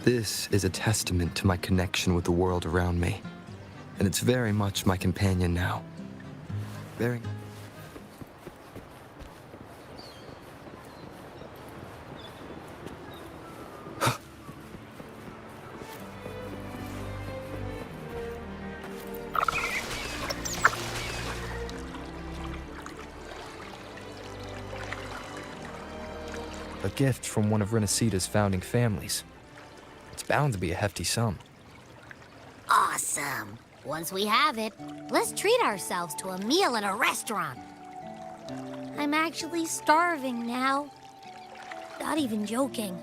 This is a testament to my connection with the world around me, and it's very much my companion now. Very... A gift from one of Renaceda's founding families. It's bound to be a hefty sum. Awesome. Once we have it, let's treat ourselves to a meal at a restaurant. I'm actually starving now. Not even joking.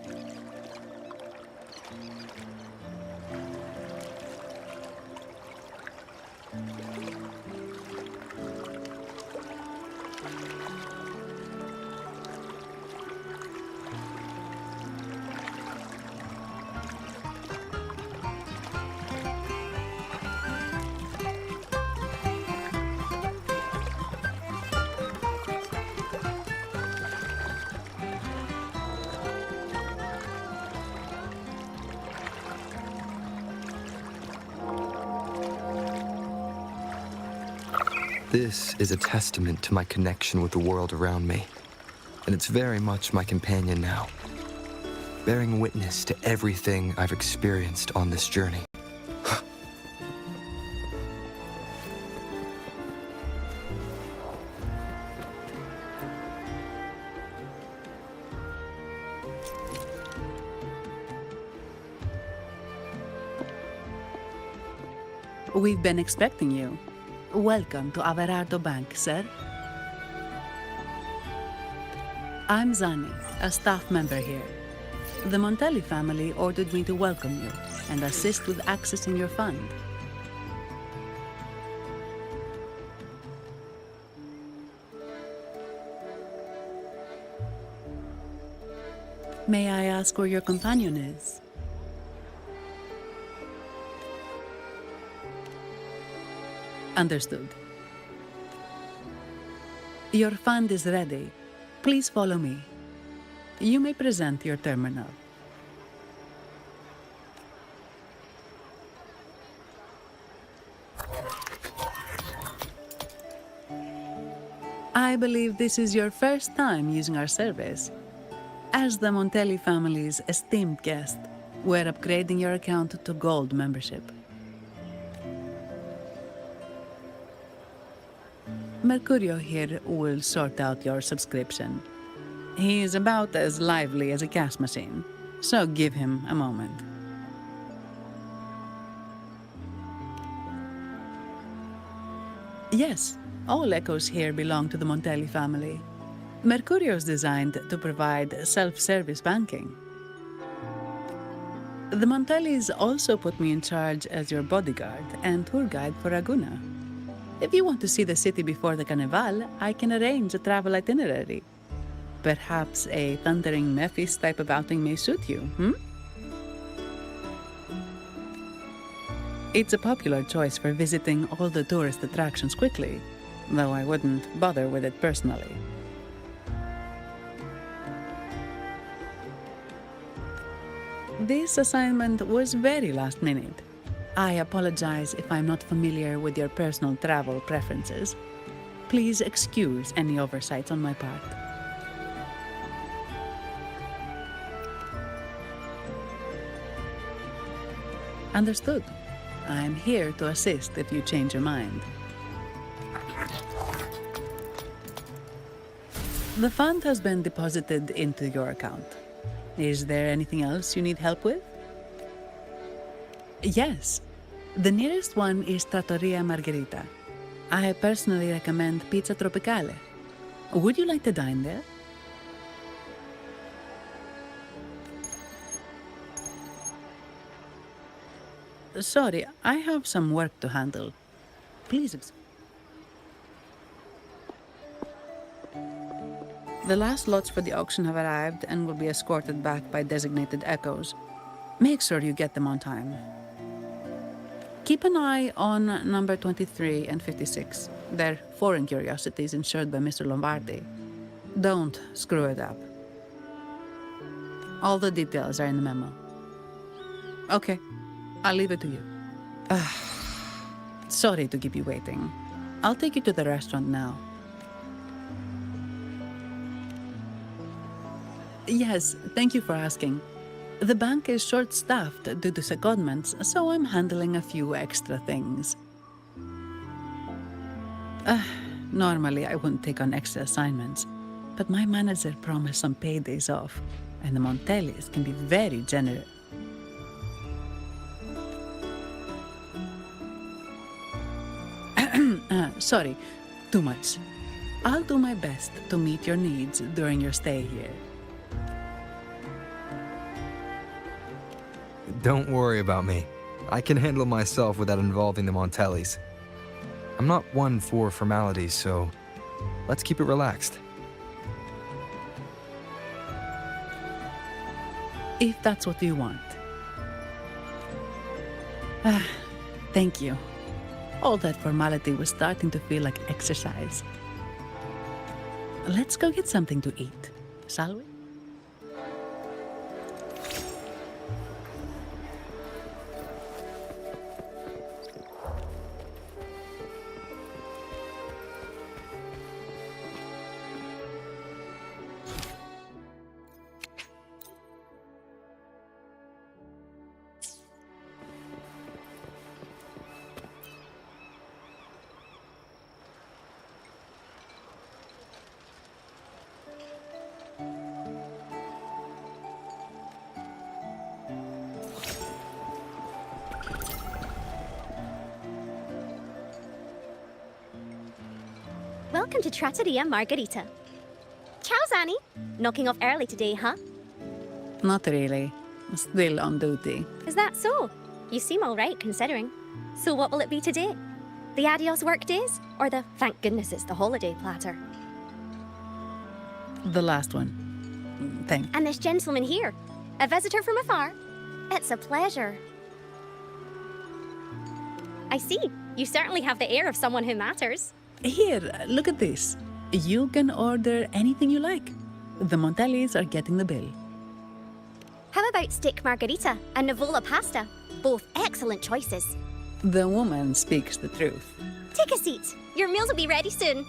This is a testament to my connection with the world around me, and it's very much my companion now, bearing witness to everything I've experienced on this journey. We've been expecting you. Welcome to Averardo Bank, sir. I'm Zani, a staff member here. The Montelli family ordered me to welcome you and assist with accessing your fund. May I ask where your companion is? Understood. Your fund is ready. Please follow me. You may present your terminal. I believe this is your first time using our service. As the Montelli family's esteemed guest, we're upgrading your account to Gold membership. Mercurio here will sort out your subscription. He is about as lively as a cash machine, so give him a moment. Yes, all echoes here belong to the Montelli family. Mercurio is designed to provide self-service banking. The Montellis also put me in charge as your bodyguard and tour guide for Raguna. If you want to see the city before the Carnival, I can arrange a travel itinerary. Perhaps a thundering Memphis type of outing may suit you, It's a popular choice for visiting all the tourist attractions quickly, though I wouldn't bother with it personally. This assignment was very last minute. I apologize if I'm not familiar with your personal travel preferences. Please excuse any oversights on my part. Understood. I'm here to assist if you change your mind. The fund has been deposited into your account. Is there anything else you need help with? Yes. The nearest one is Trattoria Margherita. I personally recommend Pizza Tropicale. Would you like to dine there? Sorry, I have some work to handle. Please. The last lots for the auction have arrived and will be escorted back by designated echoes. Make sure you get them on time. Keep an eye on number 23 and 56. They're foreign curiosities insured by Mr. Lombardi. Don't screw it up. All the details are in the memo. Okay, I'll leave it to you. Sorry to keep you waiting. I'll take you to the restaurant now. Yes, thank you for asking. The bank is short-staffed due to secondments, so I'm handling a few extra things. Normally, I wouldn't take on extra assignments, but my manager promised some paydays off, and the Montellis can be very generous. Sorry, too much. I'll do my best to meet your needs during your stay here. Don't worry about me. I can handle myself without involving the Montellis. I'm not one for formalities, so let's keep it relaxed. If that's what you want. Thank you. All that formality was starting to feel like exercise. Let's go get something to eat, shall we? Welcome to Trattoria Margherita. Ciao, Zanni. Knocking off early today, huh? Not really. Still on duty. Is that so? You seem all right, considering. So what will it be today? The adios work days? Or the thank goodness it's the holiday platter? The last one. Thanks. And this gentleman here, a visitor from afar? It's a pleasure. I see. You certainly have the air of someone who matters. Here, look at this. You can order anything you like. The Montellis are getting the bill. How about steak margherita and Nivola pasta? Both excellent choices. The woman speaks the truth. Take a seat. Your meals will be ready soon.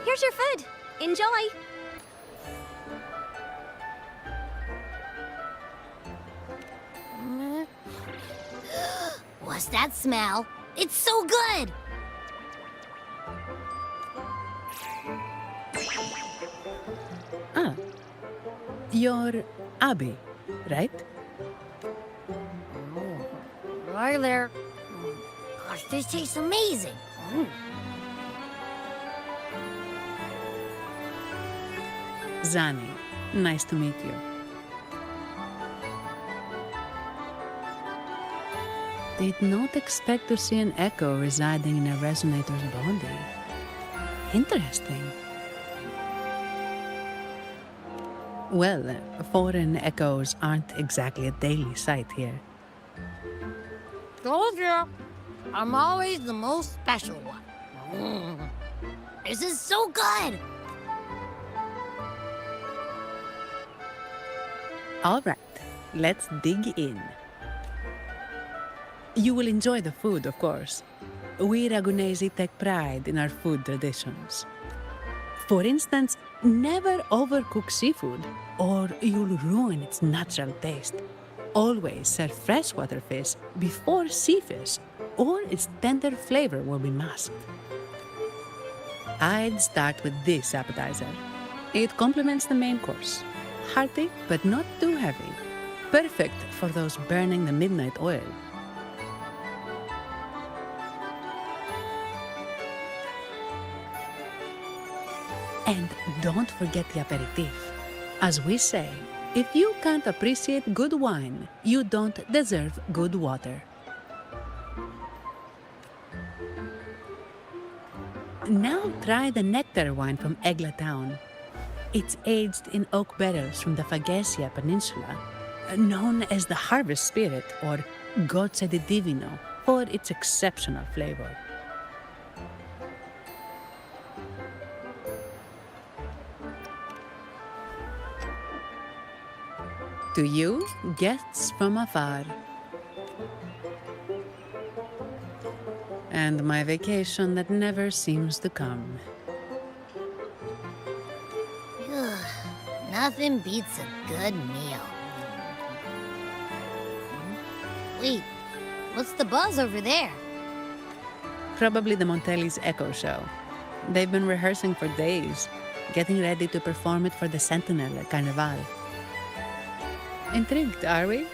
Here's your food. Enjoy. What's that smell? It's so good! You're Abby, right? Right there. Gosh, this tastes amazing. Zanni, nice to meet you. Did not expect to see an echo residing in a resonator's body. Interesting. Well, foreign echoes aren't exactly a daily sight here. Told you. I'm always the most special one. This is so good! All right, let's dig in. You will enjoy the food, of course. We Ragunesi take pride in our food traditions. For instance, never overcook seafood, or you'll ruin its natural taste. Always serve freshwater fish before sea fish, or its tender flavor will be masked. I'd start with this appetizer. It complements the main course. Hearty, but not too heavy. Perfect for those burning the midnight oil. And don't forget the aperitif. As we say, if you can't appreciate good wine, you don't deserve good water. Now try the nectar wine from Egla Town. It's aged in oak barrels from the Fagesia Peninsula, known as the Harvest Spirit or Gozze di Divino for its exceptional flavor. To you, guests from afar. And my vacation that never seems to come. Nothing beats a good meal. Wait, what's the buzz over there? Probably the Montelli's Echo Show. They've been rehearsing for days, getting ready to perform it for the Sentinel at Carnival. Intrigued, are we?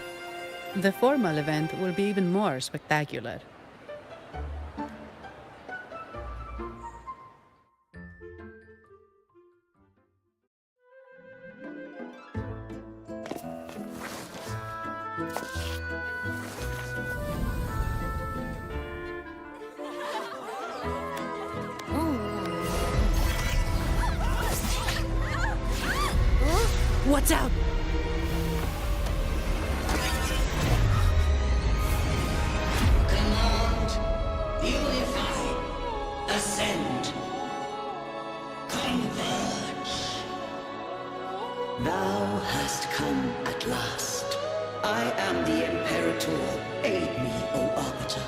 The formal event will be even more spectacular. What's out? Command, unify, ascend, converge. Thou hast come at last. I am the Imperator. Aid me, O Arbiter,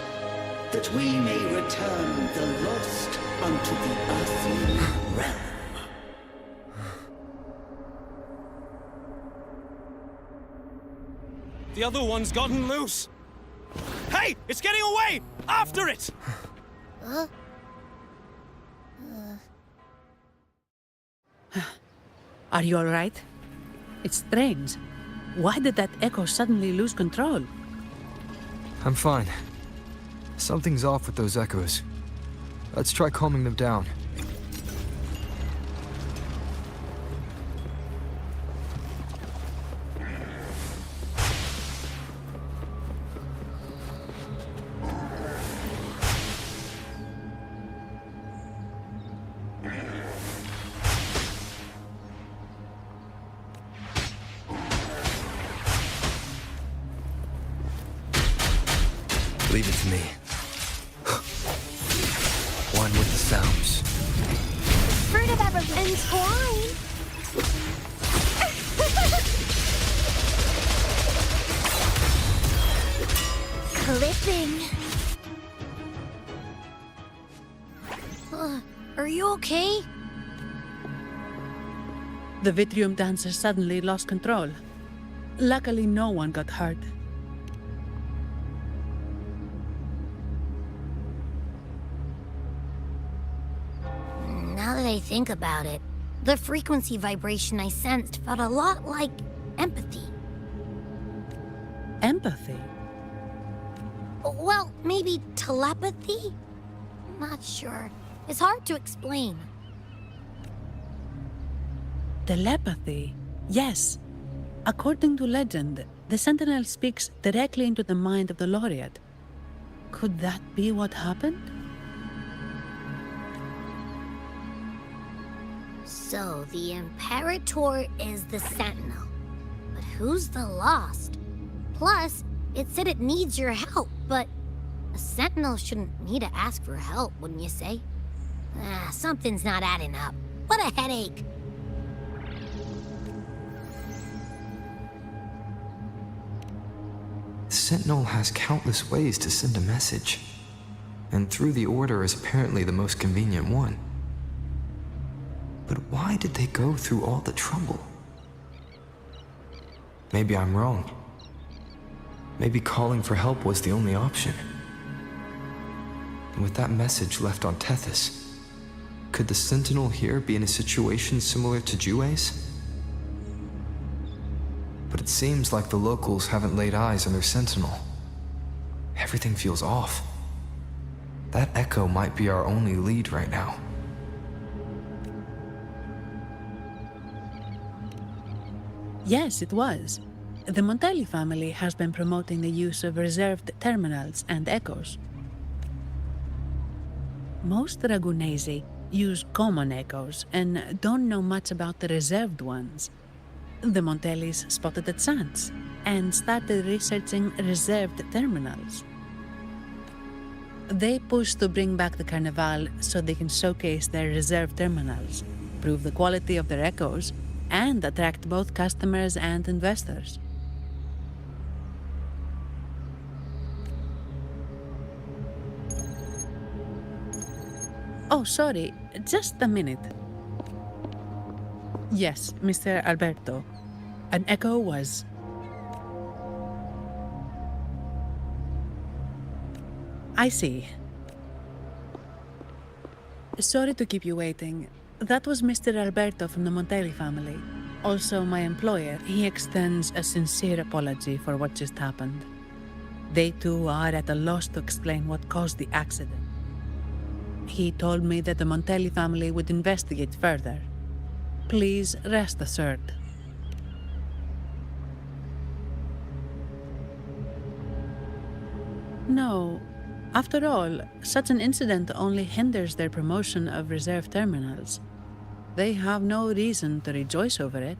that we may return the lost unto the earthly realm. The other one's gotten loose. Hey! It's getting away! After it! Are you all right? It's strange. Why did that echo suddenly lose control? I'm fine. Something's off with those echoes. Let's try calming them down. Leave it to me. One with the sounds. Fruit of ever entwined. Clipping. Are you okay? The Vitrium dancer suddenly lost control. Luckily, no one got hurt. Now that I think about it, the frequency vibration I sensed felt a lot like empathy. Empathy? Well, maybe telepathy? Not sure. It's hard to explain. Telepathy? Yes. According to legend, the Sentinel speaks directly into the mind of the Laureate. Could that be what happened? So, the Imperator is the Sentinel. But who's the Lost? Plus, it said it needs your help, but a Sentinel shouldn't need to ask for help, wouldn't you say? Something's not adding up. What a headache. The Sentinel has countless ways to send a message, and through the Order is apparently the most convenient one. But why did they go through all the trouble? Maybe I'm wrong. Maybe calling for help was the only option. And with that message left on Tethys, could the Sentinel here be in a situation similar to Jue's? But it seems like the locals haven't laid eyes on their Sentinel. Everything feels off. That echo might be our only lead right now. Yes, it was. The Montelli family has been promoting the use of reserved terminals and echoes. Most Ragunesi use common echoes and don't know much about the reserved ones. The Montellis spotted at Sans and started researching reserved terminals. They push to bring back the Carnival so they can showcase their reserve terminals, prove the quality of their echoes, and attract both customers and investors. Oh, sorry, just a minute. Yes, Mr. Alberto. An echo was... I see. Sorry to keep you waiting. That was Mr. Alberto from the Montelli family. Also my employer. He extends a sincere apology for what just happened. They too are at a loss to explain what caused the accident. He told me that the Montelli family would investigate further. Please rest assured. No. After all, such an incident only hinders their promotion of reserve terminals. They have no reason to rejoice over it.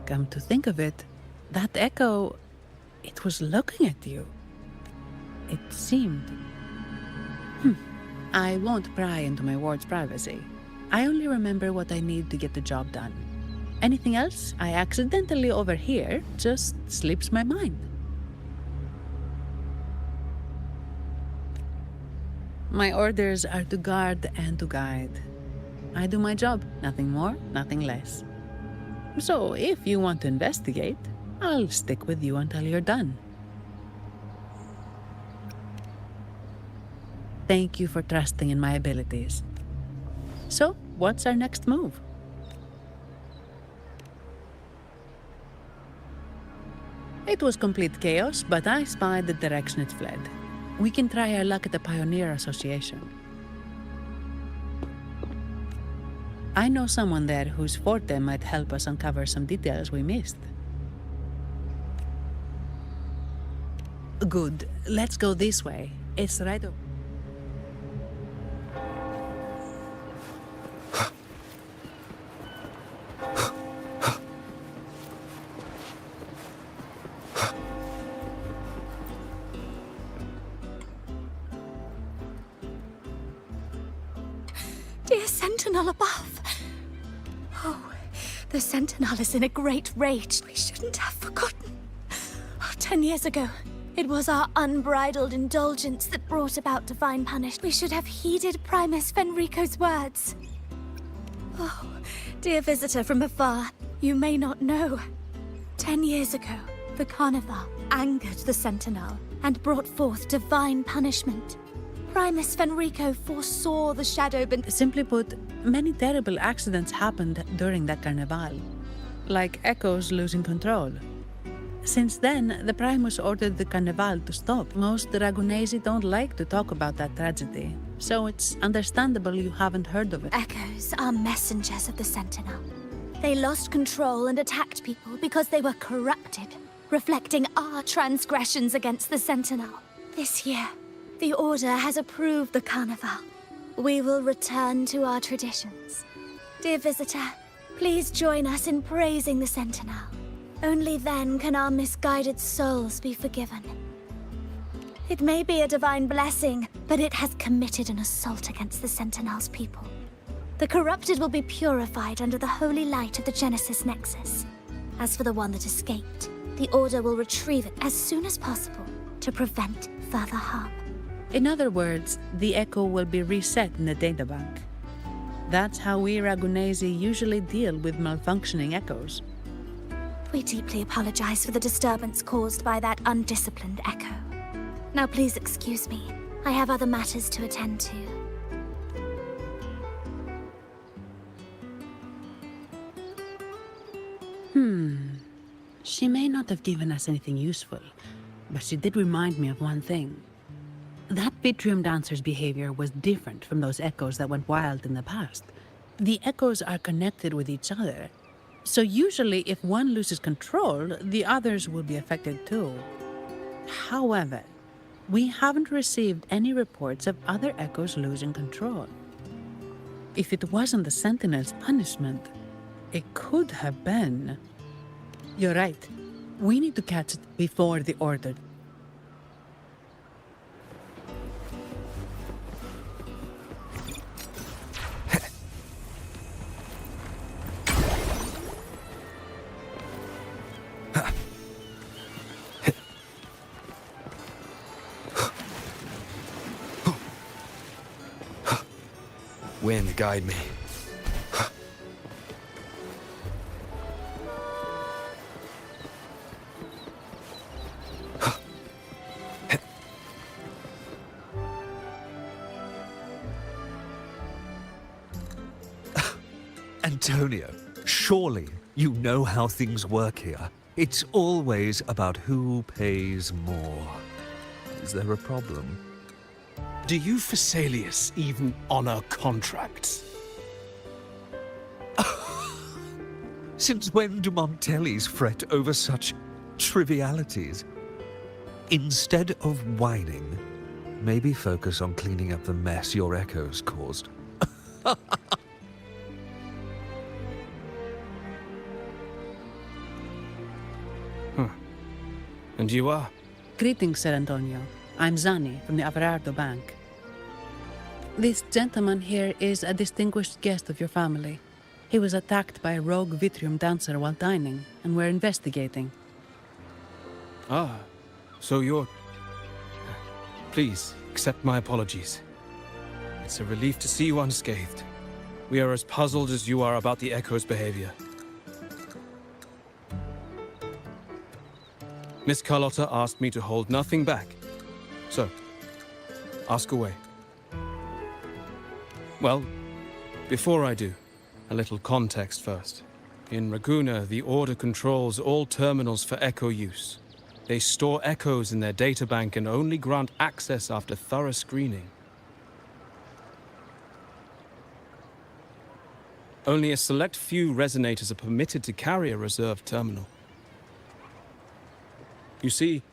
Come to think of it, that echo, it was looking at you. It seemed... I won't pry into my ward's privacy. I only remember what I need to get the job done. Anything else I accidentally overhear just slips my mind. My orders are to guard and to guide. I do my job, nothing more, nothing less. So if you want to investigate, I'll stick with you until you're done. Thank you for trusting in my abilities. So, what's our next move? It was complete chaos, but I spied the direction it fled. We can try our luck at the Pioneer Association. I know someone there whose forte might help us uncover some details we missed. Good. Let's go this way. It's right over. Dear Sentinel above. Oh, the Sentinel is in a great rage. We shouldn't have forgotten. 10 years ago, it was our unbridled indulgence that brought about divine punishment. We should have heeded Primus Fenrico's words. Oh, dear visitor from afar, you may not know. 10 years ago, the Carnival angered the Sentinel and brought forth divine punishment. Primus Fenrico foresaw the shadow but Simply put, many terrible accidents happened during that Carnival, like Echo's losing control. Since then, the Primus ordered the Carnival to stop. Most Ragunesi don't like to talk about that tragedy, so it's understandable you haven't heard of it. Echoes are messengers of the Sentinel. They lost control and attacked people because they were corrupted, reflecting our transgressions against the Sentinel. This year, the Order has approved the Carnival. We will return to our traditions. Dear visitor, please join us in praising the Sentinel. Only then can our misguided souls be forgiven. It may be a divine blessing, but it has committed an assault against the Sentinel's people. The corrupted will be purified under the holy light of the Genesis Nexus. As for the one that escaped, the Order will retrieve it as soon as possible to prevent further harm. In other words, the Echo will be reset in the databank. That's how we Ragunesi usually deal with malfunctioning Echoes. We deeply apologize for the disturbance caused by that undisciplined Echo. Now please excuse me. I have other matters to attend to. She may not have given us anything useful, but she did remind me of one thing. That Vitrium dancer's behavior was different from those Echoes that went wild in the past. The Echoes are connected with each other, so usually if one loses control, the others will be affected too. However, we haven't received any reports of other echoes losing control. If it wasn't the Sentinel's punishment, it could have been. You're right. We need to catch it before the Order. Wind, guide me. Antonio, surely you know how things work here. It's always about who pays more. Is there a problem? Do you Phasaelius even honor contracts? Since when do Montellis fret over such trivialities? Instead of whining, maybe focus on cleaning up the mess your echoes caused. And you are? Greetings, Sir Antonio. I'm Zani from the Averardo Bank. This gentleman here is a distinguished guest of your family. He was attacked by a rogue Vitrium dancer while dining, and we're investigating. Ah, so you're... Please, accept my apologies. It's a relief to see you unscathed. We are as puzzled as you are about the Echo's behavior. Miss Carlotta asked me to hold nothing back. So, ask away. Well, before I do, a little context first. In Raguna, the Order controls all terminals for Echo use. They store echoes in their databank and only grant access after thorough screening. Only a select few resonators are permitted to carry a reserved terminal. You see,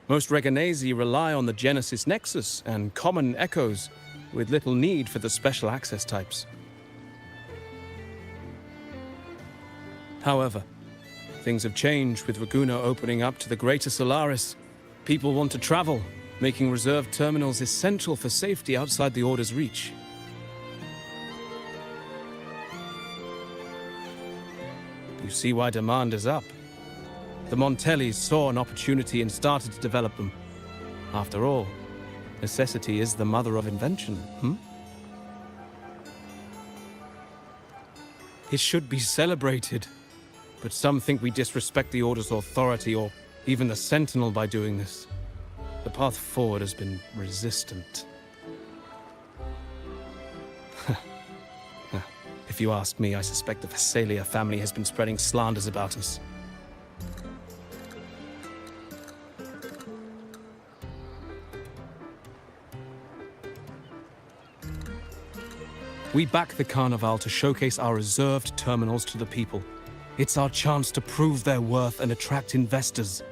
most Reganesi rely on the Genesis Nexus and common echoes, with little need for the special access types. However, things have changed with Raguna opening up to the greater Solaris. People want to travel, making reserved terminals essential for safety outside the Order's reach. You see why demand is up. The Montellis saw an opportunity and started to develop them. After all, necessity is the mother of invention, It should be celebrated, but some think we disrespect the Order's authority or even the Sentinel by doing this. The path forward has been resistant. If you ask me, I suspect the Phasalia family has been spreading slanders about us. We back the Carnival to showcase our reserved terminals to the people. It's our chance to prove their worth and attract investors.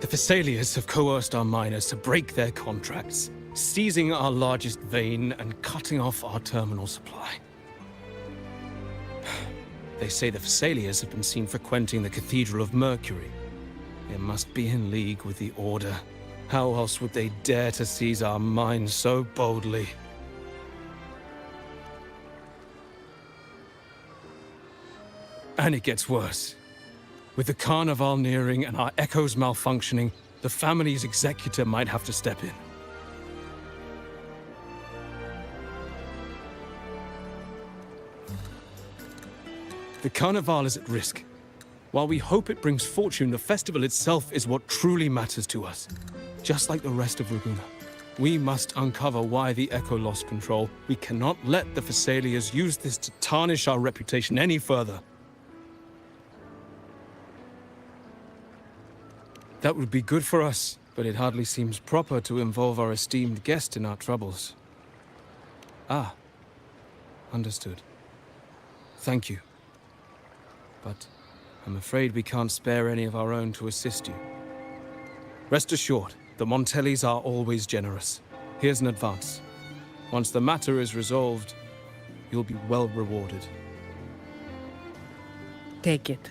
The Phasalias have coerced our miners to break their contracts, seizing our largest vein and cutting off our terminal supply. They say the Phasalias have been seen frequenting the Cathedral of Mercury. They must be in league with the Order. How else would they dare to seize our mines so boldly? And it gets worse. With the Carnival nearing and our echoes malfunctioning, the family's executor might have to step in. The Carnival is at risk. While we hope it brings fortune, the festival itself is what truly matters to us. Just like the rest of Raguna, we must uncover why the Echo lost control. We cannot let the Phasalias use this to tarnish our reputation any further. That would be good for us, but it hardly seems proper to involve our esteemed guest in our troubles. Ah, understood. Thank you. but I'm afraid we can't spare any of our own to assist you. Rest assured, the Montellis are always generous. Here's an advance. Once the matter is resolved, you'll be well rewarded. Take it.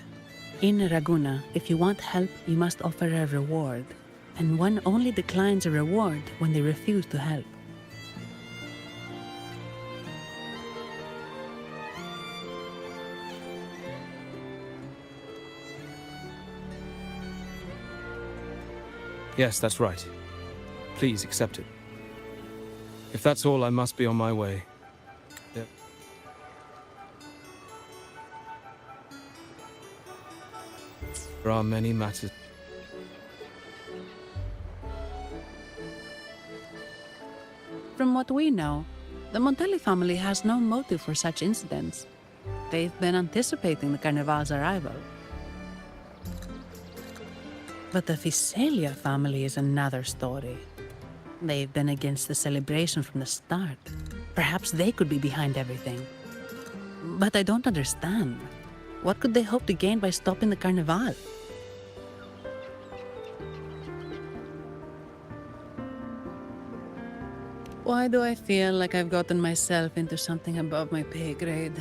In Raguna, if you want help, you must offer a reward. And one only declines a reward when they refuse to help. Yes, that's right. Please accept it. If that's all, I must be on my way. There are many matters. From what we know, the Montelli family has no motive for such incidents. They've been anticipating the Carnival's arrival. But the Visalia family is another story. They've been against the celebration from the start. Perhaps they could be behind everything. But I don't understand. What could they hope to gain by stopping the Carnival? Why do I feel like I've gotten myself into something above my pay grade?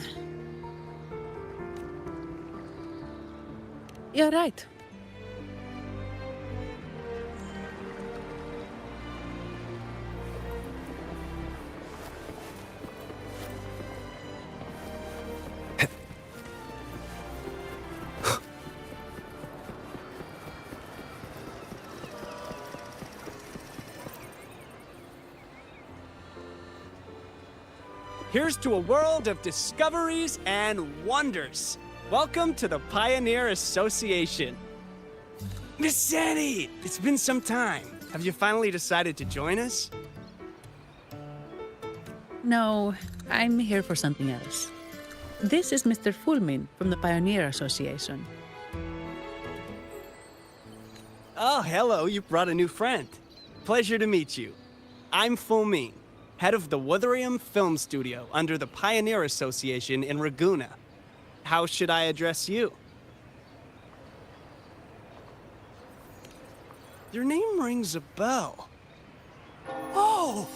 You're right. Here's to a world of discoveries and wonders. Welcome to the Pioneer Association. Miss Sandy, it's been some time. Have you finally decided to join us? No, I'm here for something else. This is Mr. Fulmin from the Pioneer Association. Oh, hello, you brought a new friend. Pleasure to meet you. I'm Fulmin, head of the Wuthering Film Studio under the Pioneer Association in Raguna. How should I address you? Your name rings a bell. Oh,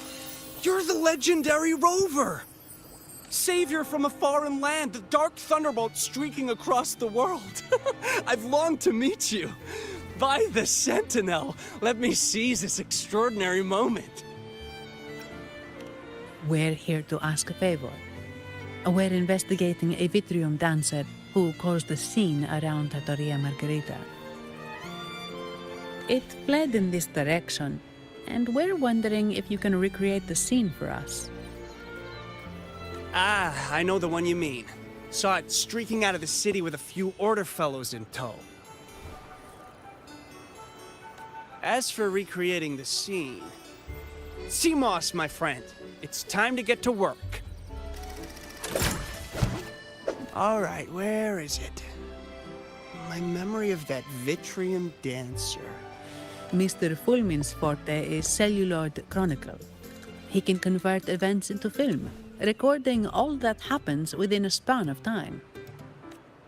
you're the legendary Rover! Savior from a foreign land, the dark thunderbolt streaking across the world. I've longed to meet you. By the Sentinel, let me seize this extraordinary moment. We're here to ask a favor. We're investigating a Vitrium dancer who caused a scene around Trattoria Margherita. It fled in this direction, and we're wondering if you can recreate the scene for us. Ah, I know the one you mean. Saw it streaking out of the city with a few order fellows in tow. As for recreating the scene... Seamoss, my friend, it's time to get to work. All right, where is it? My memory of that Vitrium dancer. Mr. Fulmin's forte is celluloid chronicle. He can convert events into film, recording all that happens within a span of time.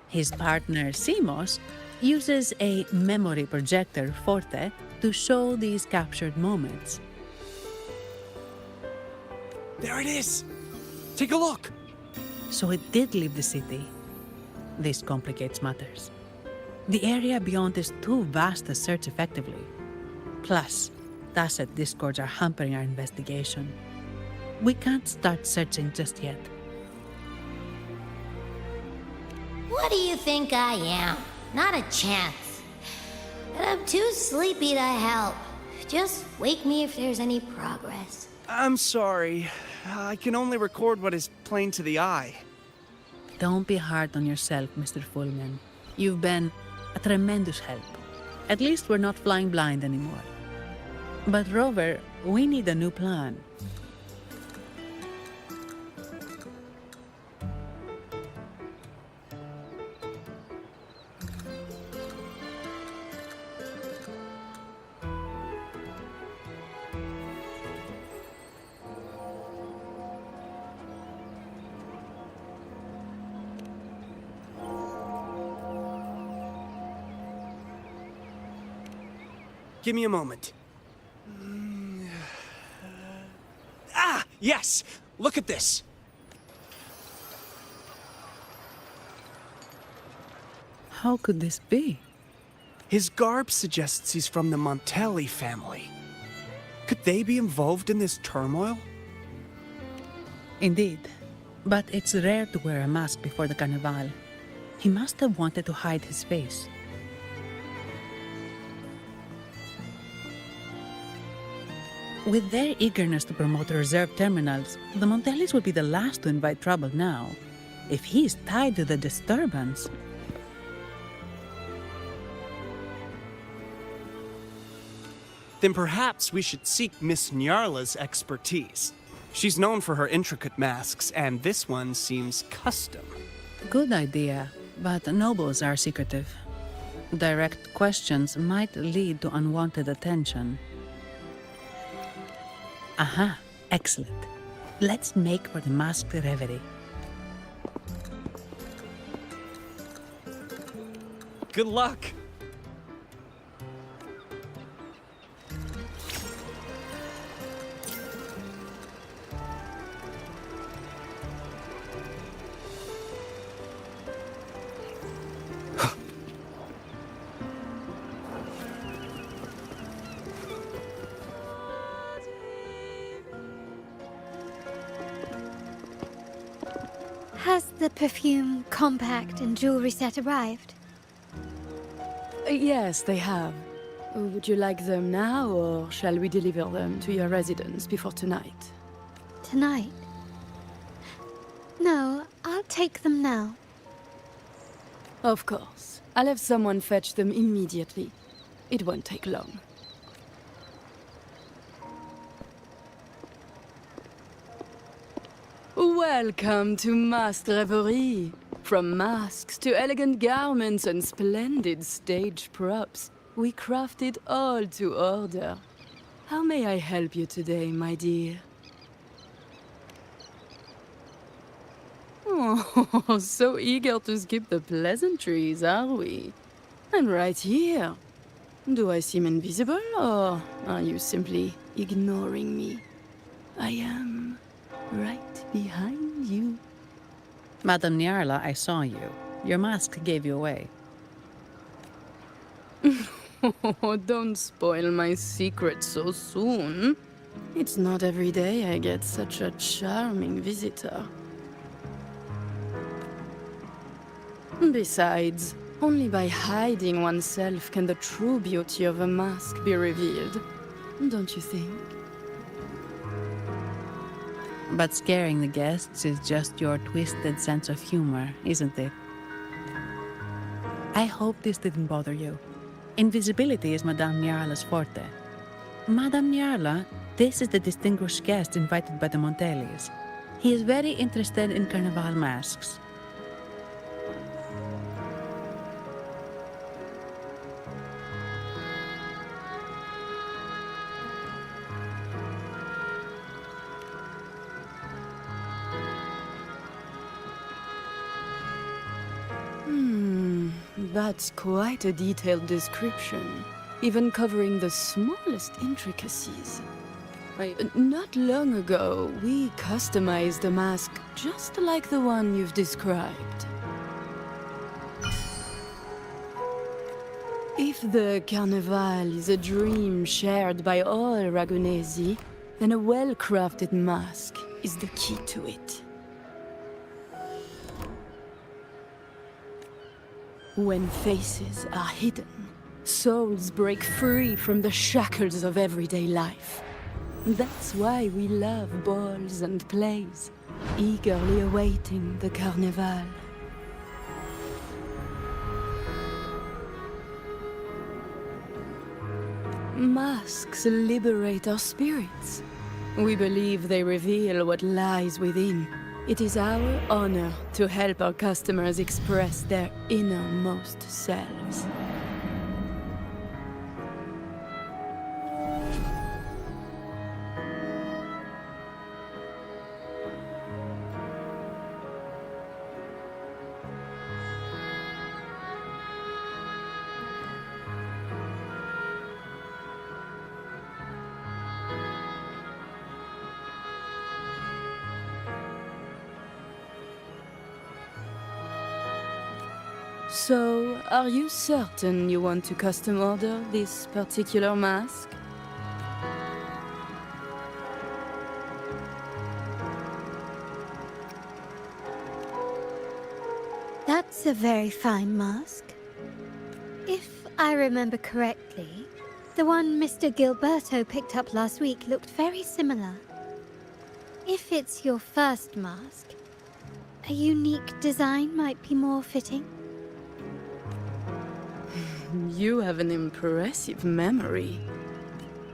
His partner, Seamoss, uses a memory projector forte to show these captured moments. There it is! Take a look! So it did leave the city. This complicates matters. The area beyond is too vast to search effectively. Plus, Tacet discords are hampering our investigation. We can't start searching just yet. What do you think I am? Not a chance. And I'm too sleepy to help. Just wake me if there's any progress. I'm sorry. I can only record what is plain to the eye. Don't be hard on yourself, Mr. Fulmin. You've been a tremendous help. At least we're not flying blind anymore. But Rover, we need a new plan. Give me a moment. Ah, yes! Look at this! How could this be? His garb suggests he's from the Montelli family. Could they be involved in this turmoil? Indeed. But it's rare to wear a mask before the Carnival. He must have wanted to hide his face. With their eagerness to promote reserved terminals, the Montellis will be the last to invite trouble now. If he is tied to the disturbance... Then perhaps we should seek Miss Nyarla's expertise. She's known for her intricate masks, and this one seems custom. Good idea, but nobles are secretive. Direct questions might lead to unwanted attention. Aha, excellent. Let's make for the masked reverie. Good luck! Has the perfume, compact, and jewelry set arrived? Yes, they have. Would you like them now, or shall we deliver them to your residence before tonight? Tonight? No, I'll take them now. Of course. I'll have someone fetch them immediately. It won't take long. Welcome to Masked Reverie. From masks to elegant garments and splendid stage props, we craft it all to order. How may I help you today, my dear? Oh, so eager to skip the pleasantries, are we? I'm right here. Do I seem invisible, or are you simply ignoring me? I am right behind you. Madame Nyarla, I saw you. Your mask gave you away. Oh, don't spoil my secret so soon. It's not every day I get such a charming visitor. Besides, only by hiding oneself can the true beauty of a mask be revealed. Don't you think? But scaring the guests is just your twisted sense of humor, isn't it? I hope this didn't bother you. Invisibility is Madame Nyarla's forte. Madame Nyarla, this is the distinguished guest invited by the Montellis. He is very interested in Carnival masks. That's quite a detailed description, even covering the smallest intricacies. Not long ago, we customized a mask just like the one you've described. If the Carnival is a dream shared by all Ragunesi, then a well-crafted mask is the key to it. When faces are hidden, souls break free from the shackles of everyday life. That's why we love balls and plays, eagerly awaiting the Carnival. Masks liberate our spirits. We believe they reveal what lies within. It is our honor to help our customers express their innermost selves. So, are you certain you want to custom order this particular mask? That's a very fine mask. If I remember correctly, the one Mr. Gilberto picked up last week looked very similar. If it's your first mask, a unique design might be more fitting. You have an impressive memory.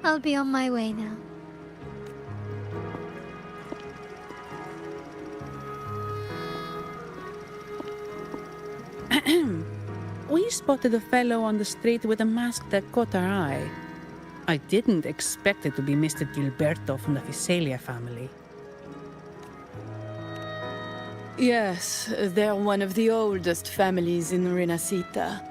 I'll be on my way now. We spotted a fellow on the street with a mask that caught our eye. I didn't expect it to be Mr. Gilberto from the Visalia family. Yes, they're one of the oldest families in Renacita.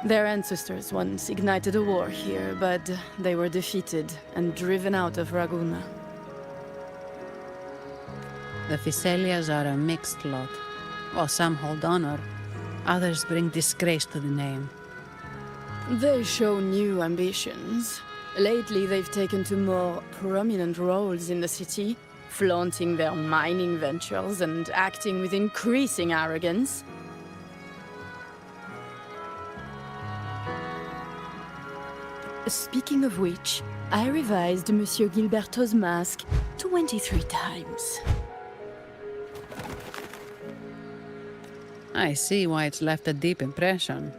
Their ancestors once ignited a war here, but they were defeated and driven out of Raguna. The Visalias are a mixed lot. While some hold honor, others bring disgrace to the name. They show new ambitions. Lately, they've taken to more prominent roles in the city, flaunting their mining ventures and acting with increasing arrogance. Speaking of which, I revised Monsieur Gilberto's mask 23 times. I see why it's left a deep impression.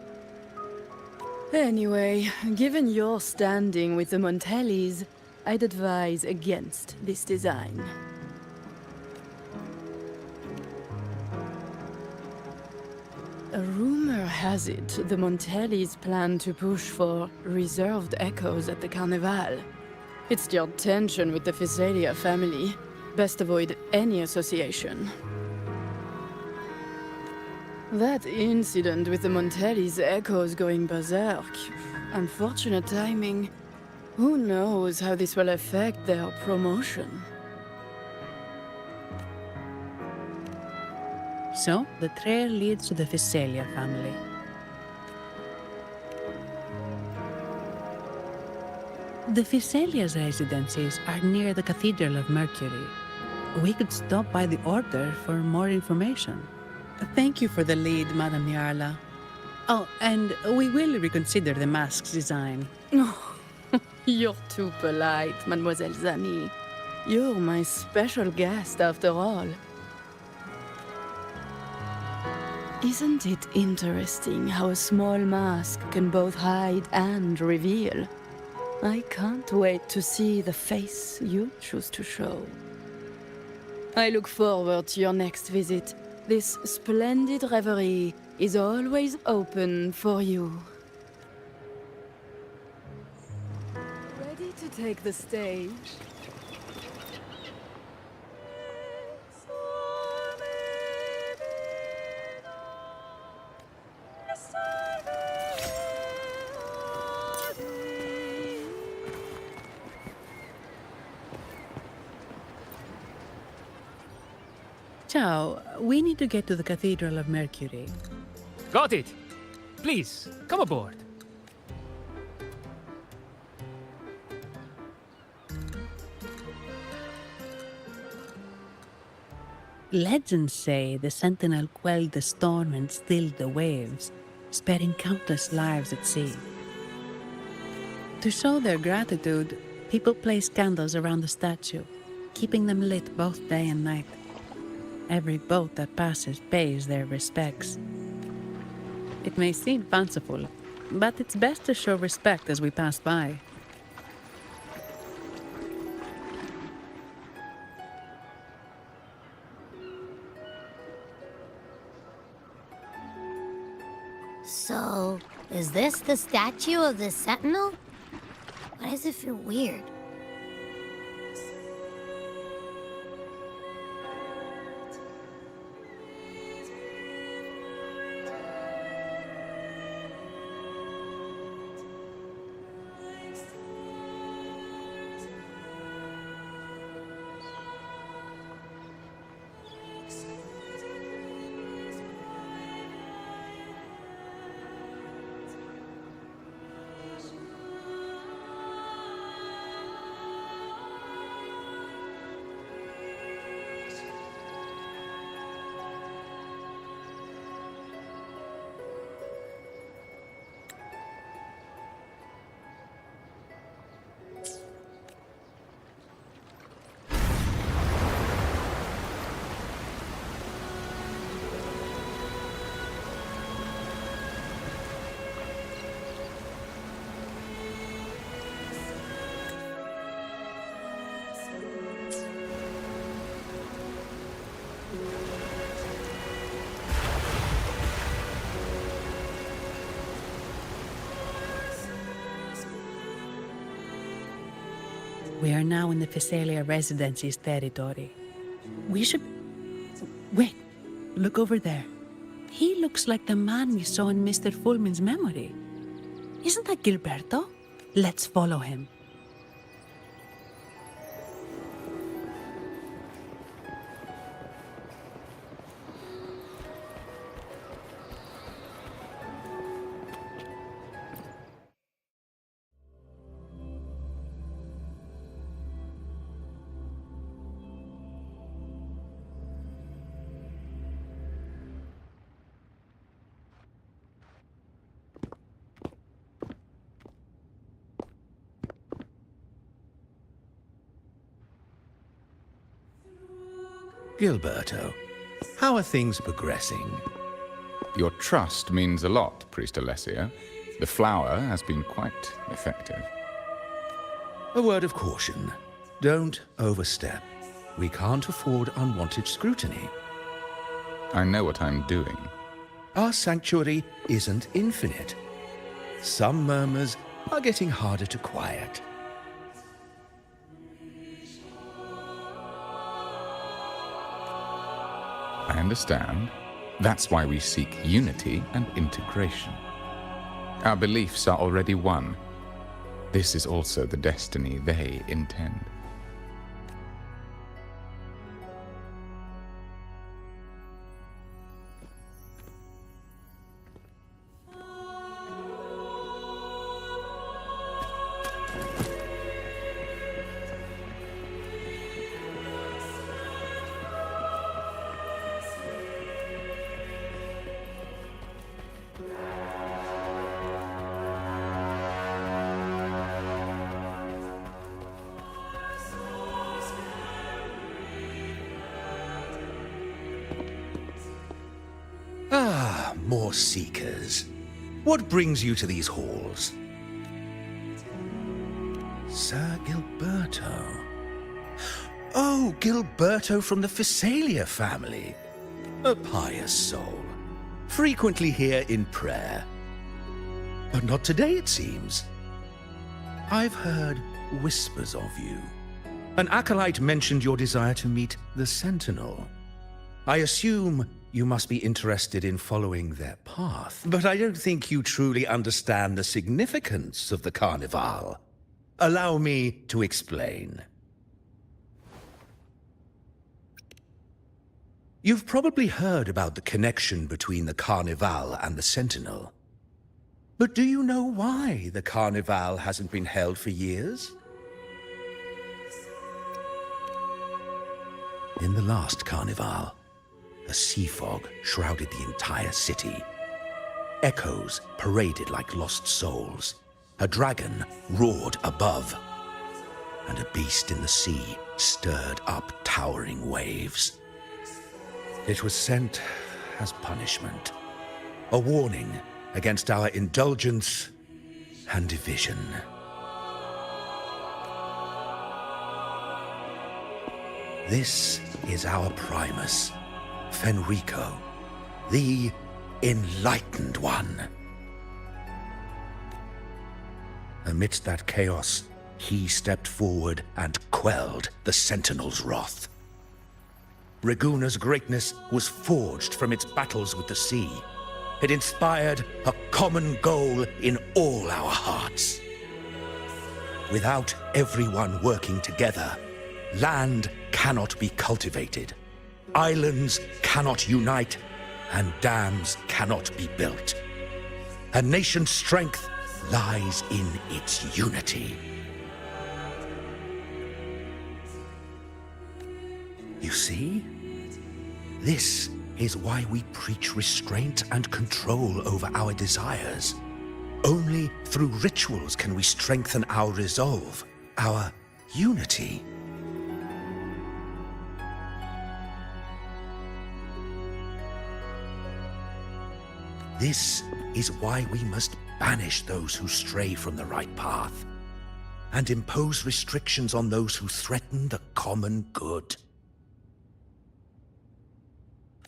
Anyway, given your standing with the Montellis, I'd advise against this design. A rumor has it the Montellis plan to push for reserved echoes at the Carnival. It's your tension with the Visalia family. Best avoid any association. That incident with the Montellis' echoes going berserk. Unfortunate timing. Who knows how this will affect their promotion? So, the trail leads to the Visalia family. The Visalia's residences are near the Cathedral of Mercury. We could stop by the Order for more information. Thank you for the lead, Madame Yarla. Oh, and we will reconsider the mask's design. Oh, you're too polite, Mademoiselle Zani. You're my special guest, after all. Isn't it interesting how a small mask can both hide and reveal? I can't wait to see the face you choose to show. I look forward to your next visit. This splendid reverie is always open for you. Ready to take the stage? Ciao, we need to get to the Cathedral of Mercury. Got it! Please, come aboard. Legends say the Sentinel quelled the storm and stilled the waves, sparing countless lives at sea. To show their gratitude, people place candles around the statue, keeping them lit both day and night. Every boat that passes pays their respects. It may seem fanciful, but it's best to show respect as we pass by. So, is this the statue of the Sentinel? Why does it feel weird? We are now in the Physalia Residency's territory. We should... Wait, look over there. He looks like the man we saw in Mr. Fulmin's memory. Isn't that Gilberto? Let's follow him. Gilberto, how are things progressing? Your trust means a lot, Priest Alessio. The flower has been quite effective. A word of caution. Don't overstep. We can't afford unwanted scrutiny. I know what I'm doing. Our sanctuary isn't infinite. Some murmurs are getting harder to quiet. I understand. That's why we seek unity and integration. Our beliefs are already one. This is also the destiny they intend. Ah, more seekers. What brings you to these halls? Sir Gilberto. Oh, Gilberto from the Physalia family. A pious soul. Frequently here in prayer. But not today, it seems. I've heard whispers of you. An acolyte mentioned your desire to meet the Sentinel. I assume you must be interested in following their path, but I don't think you truly understand the significance of the Carnival. Allow me to explain. You've probably heard about the connection between the Carnival and the Sentinel. But do you know why the Carnival hasn't been held for years? In the last Carnival, a sea fog shrouded the entire city. Echoes paraded like lost souls. A dragon roared above, and a beast in the sea stirred up towering waves. It was sent as punishment, a warning against our indulgence and division. This is our Primus, Fenrico, the Enlightened One. Amidst that chaos, he stepped forward and quelled the Sentinel's wrath. Raguna's greatness was forged from its battles with the sea. It inspired a common goal in all our hearts. Without everyone working together, land cannot be cultivated, islands cannot unite, and dams cannot be built. A nation's strength lies in its unity. You see? This is why we preach restraint and control over our desires. Only through rituals can we strengthen our resolve, our unity. This is why we must banish those who stray from the right path, and impose restrictions on those who threaten the common good.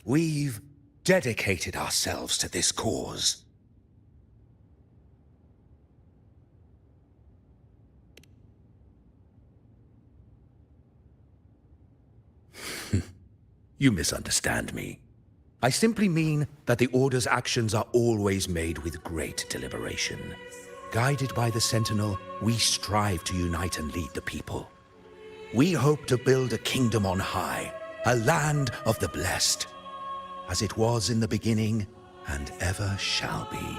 We've dedicated ourselves to this cause. You misunderstand me. I simply mean that the Order's actions are always made with great deliberation. Guided by the Sentinel, we strive to unite and lead the people. We hope to build a kingdom on high, a land of the blessed, as it was in the beginning and ever shall be.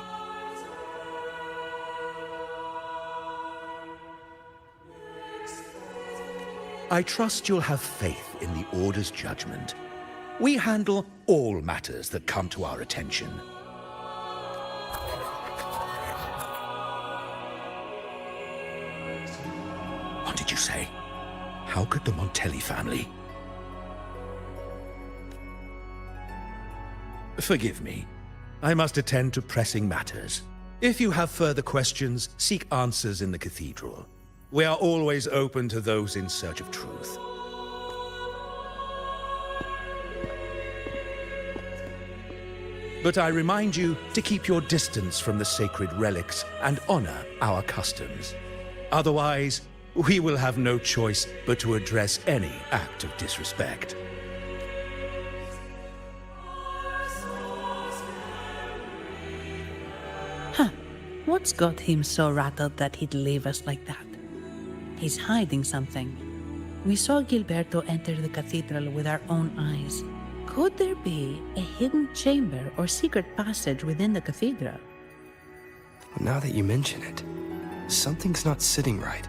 I trust you'll have faith in the Order's judgment. We handle all matters that come to our attention. What did you say? How could the Montelli family? Forgive me. I must attend to pressing matters. If you have further questions, seek answers in the cathedral. We are always open to those in search of truth. But I remind you to keep your distance from the sacred relics and honor our customs. Otherwise, we will have no choice but to address any act of disrespect. Huh. What's got him so rattled that he'd leave us like that? He's hiding something. We saw Gilberto enter the cathedral with our own eyes. Could there be a hidden chamber or secret passage within the cathedral? Now that you mention it, something's not sitting right.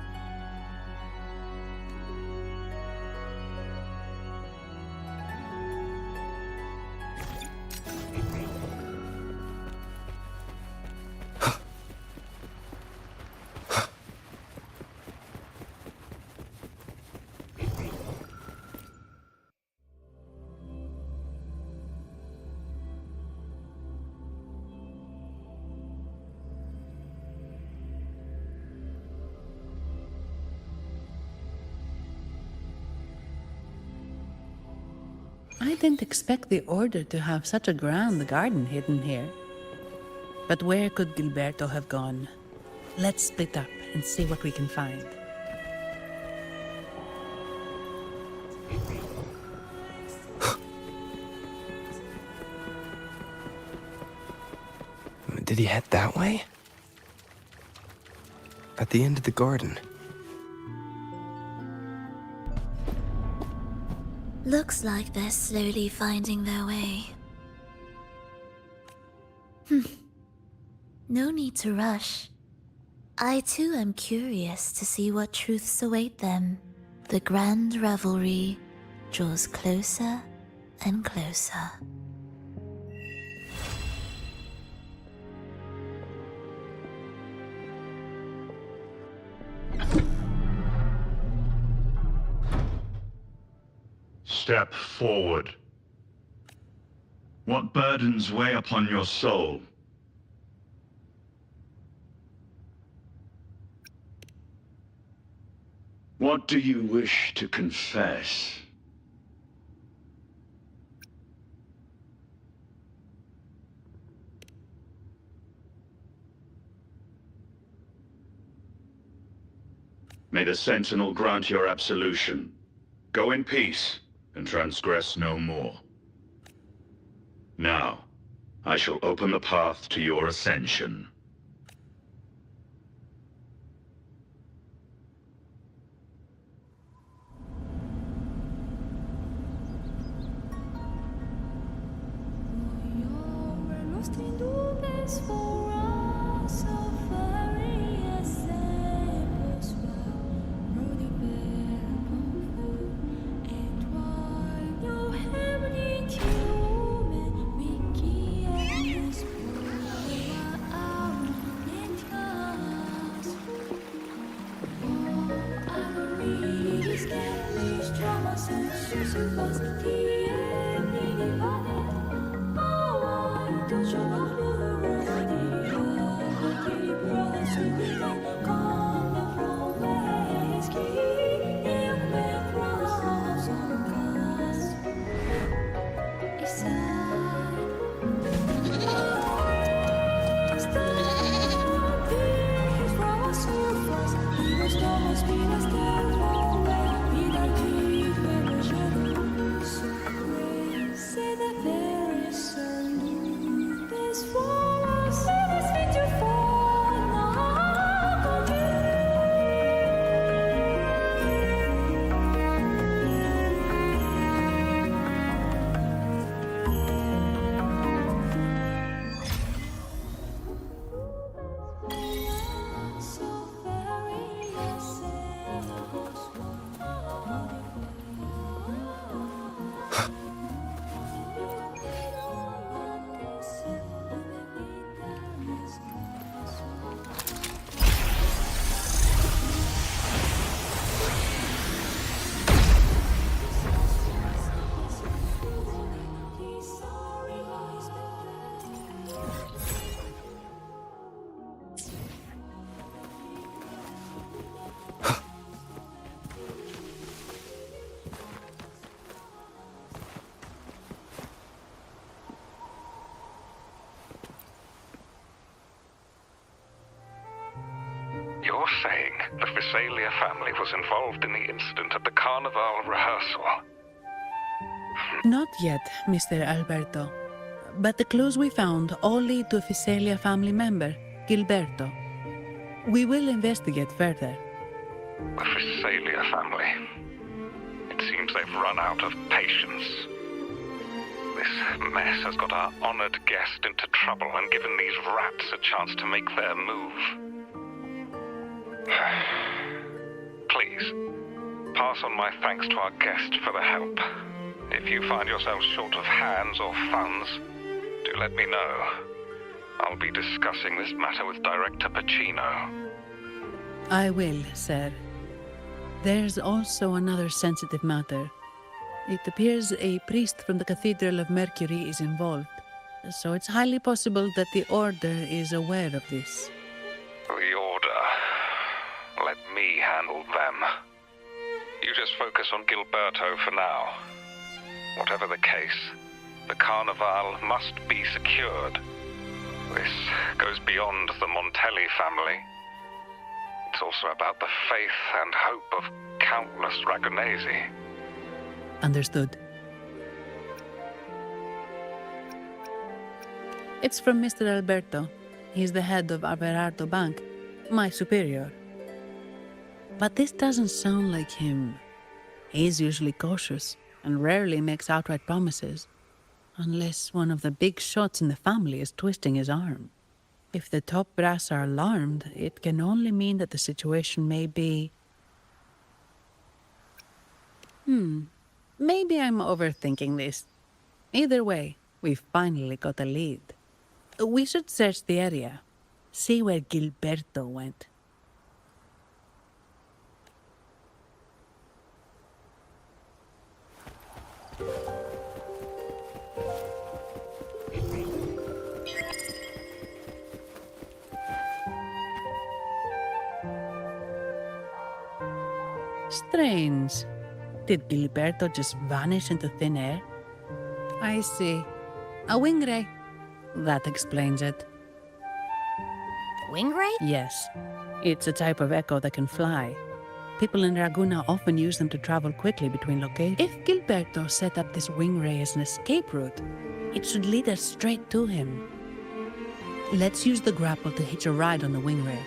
I didn't expect the Order to have such a grand garden hidden here. But where could Gilberto have gone? Let's split up and see what we can find. Did he head that way? At the end of the garden. Looks like they're slowly finding their way. No need to rush. I too am curious to see what truths await them. The grand revelry draws closer and closer. Step forward. What burdens weigh upon your soul? What do you wish to confess? May the Sentinel grant your absolution. Go in peace, and transgress no more. Now, I shall open the path to your ascension. you're saying the Visalia family was involved in the incident at the Carnival rehearsal? Not yet, Mr. Alberto. But the clues we found all lead to a Visalia family member, Gilberto. We will investigate further. The Visalia family. It seems they've run out of patience. This mess has got our honored guest into trouble and given these rats a chance to make their move. Please, pass on my thanks to our guest for the help. If you find yourself short of hands or funds, do let me know. I'll be discussing this matter with Director Pacino. I will, sir. There's also another sensitive matter. It appears a priest from the Cathedral of Mercury is involved, so it's highly possible that the Order is aware of this. The Order. Let me handle them. You just focus on Gilberto for now. Whatever the case, the Carnival must be secured. This goes beyond the Montelli family. It's also about the faith and hope of countless Ragonesi. Understood. It's from Mr. Alberto. He's the head of Averardo Bank, my superior. But this doesn't sound like him. He's usually cautious and rarely makes outright promises, unless one of the big shots in the family is twisting his arm. If the top brass are alarmed, it can only mean that the situation may be... Maybe I'm overthinking this. Either way, we've finally got a lead. We should search the area, see where Gilberto went. Strange. Did Gilberto just vanish into thin air? I see. A wing ray. That explains it. Wing ray? Yes. It's a type of echo that can fly. People in Raguna often use them to travel quickly between locations. If Gilberto set up this wing ray as an escape route, it should lead us straight to him. Let's use the grapple to hitch a ride on the wing ray.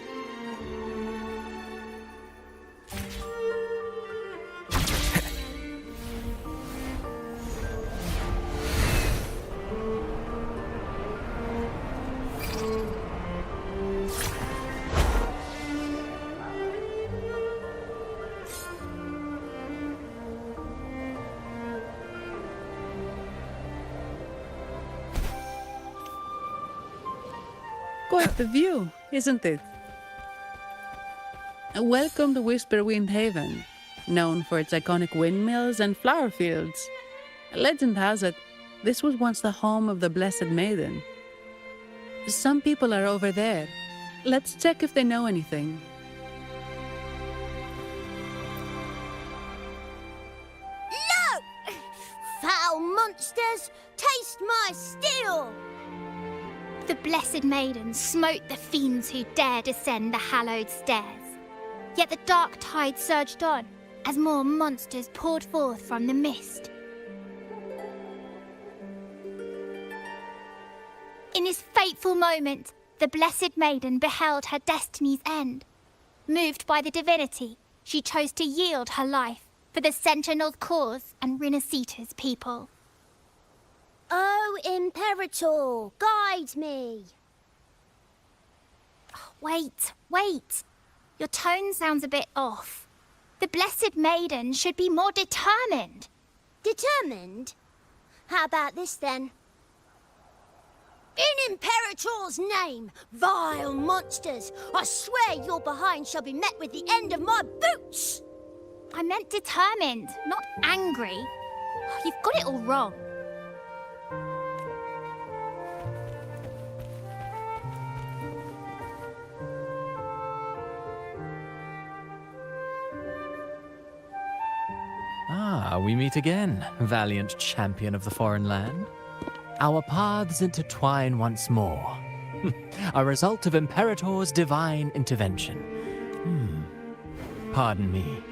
Quite the view, isn't it? Welcome to Whisperwind Haven, known for its iconic windmills and flower fields. Legend has it, this was once the home of the Blessed Maiden. Some people are over there. Let's check if they know anything. No! Foul monsters, taste my steel! The Blessed Maiden smote the fiends who dare descend the hallowed stairs. Yet the dark tide surged on as more monsters poured forth from the mist. In this fateful moment, the Blessed Maiden beheld her destiny's end. Moved by the divinity, she chose to yield her life for the Sentinel's cause and Rinascita's people. Oh, Imperator, guide me! Wait. Your tone sounds a bit off. The Blessed Maiden should be more determined. Determined? How about this then? In Imperator's name, vile monsters, I swear your behind shall be met with the end of my boots! I meant determined, not angry. You've got it all wrong. Ah, we meet again, valiant champion of the foreign land. Our paths intertwine once more. A result of Imperator's divine intervention. Pardon me,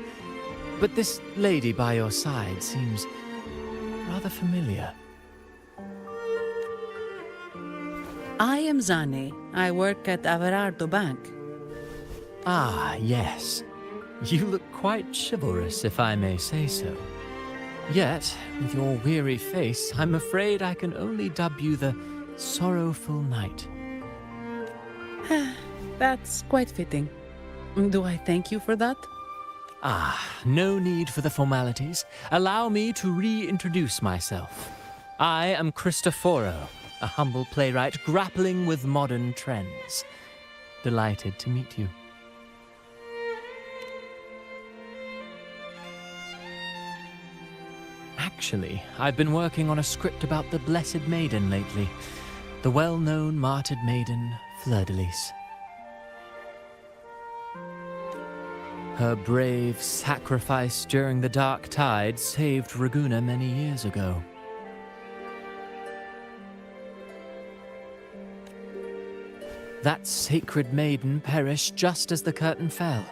but this lady by your side seems rather familiar. I am Zani. I work at Averardo Bank. Ah, yes. You look quite chivalrous, if I may say so. Yet, with your weary face, I'm afraid I can only dub you the Sorrowful Knight. That's quite fitting. Do I thank you for that? Ah, no need for the formalities. Allow me to reintroduce myself. I am Cristoforo, a humble playwright grappling with modern trends. Delighted to meet you. Actually, I've been working on a script about the Blessed Maiden lately. The well-known martyred maiden, Fleur-de-Lis. Her brave sacrifice during the Dark Tide saved Raguena many years ago. That sacred maiden perished just as the curtain fell,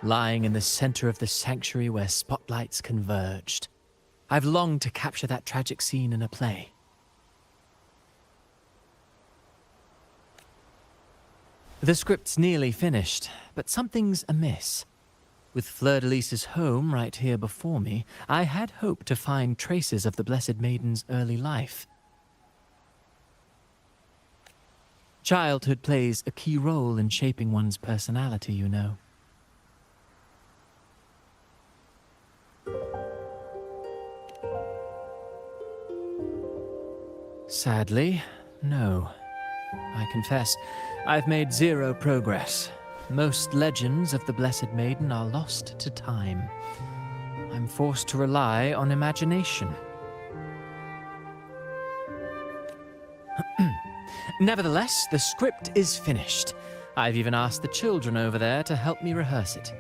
lying in the center of the sanctuary where spotlights converged. I've longed to capture that tragic scene in a play. The script's nearly finished, but something's amiss. With Fleur-de-Lis's home right here before me, I had hoped to find traces of the Blessed Maiden's early life. Childhood plays a key role in shaping one's personality, you know. Sadly, no. I confess, I've made zero progress. Most legends of the Blessed Maiden are lost to time. I'm forced to rely on imagination. Nevertheless, the script is finished. I've even asked the children over there to help me rehearse it.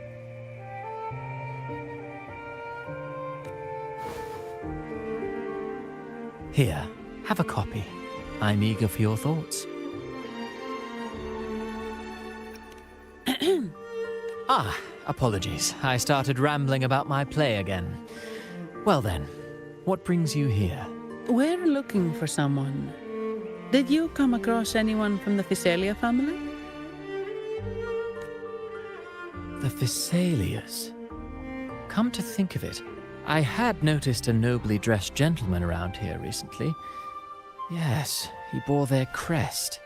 Here, have a copy. I'm eager for your thoughts. Ah, apologies. I started rambling about my play again. Well then, what brings you here? We're looking for someone. Did you come across anyone from the Physalia family? The Physalias. Come to think of it, I had noticed a nobly dressed gentleman around here recently. Yes, he bore their crest.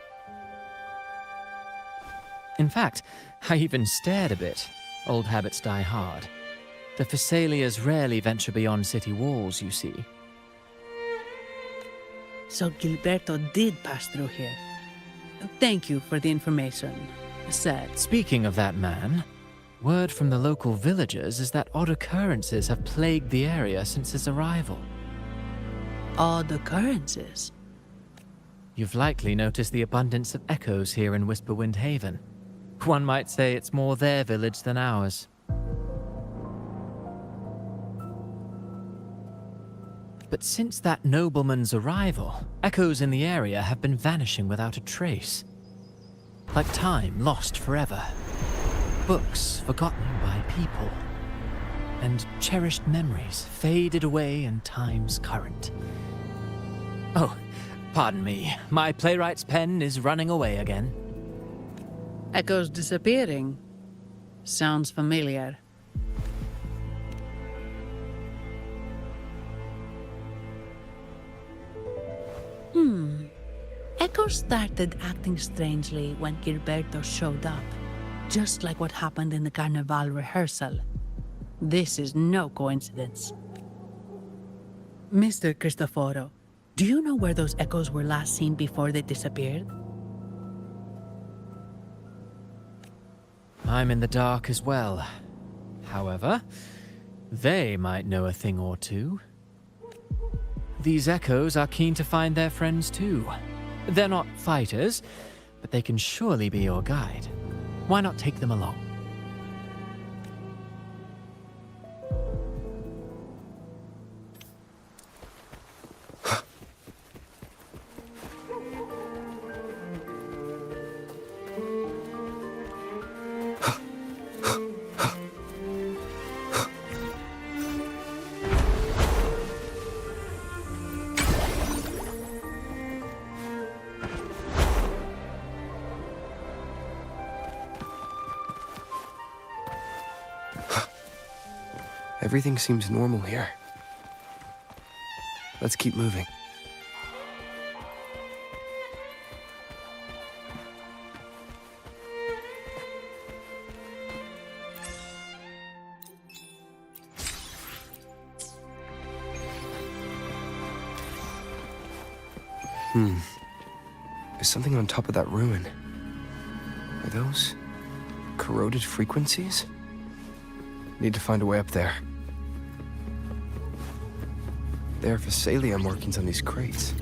In fact, I even stared a bit. Old habits die hard. The Physalias rarely venture beyond city walls, you see. So Gilberto did pass through here. Thank you for the information. Sad. Speaking of that man, word from the local villagers is that odd occurrences have plagued the area since his arrival. Odd occurrences? You've likely noticed the abundance of echoes here in Whisperwind Haven. One might say it's more their village than ours. But since that nobleman's arrival, echoes in the area have been vanishing without a trace. Like time lost forever. Books forgotten by people. And cherished memories faded away in time's current. Oh, pardon me. My playwright's pen is running away again. Echoes disappearing. Sounds familiar. Echoes started acting strangely when Gilberto showed up. Just like what happened in the Carnival rehearsal. This is no coincidence. Mr. Cristoforo, do you know where those echoes were last seen before they disappeared? I'm in the dark as well. However, they might know a thing or two. These echoes are keen to find their friends too. They're not fighters, but they can surely be your guide. Why not take them along? Everything seems normal here. Let's keep moving. There's something on top of that ruin. Are those corroded frequencies? Need to find a way up there. There are Physalia markings on these crates.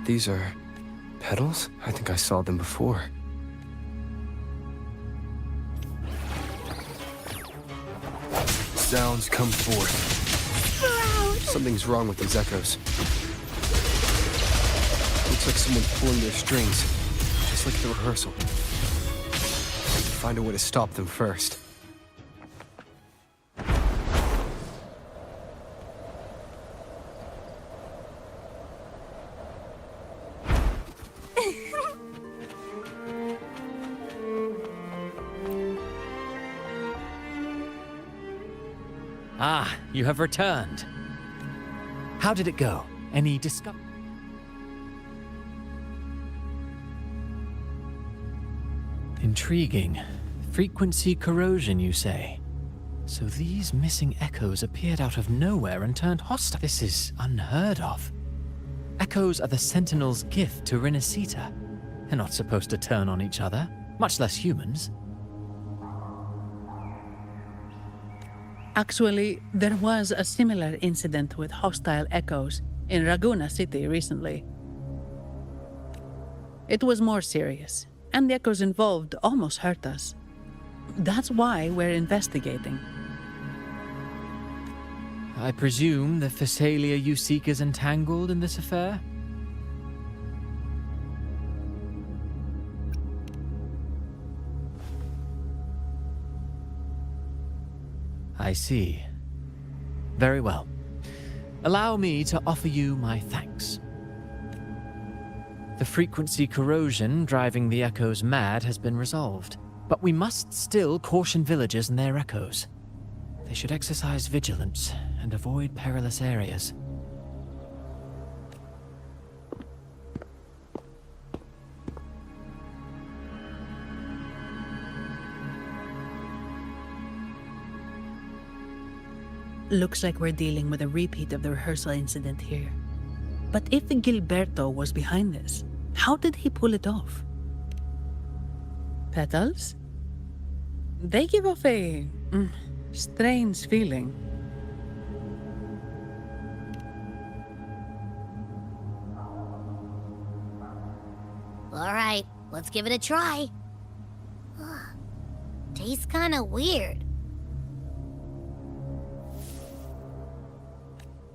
These are petals? I think I saw them before. Sounds come forth. Something's wrong with these echoes. Looks like someone's pulling their strings, just like the rehearsal. Find a way to stop them first. Ah, you have returned. How did it go? Any discovery? Intriguing. Frequency corrosion, you say? So these missing echoes appeared out of nowhere and turned hostile. This is unheard of. Echoes are the Sentinel's gift to Renacita. They're not supposed to turn on each other, much less humans. Actually, there was a similar incident with hostile echoes in Ragusa City recently. It was more serious, and the echoes involved almost hurt us. That's why we're investigating. I presume the Physalia you seek is entangled in this affair? I see. Very well. Allow me to offer you my thanks. The frequency corrosion driving the echoes mad has been resolved, but we must still caution villagers and their echoes. They should exercise vigilance and avoid perilous areas. Looks like we're dealing with a repeat of the rehearsal incident here. But if Gilberto was behind this, how did he pull it off? Petals? They give off a strange feeling. All right, let's give it a try. Tastes kind of weird.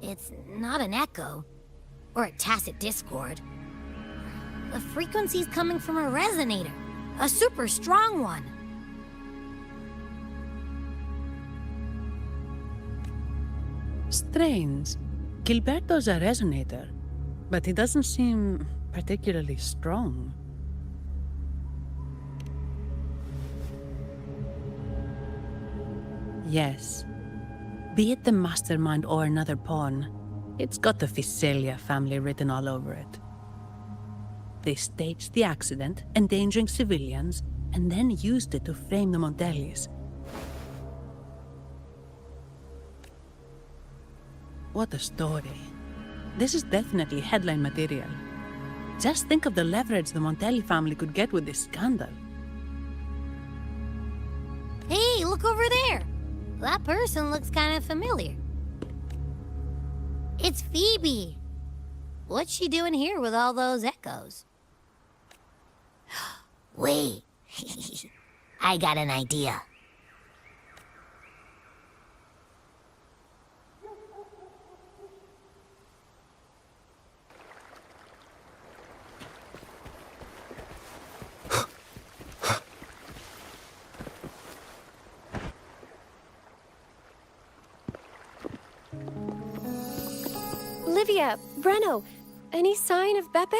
It's not an echo, or a tacit discord. The frequency's coming from a resonator, a super strong one. Strange. Gilberto's a resonator, but he doesn't seem particularly strong. Yes. Be it the mastermind or another pawn, it's got the Visalia family written all over it. They staged the accident, endangering civilians, and then used it to frame the Montellis. What a story. This is definitely headline material. Just think of the leverage the Montelli family could get with this scandal. Hey, look over there! That person looks kind of familiar. It's Phoebe. What's she doing here with all those echoes? Wait. I got an idea. Olivia, Breno, any sign of Beppe?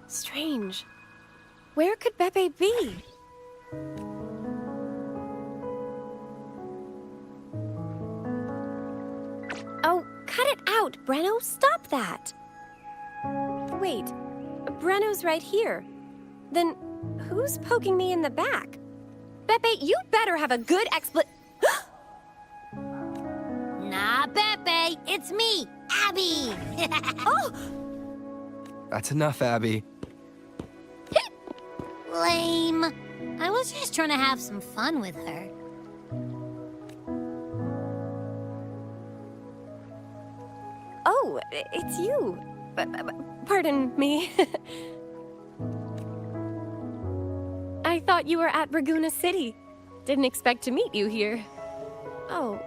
Strange. Where could Beppe be? Oh, cut it out, Breno. Stop that. Wait, Breno's right here. Then who's poking me in the back? Beppe, you better have a good Nah, Beppe, it's me, Abby. Oh! That's enough, Abby. Lame. I was just trying to have some fun with her. Oh, it's you. Pardon me. I thought you were at Raguna City. Didn't expect to meet you here. Oh,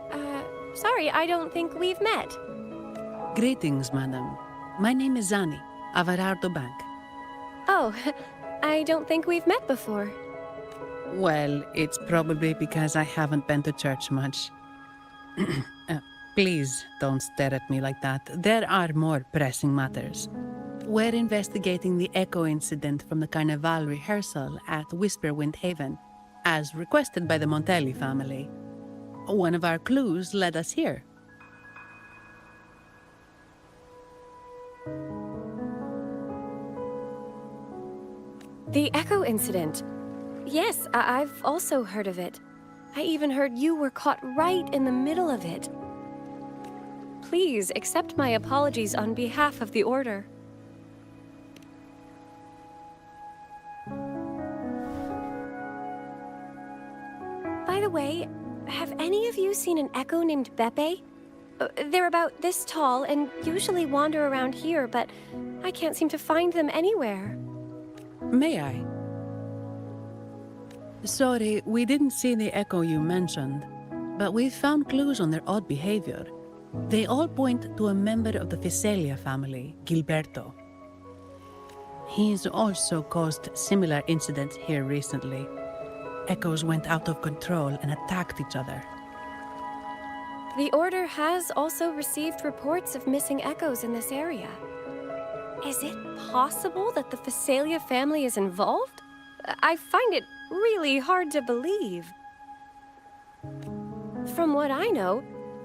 sorry, I don't think we've met. Greetings, madam. My name is Zani, Avarardo Bank. Oh, I don't think we've met before. Well, it's probably because I haven't been to church much. Please don't stare at me like that. There are more pressing matters. We're investigating the echo incident from the Carnival rehearsal at Whisperwind Haven, as requested by the Montelli family. One of our clues led us here. The echo incident. Yes, I've also heard of it. I even heard you were caught right in the middle of it. Please accept my apologies on behalf of the Order. By the way, have any of you seen an echo named Beppe? They're about this tall and usually wander around here, but I can't seem to find them anywhere. May I? Sorry, we didn't see the echo you mentioned, but we found clues on their odd behavior. They all point to a member of the Visalia family, Gilberto. He's also caused similar incidents here recently. Echoes went out of control and attacked each other. The Order has also received reports of missing echoes in this area. Is it possible that the Visalia family is involved? I find it really hard to believe. From what I know,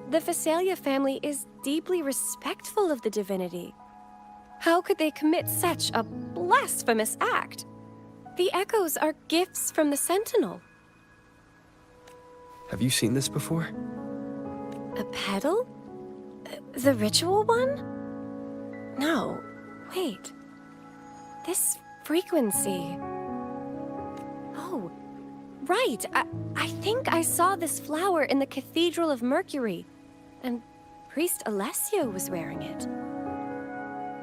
the Visalia family is deeply respectful of the divinity. How could they commit such a blasphemous act? The echoes are gifts from the Sentinel. Have you seen this before? A pedal? The ritual one? No, wait. This frequency... Oh, right. I think I saw this flower in the Cathedral of Mercury, and Priest Alessio was wearing it.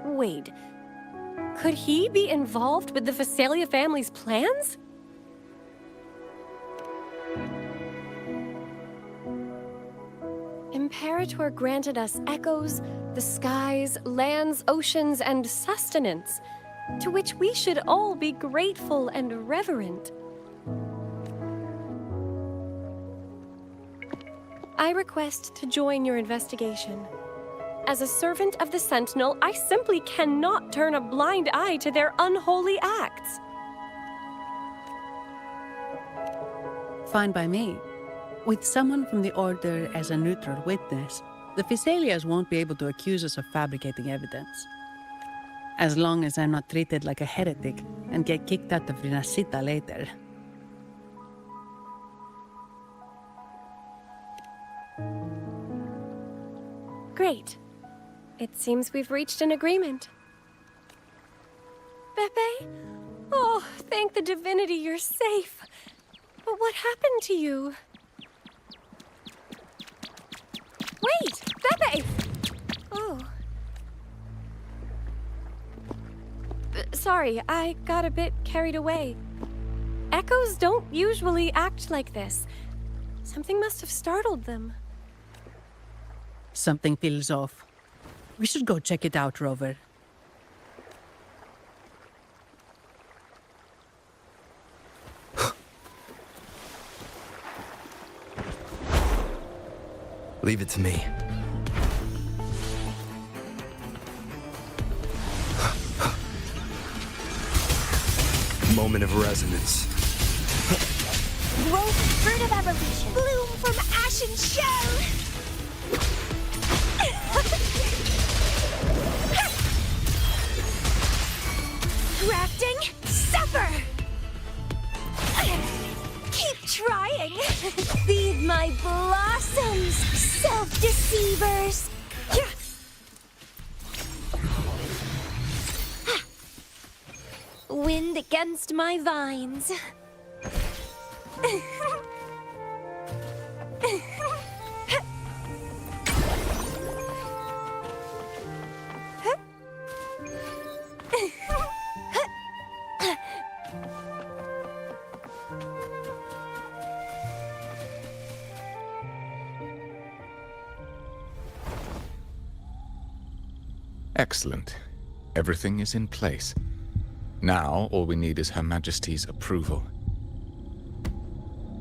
Wait, could he be involved with the Visalia family's plans? Imperator granted us echoes, the skies, lands, oceans, and sustenance, to which we should all be grateful and reverent. I request to join your investigation. As a servant of the Sentinel, I simply cannot turn a blind eye to their unholy acts. Fine by me. With someone from the Order as a neutral witness, the Physaelias won't be able to accuse us of fabricating evidence. As long as I'm not treated like a heretic and get kicked out of Rinascita later. Great. It seems we've reached an agreement. Pepe? Oh, thank the divinity you're safe. But what happened to you? Wait! Pepe! Oh. Sorry, I got a bit carried away. Echoes don't usually act like this. Something must have startled them. Something feels off. We should go check it out, Rover. Leave it to me. Moment of resonance. Growth fruit of evolution. Bloom from ashen shell. Grafting, suffer. Keep trying. Feed my blossoms, self-deceivers. Wind against my vines. Excellent. Everything is in place. Now, all we need is Her Majesty's approval.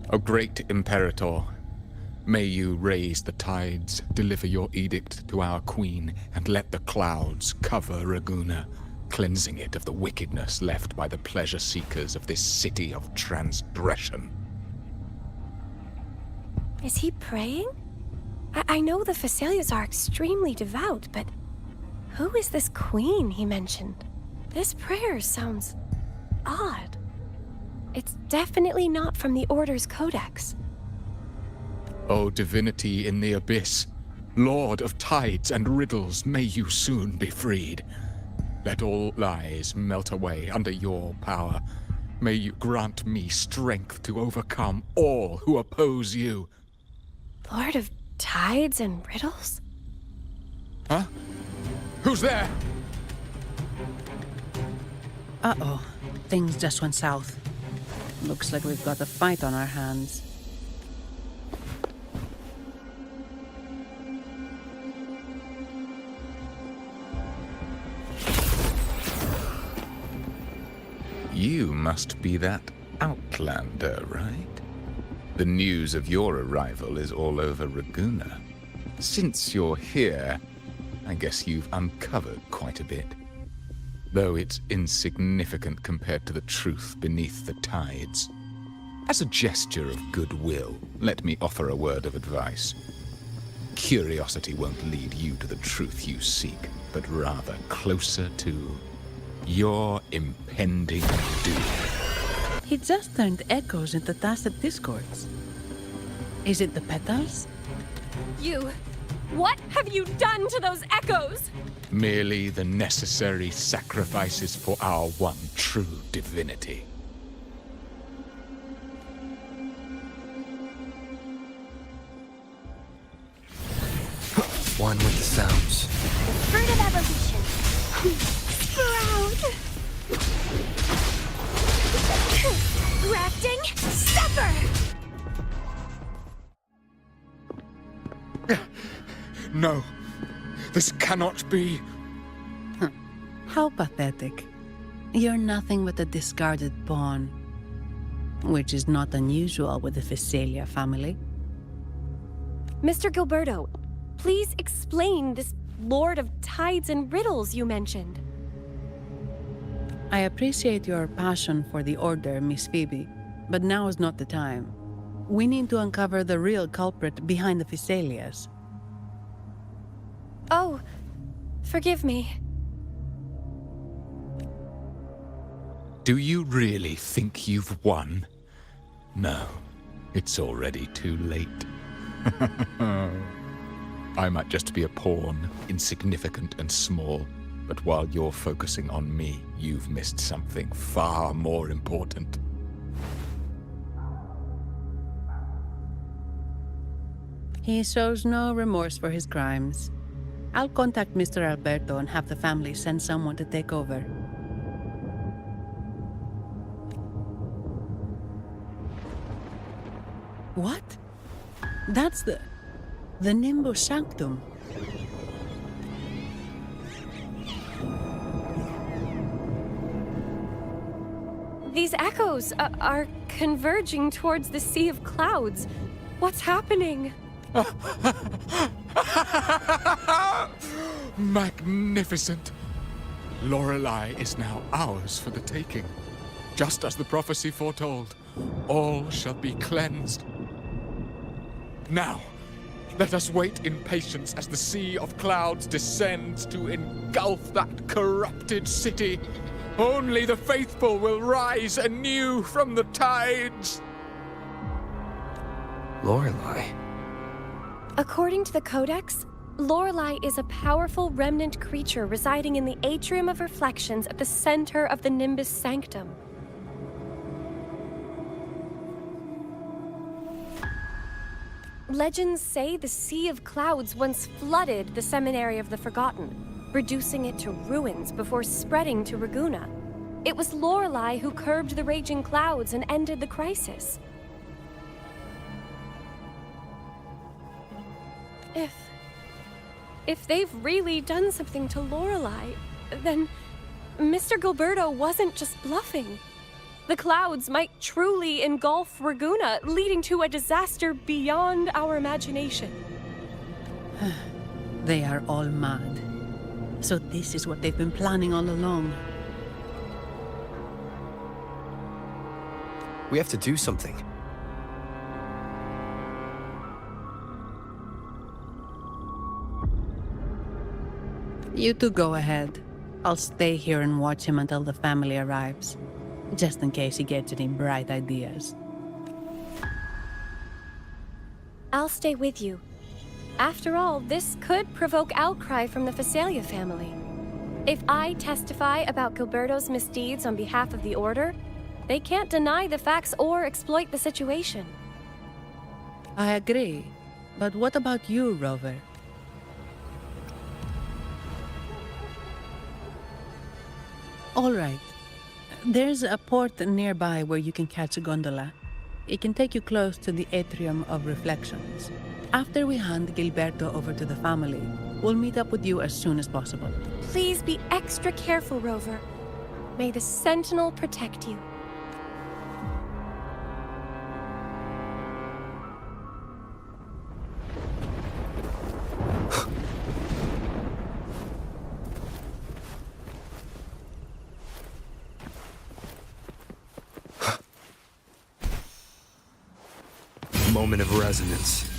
O great Imperator, may you raise the tides, deliver your edict to our queen, and let the clouds cover Raguna, cleansing it of the wickedness left by the pleasure-seekers of this city of transgression. Is he praying? I know the Physaelias are extremely devout, but who is this queen he mentioned? This prayer sounds odd. It's definitely not from the Order's codex. O divinity in the abyss, Lord of tides and riddles, may you soon be freed. Let all lies melt away under your power. May you grant me strength to overcome all who oppose you. Lord of tides and riddles? Huh? Who's there? Uh-oh. Things just went south. Looks like we've got a fight on our hands. You must be that outlander, right? The news of your arrival is all over Raguna. Since you're here, I guess you've uncovered quite a bit. Though it's insignificant compared to the truth beneath the tides. As a gesture of goodwill, let me offer a word of advice. Curiosity won't lead you to the truth you seek, but rather closer to your impending doom. He just turned echoes into tacit discords. Is it the petals? You! What have you done to those echoes? Merely the necessary sacrifices for our one true divinity. One with the sounds. Fruit of evolution. Sprout. Grafting, suffer. No, this cannot be. How pathetic. You're nothing but a discarded pawn. Which is not unusual with the Physaelia family. Mr. Gilberto, please explain this Lord of Tides and Riddles you mentioned. I appreciate your passion for the Order, Miss Phoebe, but now is not the time. We need to uncover the real culprit behind the Physaelias. Oh, forgive me. Do you really think you've won? No, it's already too late. I might just be a pawn, insignificant and small, but while you're focusing on me, you've missed something far more important. He shows no remorse for his crimes. I'll contact Mr. Alberto and have the family send someone to take over. What? That's the Nimbus Sanctum. These echoes are converging towards the Sea of Clouds. What's happening? Magnificent! Lorelei is now ours for the taking. Just as the prophecy foretold, all shall be cleansed. Now, let us wait in patience as the Sea of Clouds descends to engulf that corrupted city. Only the faithful will rise anew from the tides. Lorelei? According to the Codex, Lorelei is a powerful remnant creature residing in the Atrium of Reflections at the center of the Nimbus Sanctum. Legends say the Sea of Clouds once flooded the Seminary of the Forgotten, reducing it to ruins before spreading to Raguena. It was Lorelei who curbed the raging clouds and ended the crisis. If they've really done something to Lorelei, then Mr. Gilberto wasn't just bluffing. The clouds might truly engulf Raguena, leading to a disaster beyond our imagination. They are all mad. So this is what they've been planning all along. We have to do something. You two go ahead. I'll stay here and watch him until the family arrives, just in case he gets any bright ideas. I'll stay with you. After all, this could provoke outcry from the Physaelia family. If I testify about Gilberto's misdeeds on behalf of the Order, they can't deny the facts or exploit the situation. I agree. But what about you, Rover? All right. There's a port nearby where you can catch a gondola. It can take you close to the Atrium of Reflections. After we hand Gilberto over to the family, we'll meet up with you as soon as possible. Please be extra careful, Rover. May the Sentinel protect you. Moment of resonance.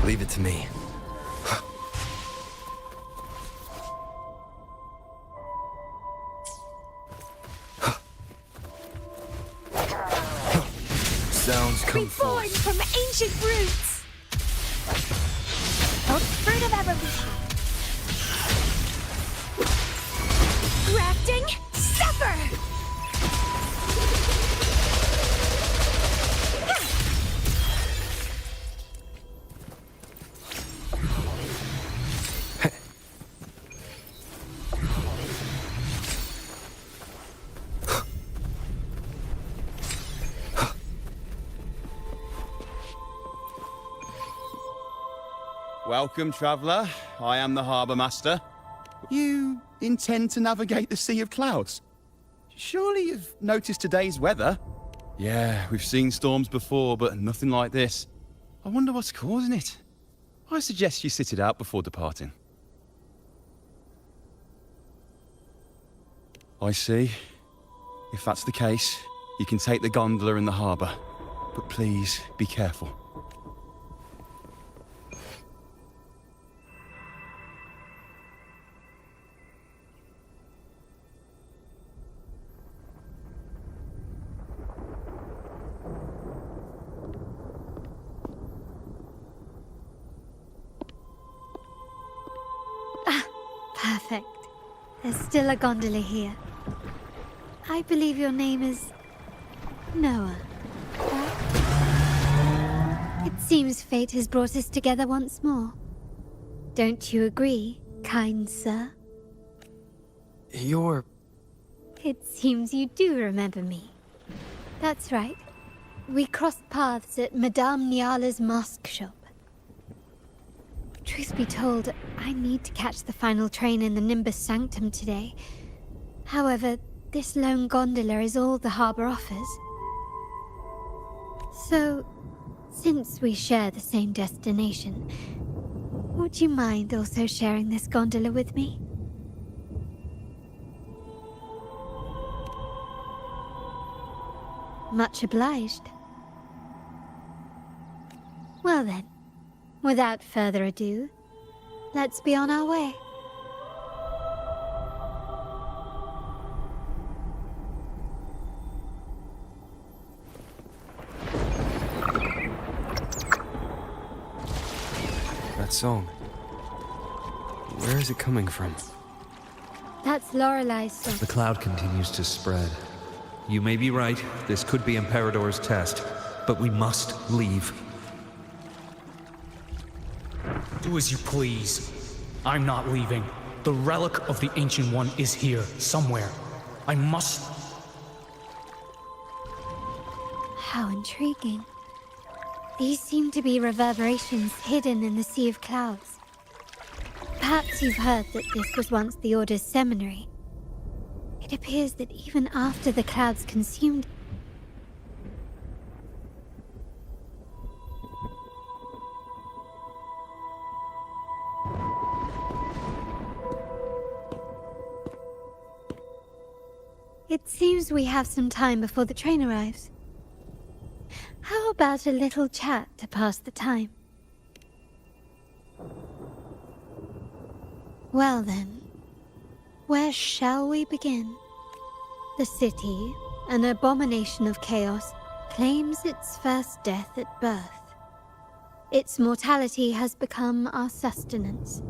Leave it to me. Sounds come Reborn forth. from ancient roots! A fruit of evolution. Grafting, suffer! Welcome, traveller. I am the Harbour Master. You intend to navigate the Sea of Clouds? Surely you've noticed today's weather? Yeah, we've seen storms before, but nothing like this. I wonder what's causing it. I suggest you sit it out before departing. I see. If that's the case, you can take the gondola in the harbour. But please, be careful. Perfect. There's still a gondola here. I believe your name is Noah, right? It seems fate has brought us together once more. Don't you agree, kind sir? You're... It seems you do remember me. That's right. We crossed paths at Madame Niala's mask shop. Truth be told, I need to catch the final train in the Nimbus Sanctum today. However, this lone gondola is all the harbour offers. So, since we share the same destination, would you mind also sharing this gondola with me? Much obliged. Well then, without further ado, let's be on our way. That song. Where is it coming from? That's Lorelei's song. The cloud continues to spread. You may be right, this could be Imperador's test, but we must leave. Do as you please. I'm not leaving. The relic of the Ancient One is here, somewhere. I must... How intriguing. These seem to be reverberations hidden in the sea of clouds. Perhaps you've heard that this was once the Order's seminary. It appears that even after the clouds consumed... It seems we have some time before the train arrives. How about a little chat to pass the time? Well then, where shall we begin? The city, an abomination of chaos, claims its first death at birth. Its mortality has become our sustenance,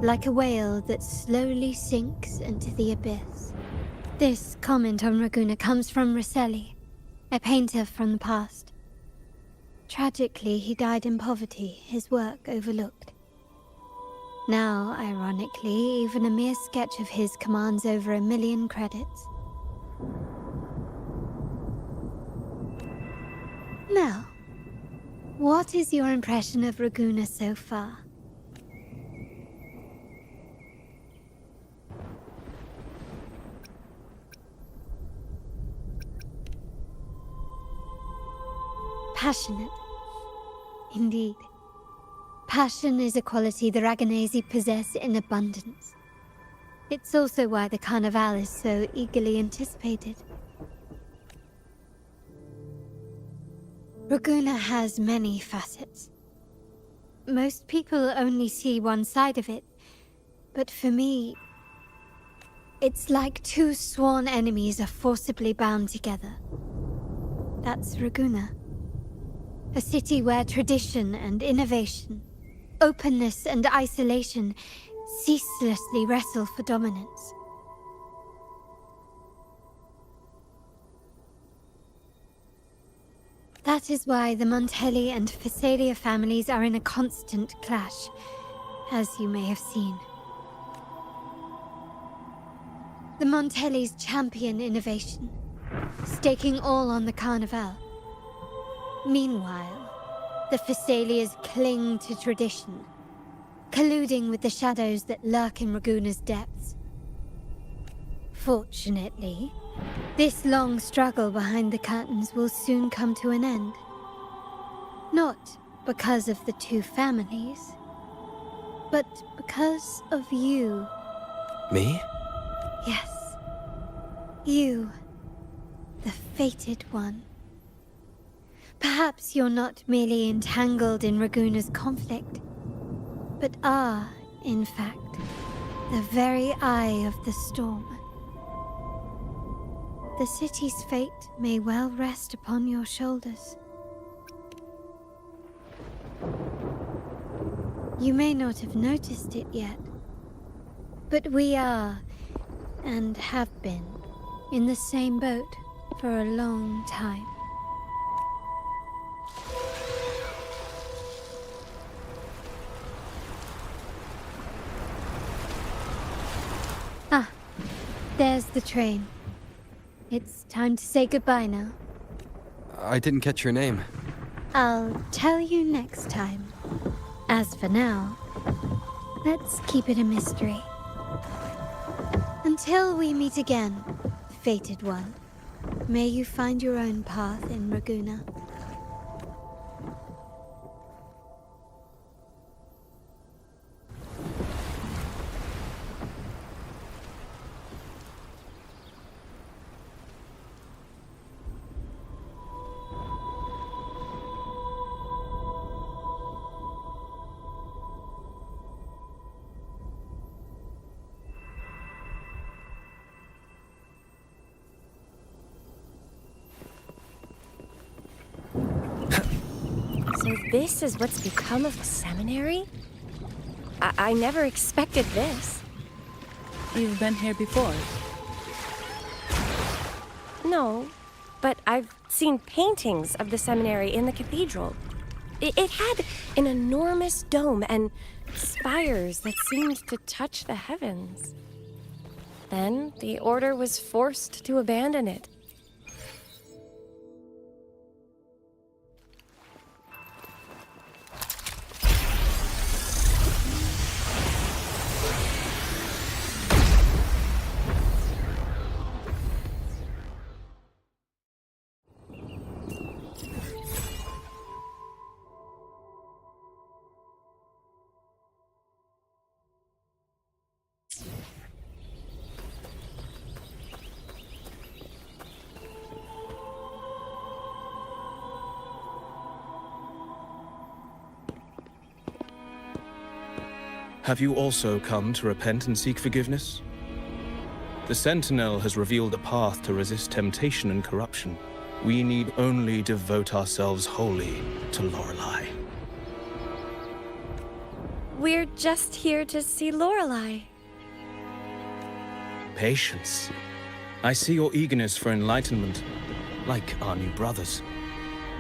like a whale that slowly sinks into the abyss. This comment on Raguena comes from Rosselli, a painter from the past. Tragically, he died in poverty, his work overlooked. Now, ironically, even a mere sketch of his commands over 1 million credits. Now, what is your impression of Raguena so far? Passionate. Indeed. Passion is a quality the Raganesi possess in abundance. It's also why the Carnival is so eagerly anticipated. Raguena has many facets. Most people only see one side of it, but for me, it's like two sworn enemies are forcibly bound together. That's Raguena. A city where tradition and innovation, openness and isolation ceaselessly wrestle for dominance. That is why the Montelli and Phasalia families are in a constant clash, as you may have seen. The Montellis champion innovation, staking all on the Carnival. Meanwhile, the Phasalias cling to tradition, colluding with the shadows that lurk in Raguena's depths. Fortunately, This long struggle behind the curtains will soon come to an end. Not because of the two families, but because of you. Me? Yes. You. The fated one. Perhaps you're not merely entangled in Raguna's conflict, but are, in fact, the very eye of the storm. The city's fate may well rest upon your shoulders. You may not have noticed it yet, but we are, and have been, in the same boat for a long time. Ah, there's the train. It's time to say goodbye now. I didn't catch your name. I'll tell you next time. As for now, let's keep it a mystery. Until we meet again, fated one, may you find your own path in Raguna. So this is what's become of the seminary? I never expected this. You've been here before? No, but I've seen paintings of the seminary in the cathedral. It had an enormous dome and spires that seemed to touch the heavens. Then the order was forced to abandon it. Have you also come to repent and seek forgiveness? The Sentinel has revealed a path to resist temptation and corruption. We need only devote ourselves wholly to Lorelei. We're just here to see Lorelei. Patience. I see your eagerness for enlightenment, like our new brothers.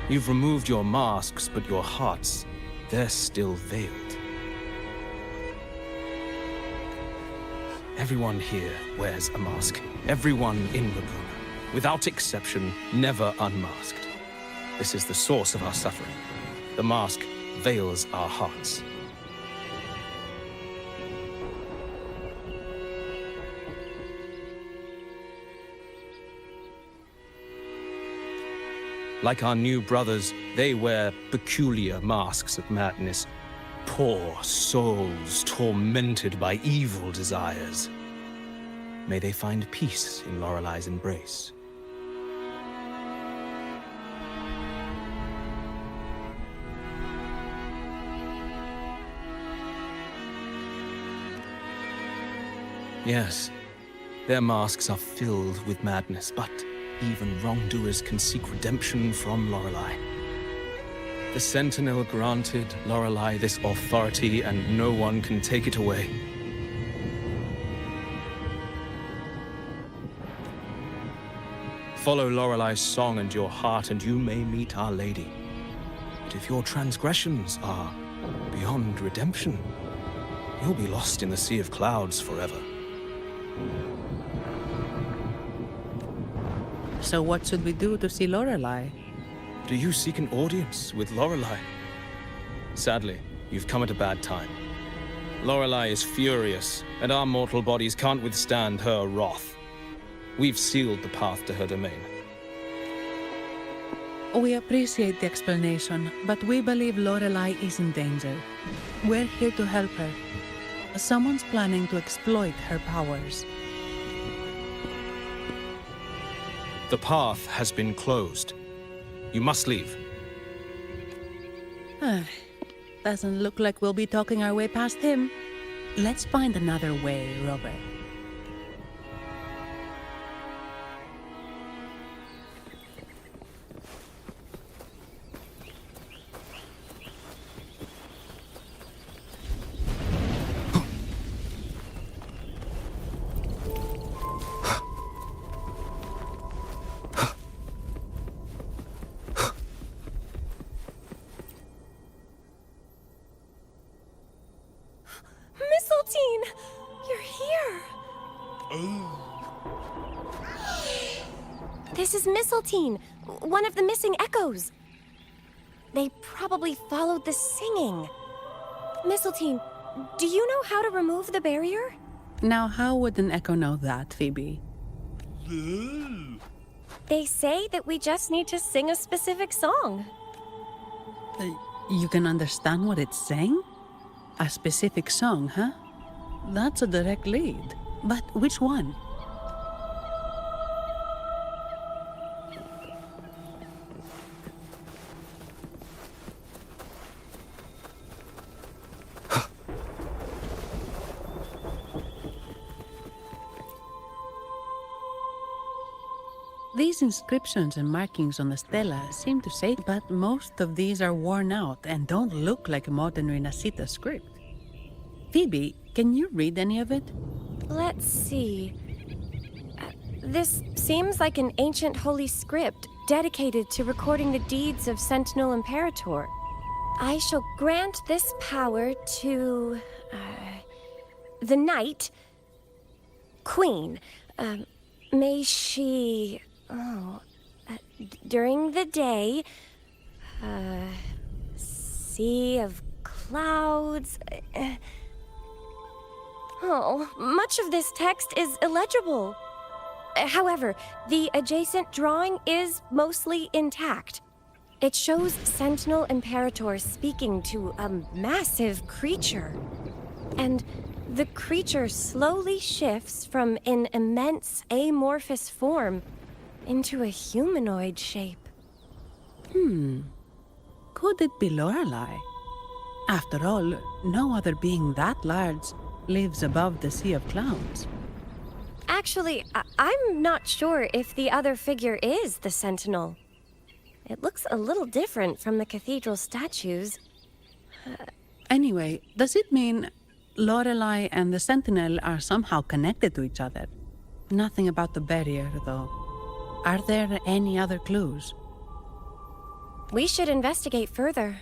You've removed your masks, but your hearts, they're still veiled. Everyone here wears a mask. Everyone in Raguna, without exception, never unmasked. This is the source of our suffering. The mask veils our hearts. Like our new brothers, they wear peculiar masks of madness. Poor souls tormented by evil desires. May they find peace in Lorelei's embrace. Yes, their masks are filled with madness, but even wrongdoers can seek redemption from Lorelei. The Sentinel granted Lorelei this authority, and no one can take it away. Follow Lorelei's song and your heart, and you may meet Our Lady. But if your transgressions are beyond redemption, you'll be lost in the sea of clouds forever. So what should we do to see Lorelei? Do you seek an audience with Lorelei? Sadly, you've come at a bad time. Lorelei is furious, and our mortal bodies can't withstand her wrath. We've sealed the path to her domain. We appreciate the explanation, but we believe Lorelei is in danger. We're here to help her. Someone's planning to exploit her powers. The path has been closed. You must leave. Doesn't look like we'll be talking our way past him. Let's find another way, Robert. Mistletoe! You're here! This is Mistletoe, one of the missing echoes. They probably followed the singing. Mistletoe, do you know how to remove the barrier? Now, how would an echo know that, Phoebe? They say that we just need to sing a specific song. You can understand what it's saying? A specific song, huh? That's a direct lead. But which one? These inscriptions and markings on the stela seem to say, but most of these are worn out and don't look like modern Renacita script. Phoebe, can you read any of it? Let's see. This seems like an ancient holy script dedicated to recording the deeds of Sentinel Imperator. I shall grant this power to the Knight Queen. May she during the day sea of clouds. Much of this text is illegible. However, the adjacent drawing is mostly intact. It shows Sentinel Imperator speaking to a massive creature. And the creature slowly shifts from an immense amorphous form into a humanoid shape. Could it be Lorelei? After all, no other being that large lives above the Sea of Clouds. Actually, I'm not sure if the other figure is the Sentinel. It looks a little different from the cathedral statues. Anyway, does it mean Lorelei and the Sentinel are somehow connected to each other? Nothing about the barrier, though. Are there any other clues? We should investigate further.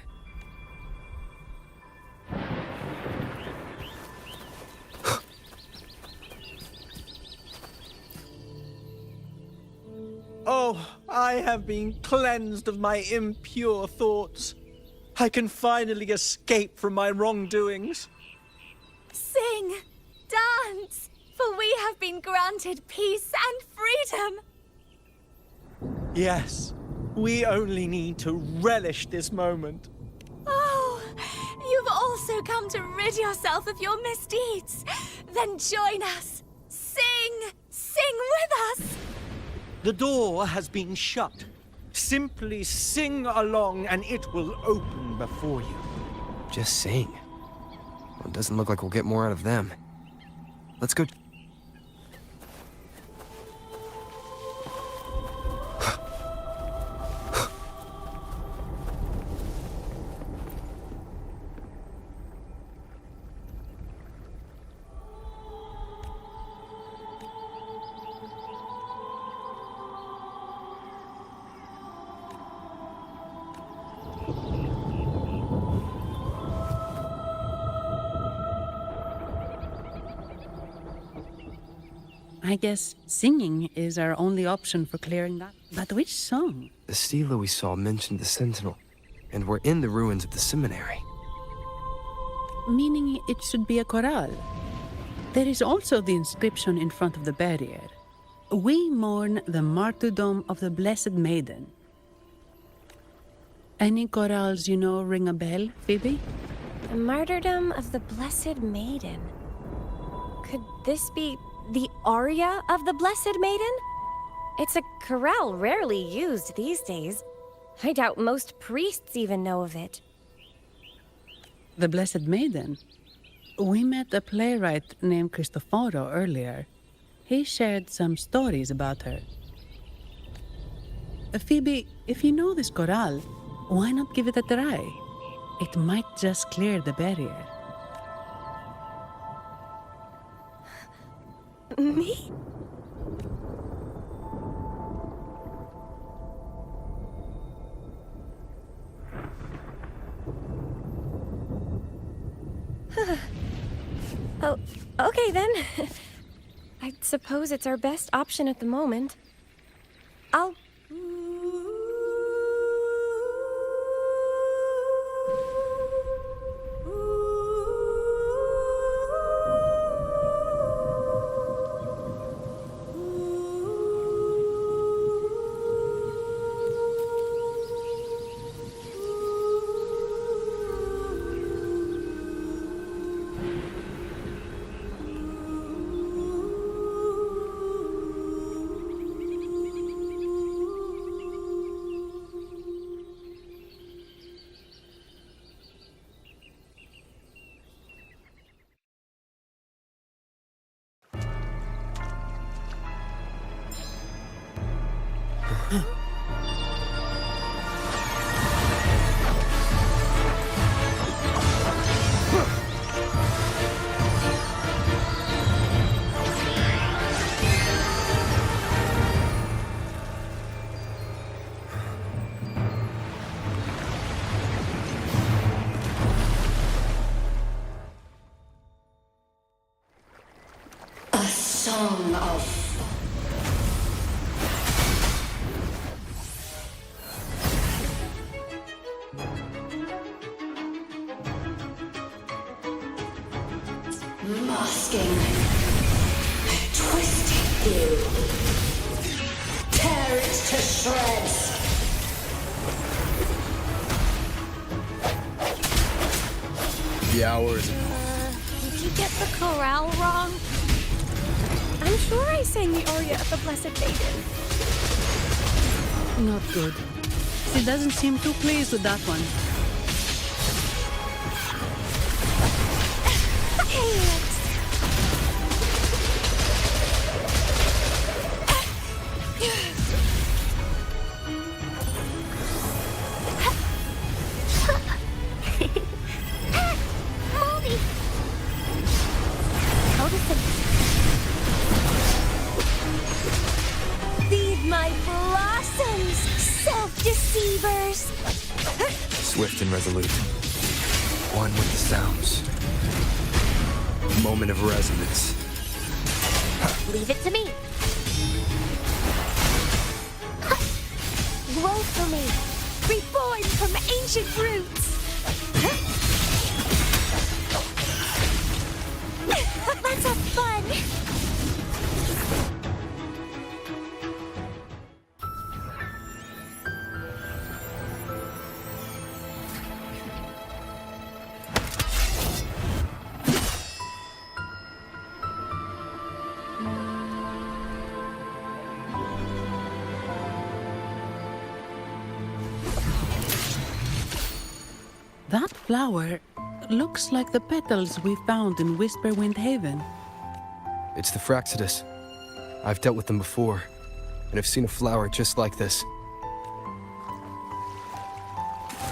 Oh, I have been cleansed of my impure thoughts. I can finally escape from my wrongdoings. Sing, dance, for we have been granted peace and freedom. Yes, we only need to relish this moment. Oh, you've also come to rid yourself of your misdeeds. Then join us. Sing with us. The door has been shut. Simply sing along and it will open before you. Just sing. Well, it doesn't look like we'll get more out of them. Let's go. I guess singing is our only option for clearing that. But which song? The stela we saw mentioned the Sentinel, and we're in the ruins of the seminary. Meaning it should be a chorale. There is also the inscription in front of the barrier. We mourn the martyrdom of the Blessed Maiden. Any chorales you know ring a bell, Phoebe? The martyrdom of the Blessed Maiden. Could this be the aria of the Blessed Maiden? It's a chorale rarely used these days. I doubt most priests even know of it. The Blessed Maiden? We met a playwright named Cristoforo earlier. He shared some stories about her. Phoebe, if you know this chorale, why not give it a try? It might just clear the barrier. Me? Oh, okay then. I suppose it's our best option at the moment. I'll... A song of... masking a twisted view. Tear it to shreds. The hour is... Did you get the chorale wrong? I'm sure I sang the aria of the Blessed Maiden. Not good. She doesn't seem too pleased with that one. Moldy! Feed my blossoms, self-deceivers! Swift and resolute. One with the sounds. Moment of resonance. Leave it to me. Grow for me, reborn from ancient roots! Let's have fun! That flower looks like the petals we found in Whisperwind Haven. It's the Fraxidus. I've dealt with them before, and I've seen a flower just like this.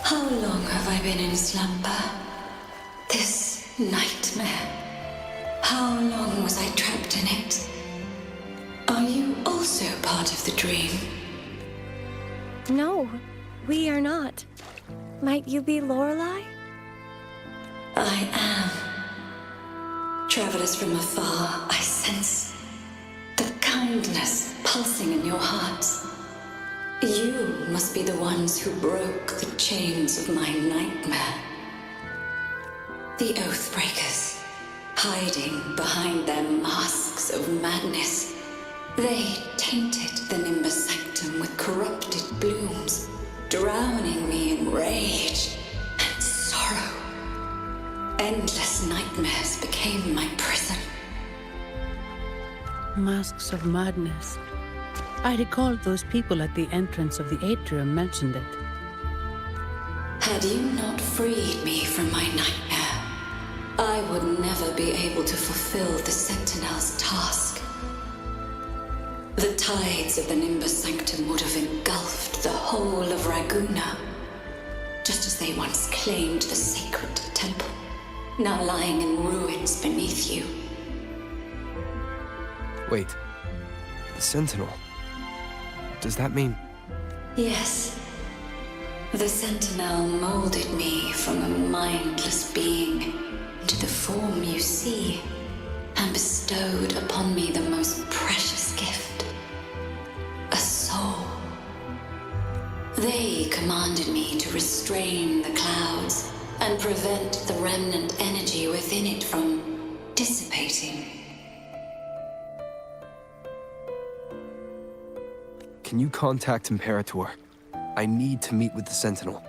How long have I been in slumber? This nightmare. How long was I trapped in it? Are you also part of the dream? No, we are not. Might you be Lorelei? I am. Travelers from afar, I sense the kindness pulsing in your hearts. You must be the ones who broke the chains of my nightmare. The Oathbreakers, hiding behind their masks of madness. They tainted the Nimbus Sanctum with corrupted blooms, drowning me in rage and sorrow. Endless nightmares became my prison. Masks of madness. I recalled those people at the entrance of the atrium mentioned it. Had you not freed me from my nightmare, I would never be able to fulfill the Sentinel's task. The tides of the Nimbus Sanctum would have engulfed the whole of Raguna, just as they once claimed the sacred temple, now lying in ruins beneath you. Wait. The Sentinel. Does that mean... Yes. The Sentinel molded me from a mindless being into the form you see, and bestowed upon me the most precious gift, a soul. They commanded me to restrain the clouds and prevent the remnant energy within it from dissipating. Can you contact Imperator? I need to meet with the Sentinel.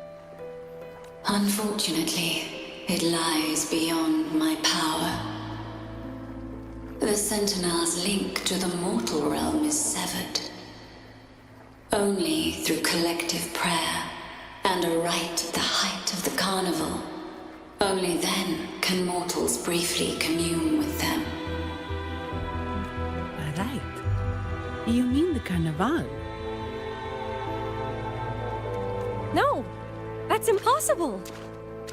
Unfortunately, it lies beyond my power. The Sentinel's link to the mortal realm is severed. Only through collective prayer and a rite at the height of the carnival, only then can mortals briefly commune with them. A rite? You mean the Carnival? No! That's impossible!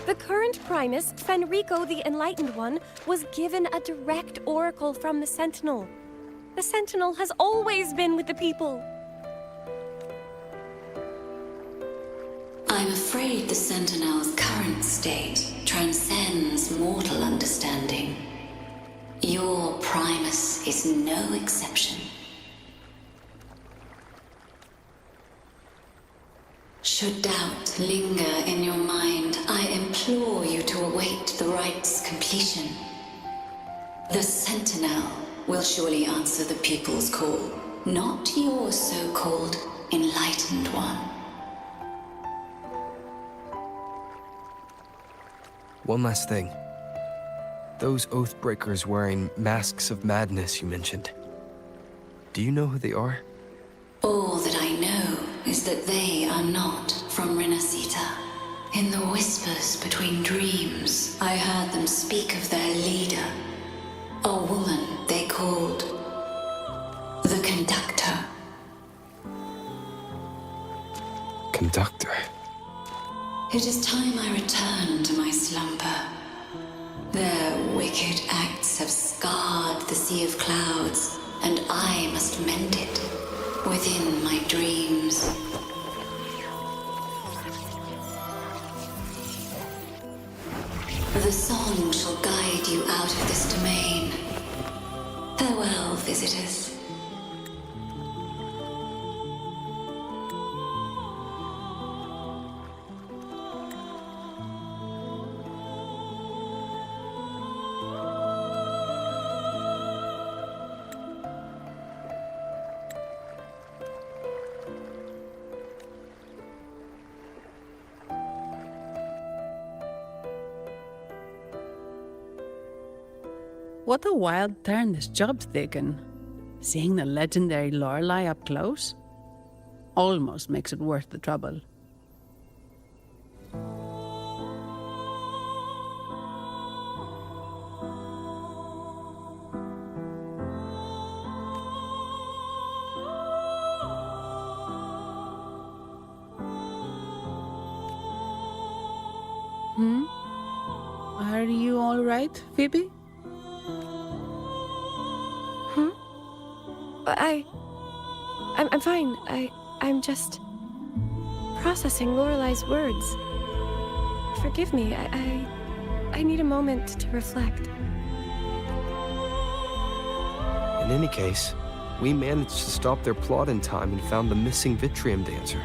The current Primus, Fenrico the Enlightened One, was given a direct oracle from the Sentinel. The Sentinel has always been with the people. I'm afraid the Sentinel's current state transcends mortal understanding. Your Primus is no exception. Should doubt linger in your mind, I implore you to await the rite's completion. The Sentinel will surely answer the people's call, not your so-called Enlightened One. One last thing. Those Oathbreakers wearing masks of madness you mentioned. Do you know who they are? All that I know is that they are not from Renacita. In the whispers between dreams, I heard them speak of their leader, a woman they called the Conductor. Conductor? It is time I return to my slumber. Their wicked acts have scarred the Sea of Clouds, and I must mend it within my dreams. The song shall guide you out of this domain. Farewell, visitors. What a wild turn this job's taken. Seeing the legendary Lorelei up close almost makes it worth the trouble. Are you all right, Phoebe? I'm fine. I'm just processing Lorelei's words. Forgive me. I need a moment to reflect. In any case, we managed to stop their plot in time and found the missing Vitrium dancer.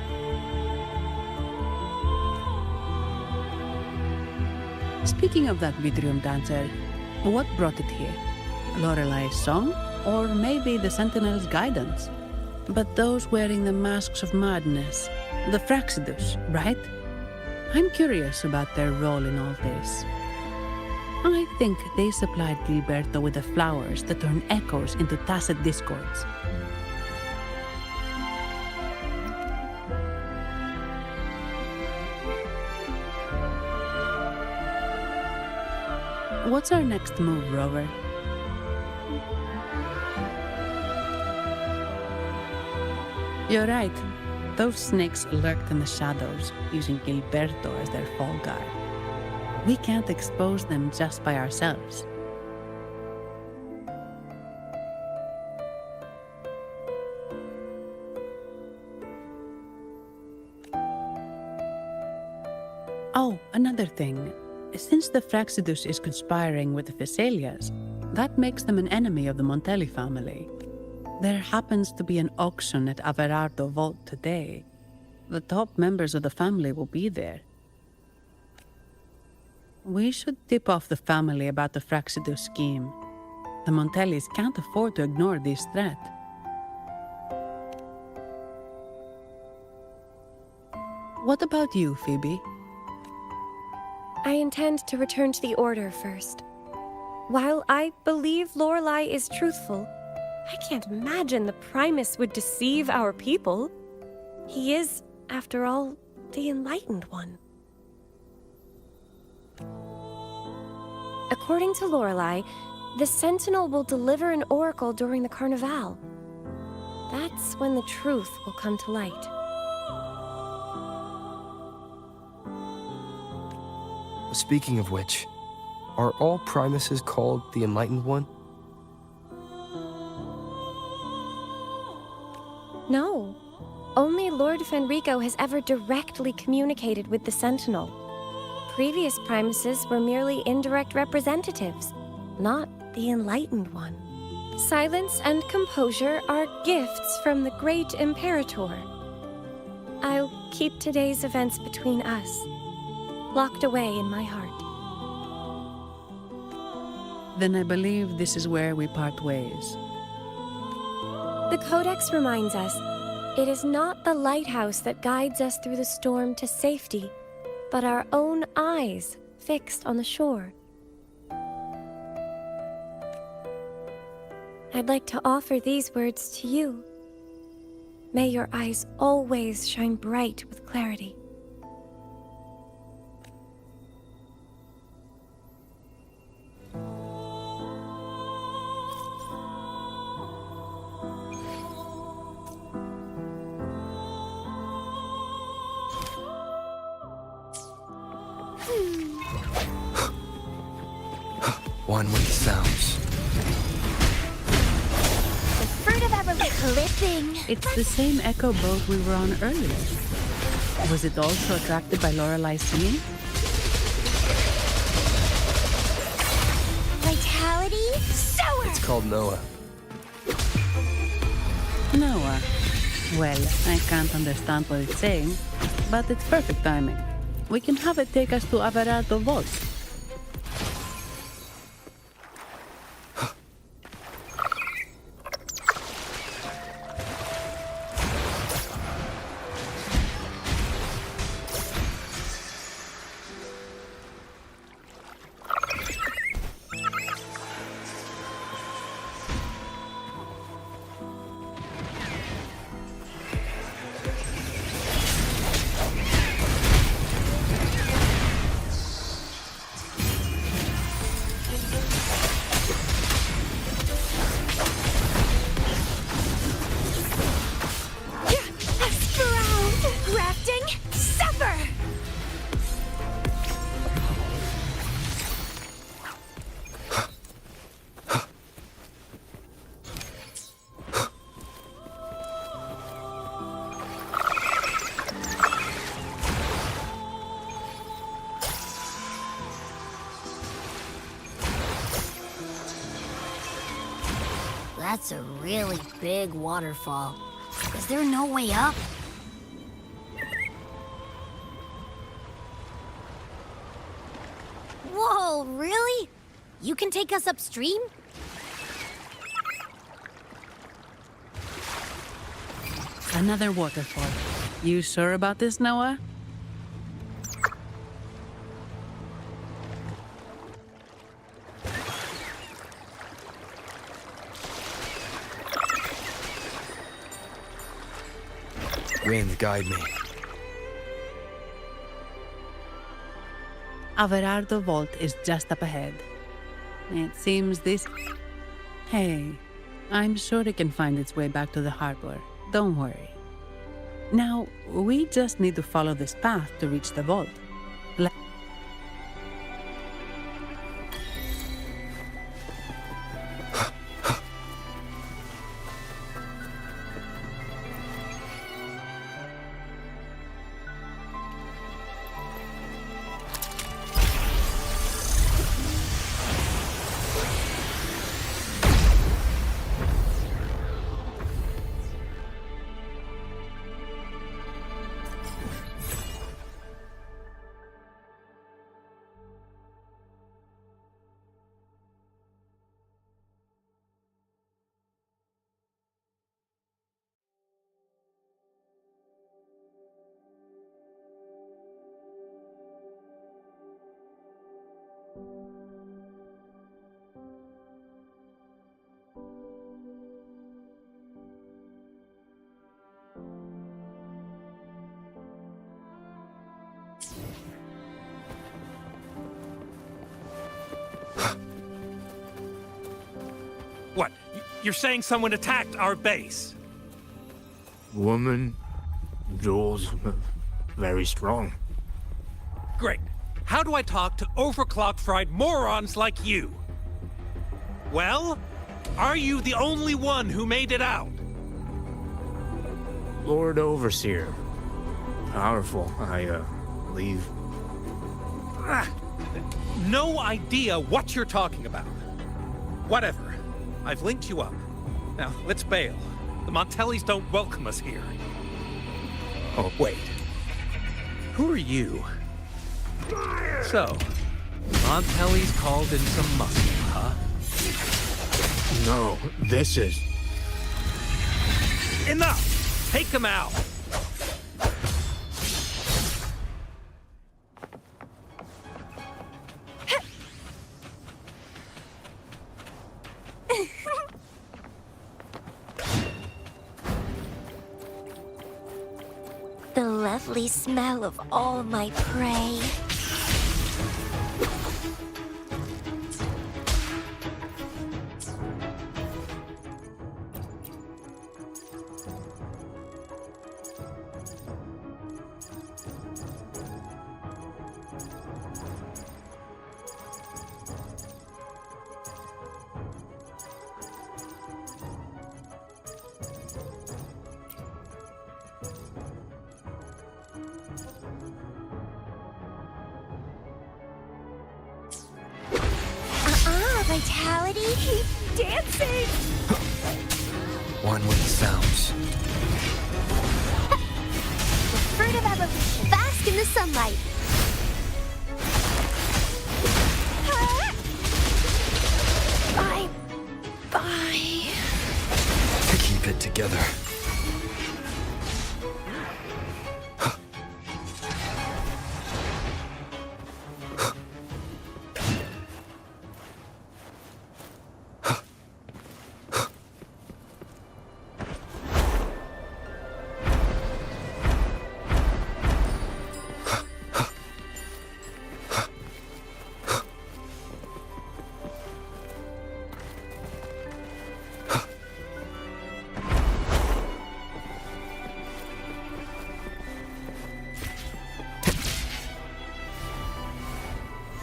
Speaking of that Vitrium dancer, what brought it here? Lorelei's song? Or maybe the Sentinel's guidance? But those wearing the masks of madness, the Fraxidus, right? I'm curious about their role in all this. I think they supplied Gilberto with the flowers that turn echoes into tacit discords. What's our next move, Rover? You're right. Those snakes lurked in the shadows, using Gilberto as their fall guy. We can't expose them just by ourselves. Oh, another thing. Since the Fraxidus is conspiring with the Thessalias, that makes them an enemy of the Montelli family. There happens to be an auction at Averardo Vault today. The top members of the family will be there. We should tip off the family about the Fraxidus scheme. The Montellis can't afford to ignore this threat. What about you, Phoebe? I intend to return to the Order first. While I believe Lorelei is truthful, I can't imagine the Primus would deceive our people. He is, after all, the Enlightened One. According to Lorelei, the Sentinel will deliver an oracle during the Carnival. That's when the truth will come to light. Speaking of which, are all Primuses called the Enlightened One? No. Only Lord Fenrico has ever directly communicated with the Sentinel. Previous Primuses were merely indirect representatives, not the Enlightened One. Silence and composure are gifts from the great Imperator. I'll keep today's events between us, locked away in my heart. Then I believe this is where we part ways. The Codex reminds us, it is not the lighthouse that guides us through the storm to safety, but our own eyes fixed on the shore. I'd like to offer these words to you. May your eyes always shine bright with clarity. One with the sounds. The fruit of our clipping. It's the same echo boat we were on earlier. Was it also attracted by Lorelei's singing? Vitality sour. It's called Noah. Noah. Well, I can't understand what it's saying, but it's perfect timing. We can have it take us to Averardo Vault. That's a really big waterfall. Is there no way up? Whoa, really? You can take us upstream? Another waterfall. You sure about this, Noah? Wind, guide me. Averardo Vault is just up ahead. It seems this... Hey, I'm sure it can find its way back to the harbor. Don't worry. Now, we just need to follow this path to reach the vault. What? You're saying someone attacked our base? Woman, Jules, very strong. Great. How do I talk to overclock-fried morons like you? Well, are you the only one who made it out? Lord Overseer. Powerful, I believe. No idea what you're talking about. Whatever. I've linked you up. Now, let's bail. The Montellis don't welcome us here. Oh, wait. Who are you? So, Montelli's called in some muscle, huh? No, this is... Enough! Take them out! The lovely smell of all my prey. Vitality, keep dancing! One with the sounds. The fruit of evolution. Bask in the sunlight. Bye. Keep it together.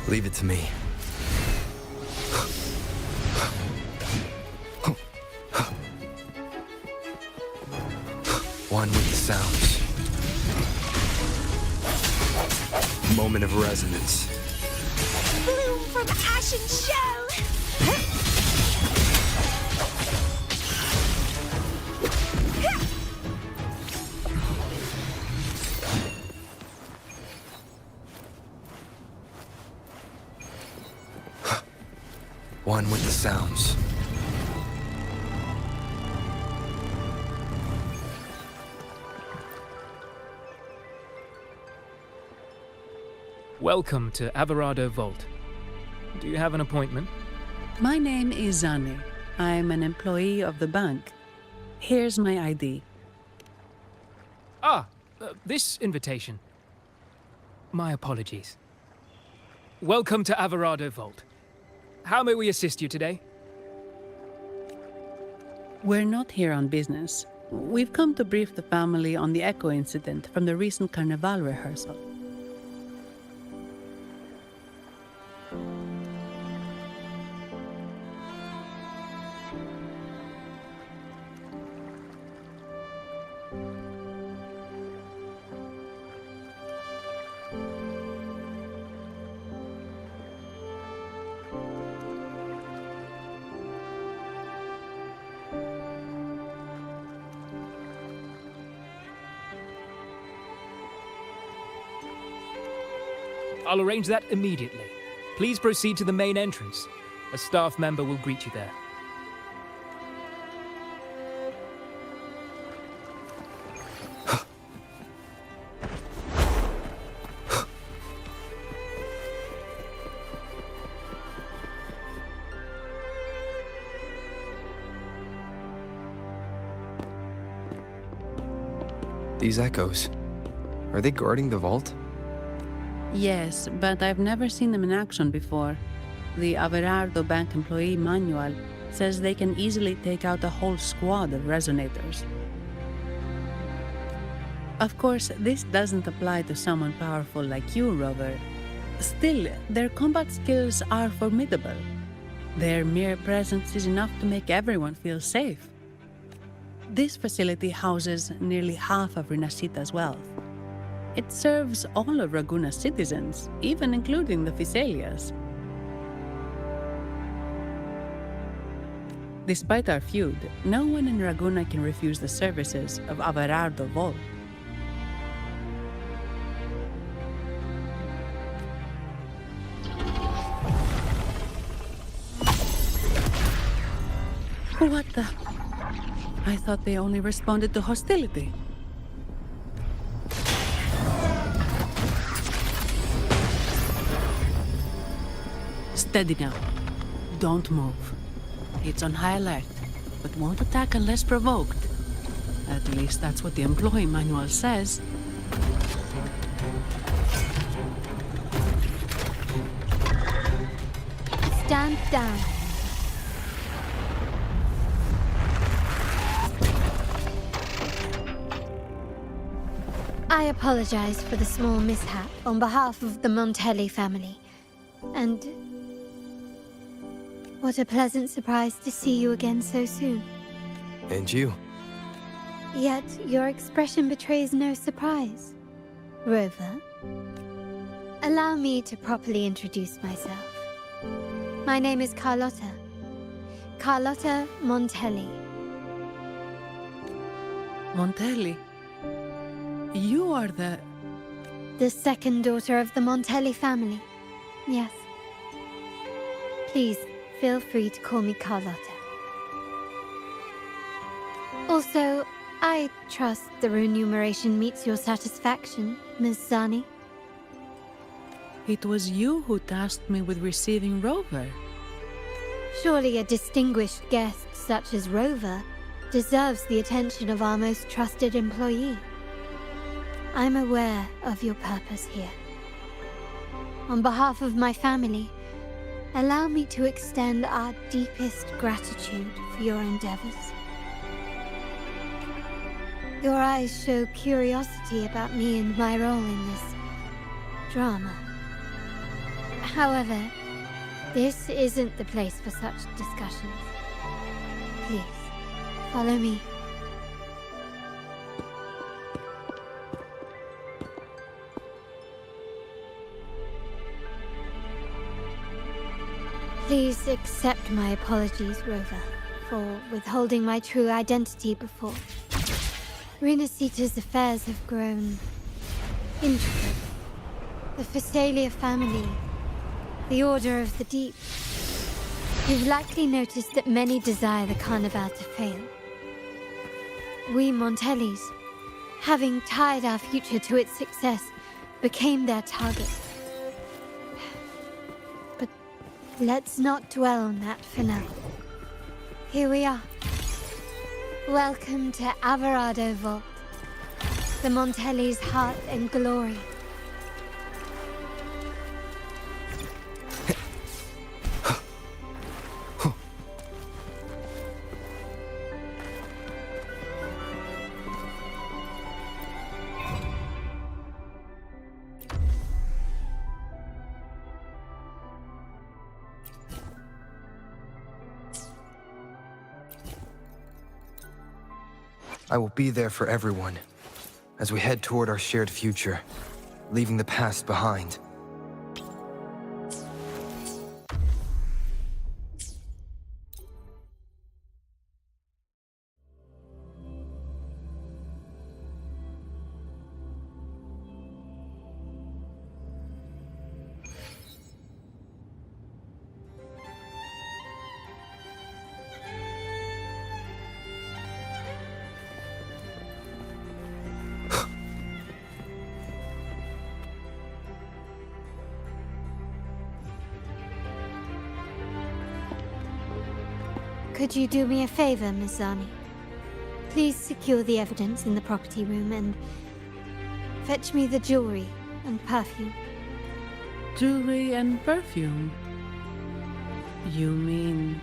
Leave it to me. One with the sounds. Moment of resonance. Bloom from ashen shell! One with the sounds. Welcome to Averado Vault. Do you have an appointment? My name is Zani. I'm an employee of the bank. Here's my ID. This invitation. My apologies. Welcome to Averado Vault. How may we assist you today? We're not here on business. We've come to brief the family on the Echo incident from the recent Carnival rehearsal. I'll arrange that immediately. Please proceed to the main entrance. A staff member will greet you there. These echoes, are they guarding the vault? Yes, but I've never seen them in action before. The Averardo Bank employee manual says they can easily take out a whole squad of resonators. Of course, this doesn't apply to someone powerful like you, Rover. Still, their combat skills are formidable. Their mere presence is enough to make everyone feel safe. This facility houses nearly half of Rinascita's wealth. It serves all of Raguna's citizens, even including the Physaelias. Despite our feud, no one in Raguna can refuse the services of Averardo Vault. What the? I thought they only responded to hostility. Steady now. Don't move. It's on high alert, but won't attack unless provoked. At least that's what the employee manual says. Stand down. I apologize for the small mishap on behalf of the Montelli family. And what a pleasant surprise to see you again so soon. And you? Yet your expression betrays no surprise. Rover, allow me to properly introduce myself. My name is Carlotta. Carlotta Montelli. Montelli? You are the second daughter of the Montelli family. Yes. Please, feel free to call me Carlotta. Also, I trust the remuneration meets your satisfaction, Ms. Zani. It was you who tasked me with receiving Rover. Surely a distinguished guest such as Rover deserves the attention of our most trusted employee. I'm aware of your purpose here. On behalf of my family, allow me to extend our deepest gratitude for your endeavors. Your eyes show curiosity about me and my role in this drama. However, this isn't the place for such discussions. Please, follow me. Please accept my apologies, Rover, for withholding my true identity before. Rinascita's affairs have grown intricate. The Physaelia family, the Order of the Deep. You've likely noticed that many desire the Carnival to fail. We Montellis, having tied our future to its success, became their target. Let's not dwell on that for now. Here we are. Welcome to Alvarado Vault, the Montelli's heart and glory. I will be there for everyone, as we head toward our shared future, leaving the past behind. Could you do me a favor, Miss Zani? Please secure the evidence in the property room and fetch me the jewelry and perfume. Jewelry and perfume? You mean...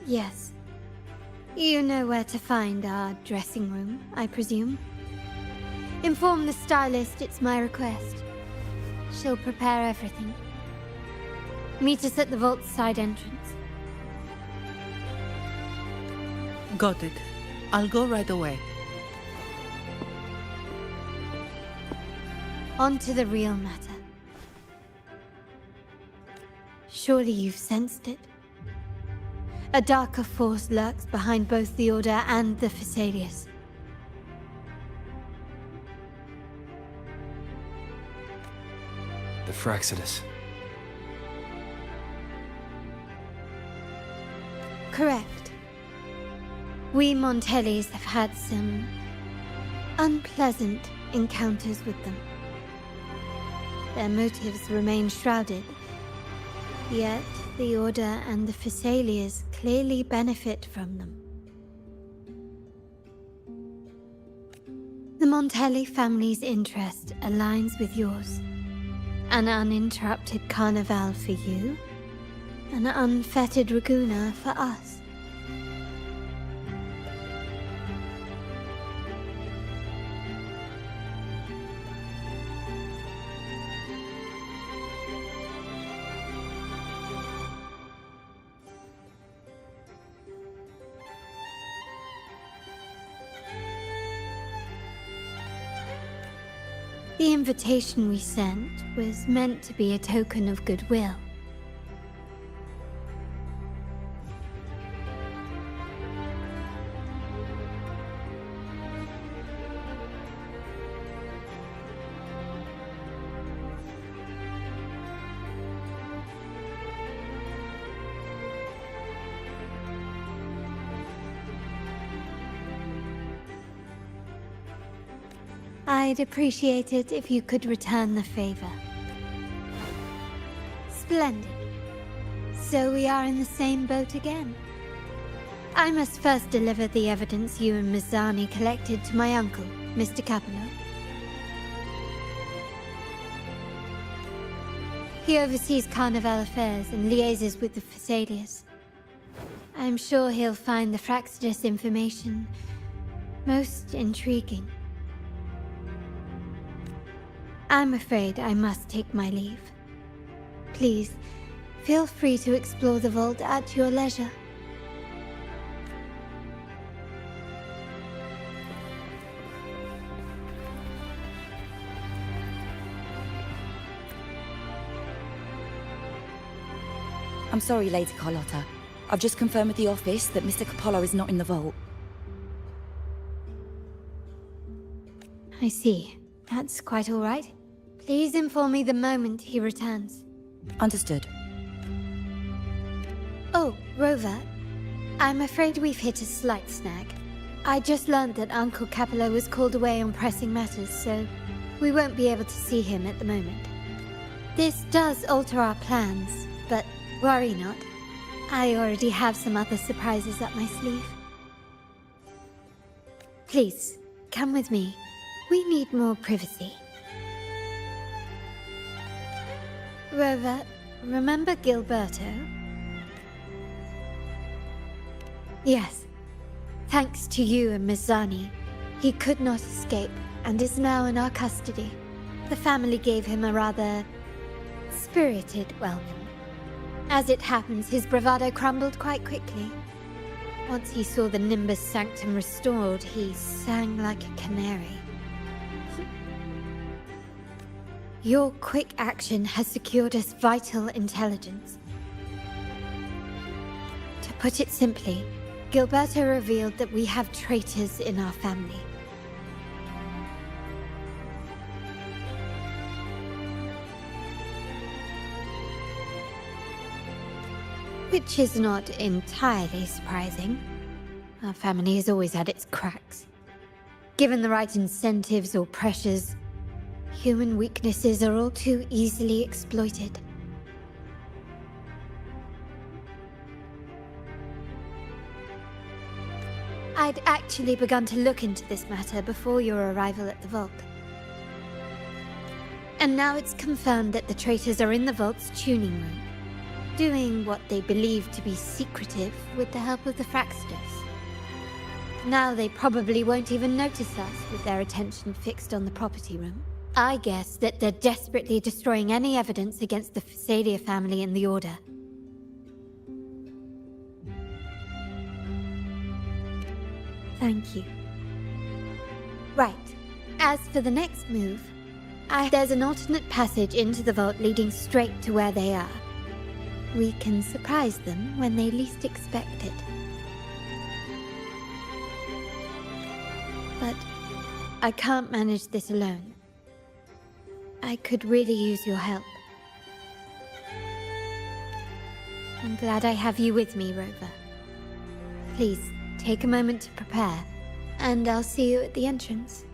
Yes. You know where to find our dressing room, I presume? Inform the stylist it's my request. She'll prepare everything. Meet us at the vault's side entrance. Got it. I'll go right away. On to the real matter. Surely you've sensed it. A darker force lurks behind both the Order and the Phasaelius. The Fraxidus. Correct. We Montellis have had some unpleasant encounters with them. Their motives remain shrouded, yet the Order and the Phasaelius clearly benefit from them. The Montelli family's interest aligns with yours. An uninterrupted carnival for you, an unfettered Raguna for us. The invitation we sent was meant to be a token of goodwill. I'd appreciate it if you could return the favor. Splendid. So we are in the same boat again. I must first deliver the evidence you and Miss Zani collected to my uncle, Mr. Capello. He oversees Carnival affairs and liaises with the Phasaelius. I'm sure he'll find the Fraxidus information most intriguing. I'm afraid I must take my leave. Please, feel free to explore the vault at your leisure. I'm sorry, Lady Carlotta. I've just confirmed with the office that Mr. Capello is not in the vault. I see. That's quite all right. Please inform me the moment he returns. Understood. Oh, Rover. I'm afraid we've hit a slight snag. I just learned that Uncle Capello was called away on pressing matters, so we won't be able to see him at the moment. This does alter our plans, but worry not. I already have some other surprises up my sleeve. Please, come with me. We need more privacy. Rover, remember Gilberto? Yes. Thanks to you and Miss Zani, he could not escape and is now in our custody. The family gave him a rather spirited welcome. As it happens, his bravado crumbled quite quickly. Once he saw the Nimbus Sanctum restored, he sang like a canary. Your quick action has secured us vital intelligence. To put it simply, Gilberto revealed that we have traitors in our family. Which is not entirely surprising. Our family has always had its cracks. Given the right incentives or pressures, human weaknesses are all too easily exploited. I'd actually begun to look into this matter before your arrival at the vault. And now it's confirmed that the traitors are in the vault's tuning room, doing what they believe to be secretive with the help of the Fraxters. Now they probably won't even notice us with their attention fixed on the property room. I guess that they're desperately destroying any evidence against the Phasalia family in the Order. Thank you. Right. As for the next move, there's an alternate passage into the vault leading straight to where they are. We can surprise them when they least expect it. But I can't manage this alone. I could really use your help. I'm glad I have you with me, Rover. Please, take a moment to prepare, and I'll see you at the entrance.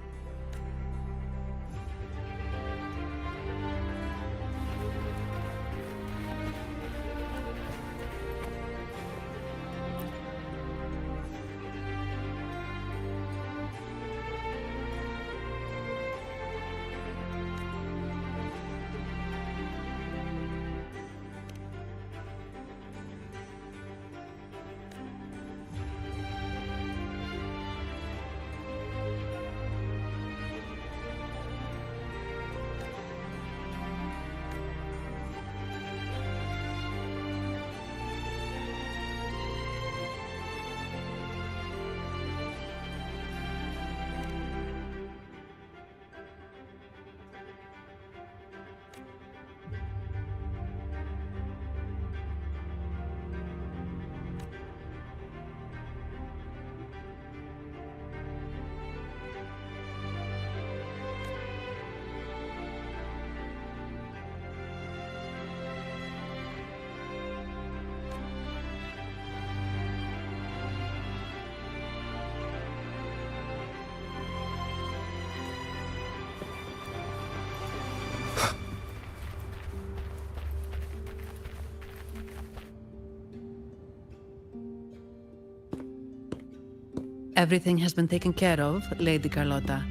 Everything has been taken care of, Lady Carlotta.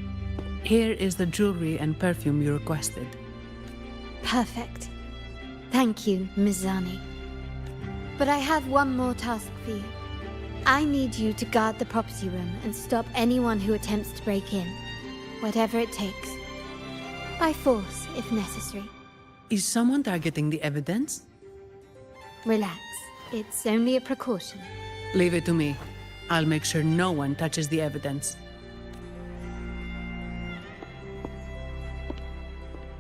Here is the jewelry and perfume you requested. Perfect. Thank you, Ms. Zani. But I have one more task for you. I need you to guard the property room and stop anyone who attempts to break in, whatever it takes. By force, if necessary. Is someone targeting the evidence? Relax. It's only a precaution. Leave it to me. I'll make sure no one touches the evidence.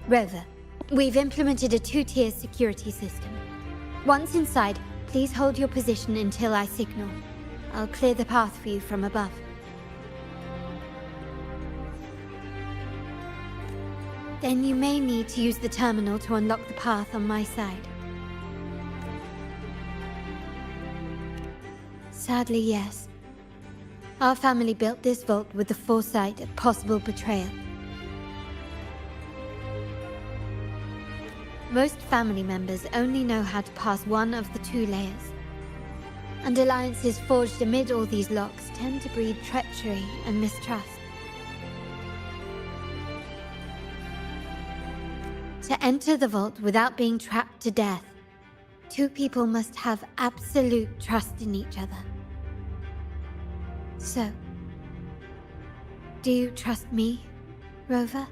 Rover, we've implemented a two-tier security system. Once inside, please hold your position until I signal. I'll clear the path for you from above. Then you may need to use the terminal to unlock the path on my side. Sadly, yes. Our family built this vault with the foresight of possible betrayal. Most family members only know how to pass one of the 2 layers. And alliances forged amid all these locks tend to breed treachery and mistrust. To enter the vault without being trapped to death, 2 people must have absolute trust in each other. So, do you trust me, Rover?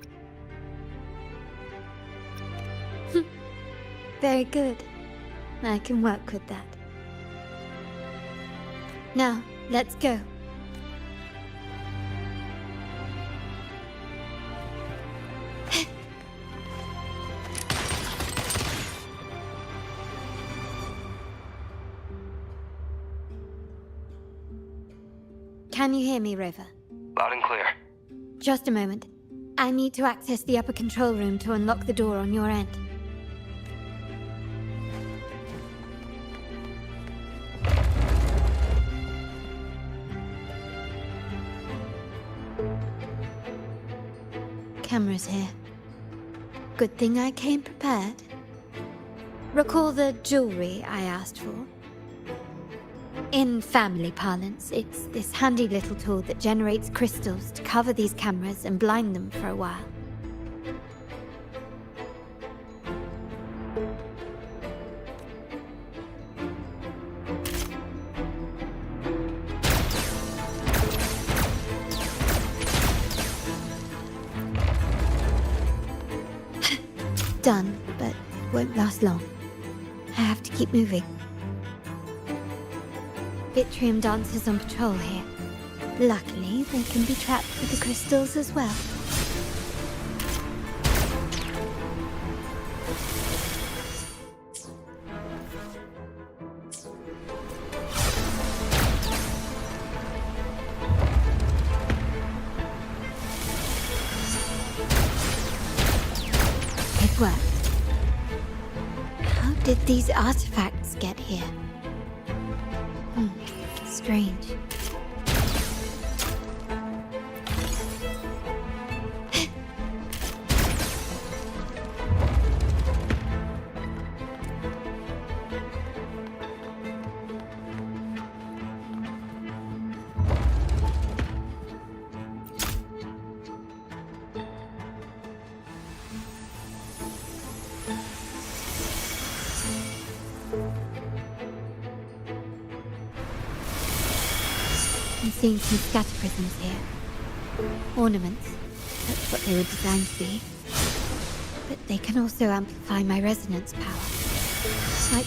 Very good. I can work with that. Now, let's go. Can you hear me, Rover? Loud and clear. Just a moment. I need to access the upper control room to unlock the door on your end. Cameras here. Good thing I came prepared. Recall the jewelry I asked for? In family parlance, it's this handy little tool that generates crystals to cover these cameras and blind them for a while. Done, but won't last long. I have to keep moving. Vitrium dancers on patrol here. Luckily, they can be trapped with the crystals as well. It worked. How did these artifacts get here? Strange. I'm seeing some scatter prisms here. Ornaments. That's what they were designed to be. But they can also amplify my resonance power. Like...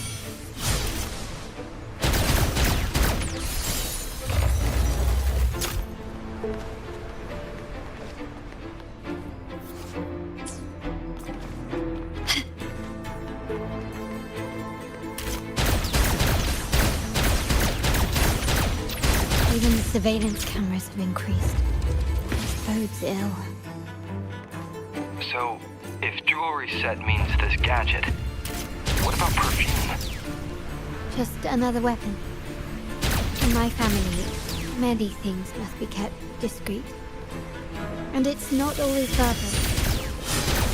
Even the surveillance cameras have increased. This bodes ill. So, if jewelry set means this gadget, what about perfume? Just another weapon. In my family, many things must be kept discreet. And it's not always verbal.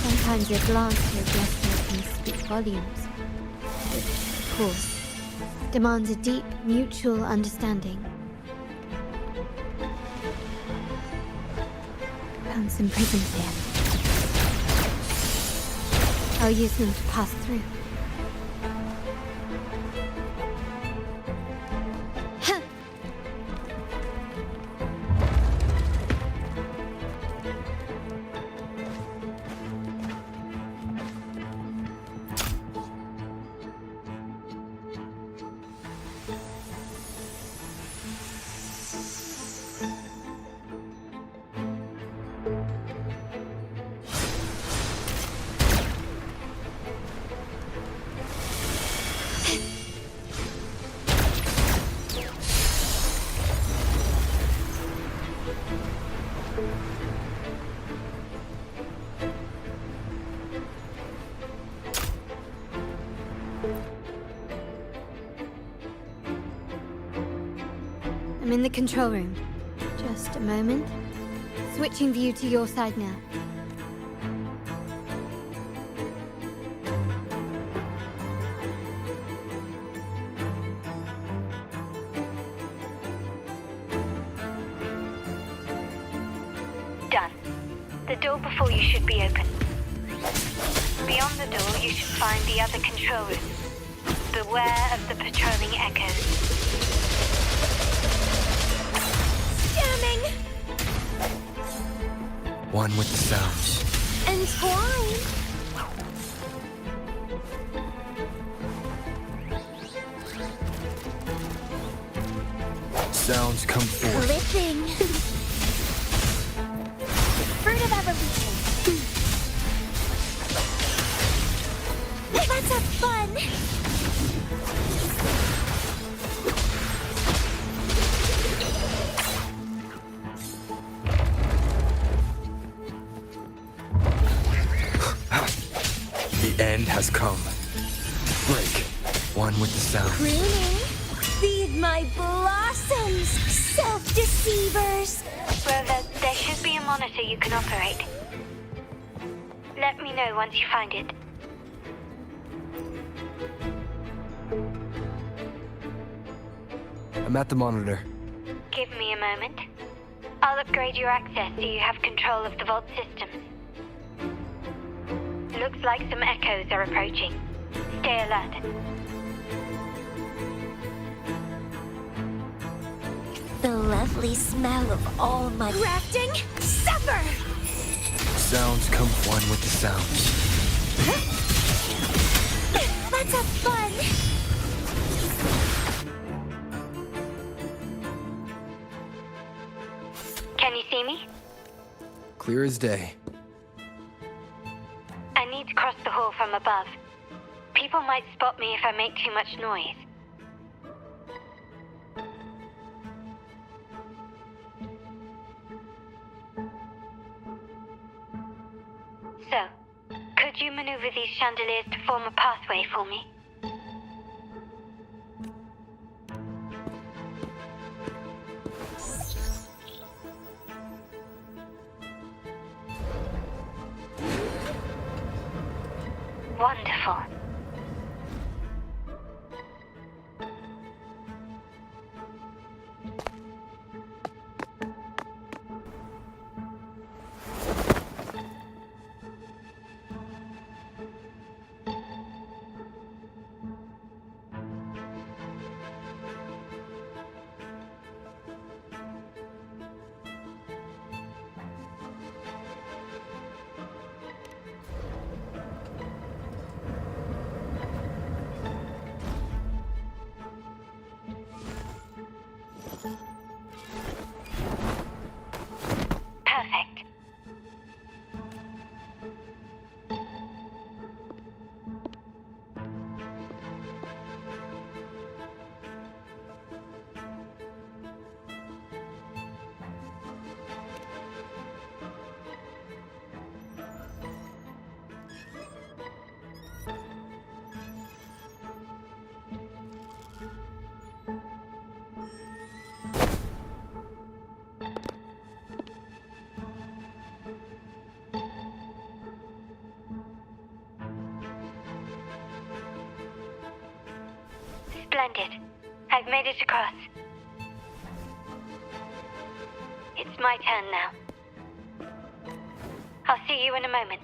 Sometimes a glance or a gesture can speak volumes. Which, of course, demands a deep mutual understanding. Found some prisms here. I'll use them to pass through. I'm in the control room. Just a moment. Switching view to your side now. done. The door before you should be open. Beyond the door, you should find the other control room. Beware of the patrolling echoes. Jamming! One with the sounds. Entwine! Sounds come forth. Living! Fruit of evolution! Let's have fun! The end has come. Break. One with the sound. Pruning! Feed my blossoms, self-deceivers! Rover, there should be a monitor you can operate. Let me know once you find it. I'm at the monitor. Give me a moment. I'll upgrade your access so you have control of the vault systems. Looks like some echoes are approaching. Stay alert. The lovely smell of all my crafting, suffer! Sounds come one with the sounds. Let's have fun! Can you see me? Clear as day. I need to cross the hall from above. People might spot me if I make too much noise. So, could you maneuver these chandeliers to form a pathway for me? Wonderful. Perfect. Splendid. I've made it across. It's my turn now. I'll see you in a moment.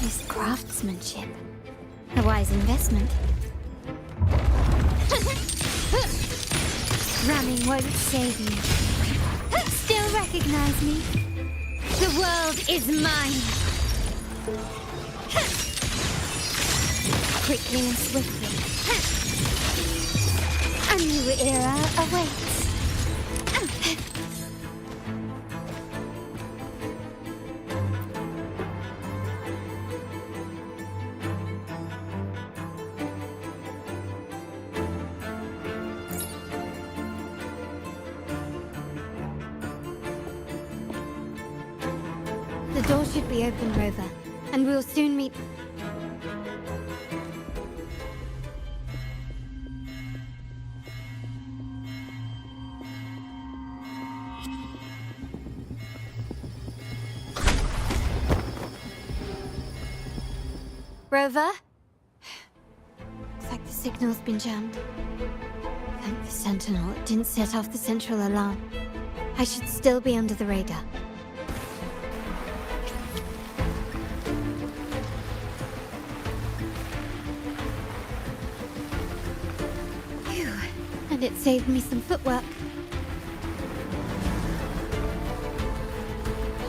This craftsmanship. A wise investment. Ramming won't save you. Still recognize me? The world is mine. Quickly and swiftly. A new era awaits. The door should be open, Rover, and we'll soon meet. Rover? Looks like the signal's been jammed. Thank the Sentinel it didn't set off the central alarm. I should still be under the radar. Phew, and it saved me some footwork.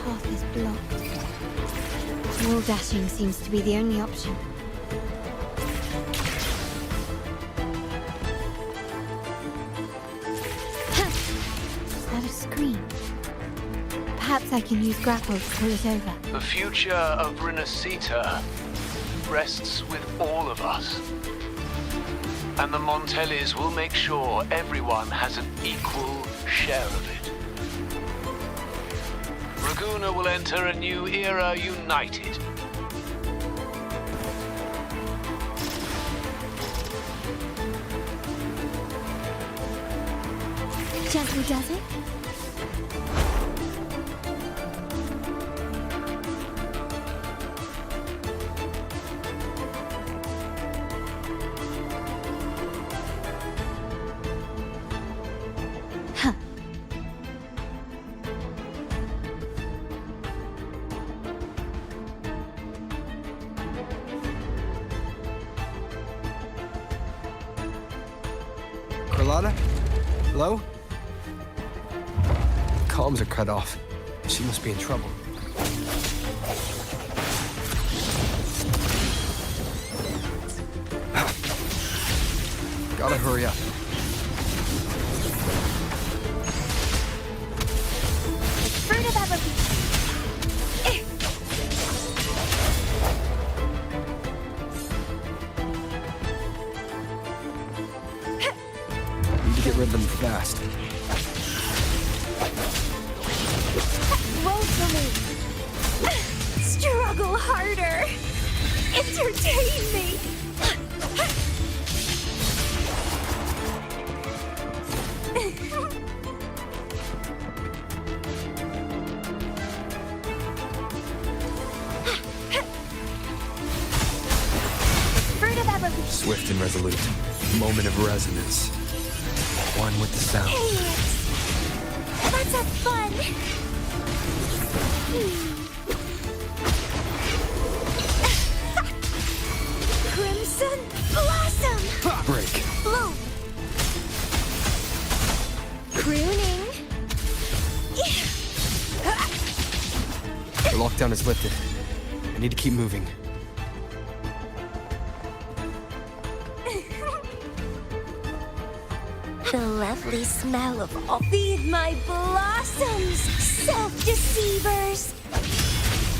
Path is blocked. Wall dashing seems to be the only option. Is that a screen? Perhaps I can use grapple to pull it over. The future of Renacita rests with all of us. And the Montellis will make sure everyone has an equal share of it. Raguna will enter a new era united. Gently does it? Huh. Carlotta? Hello? Comms are cut off. She must be in trouble. Gotta hurry up. Fruit of evolution. Need to get rid of them fast. Roll for me. Struggle harder. Entertain me. Fruit of evolution. Swift and resolute. Moment of resonance. One with the sound. Hey, let's have fun. Crimson Blossom! Break. Bloom! Crooning! The lockdown is lifted. I need to keep moving. The lovely smell of all. Feed my blossoms, self-deceivers!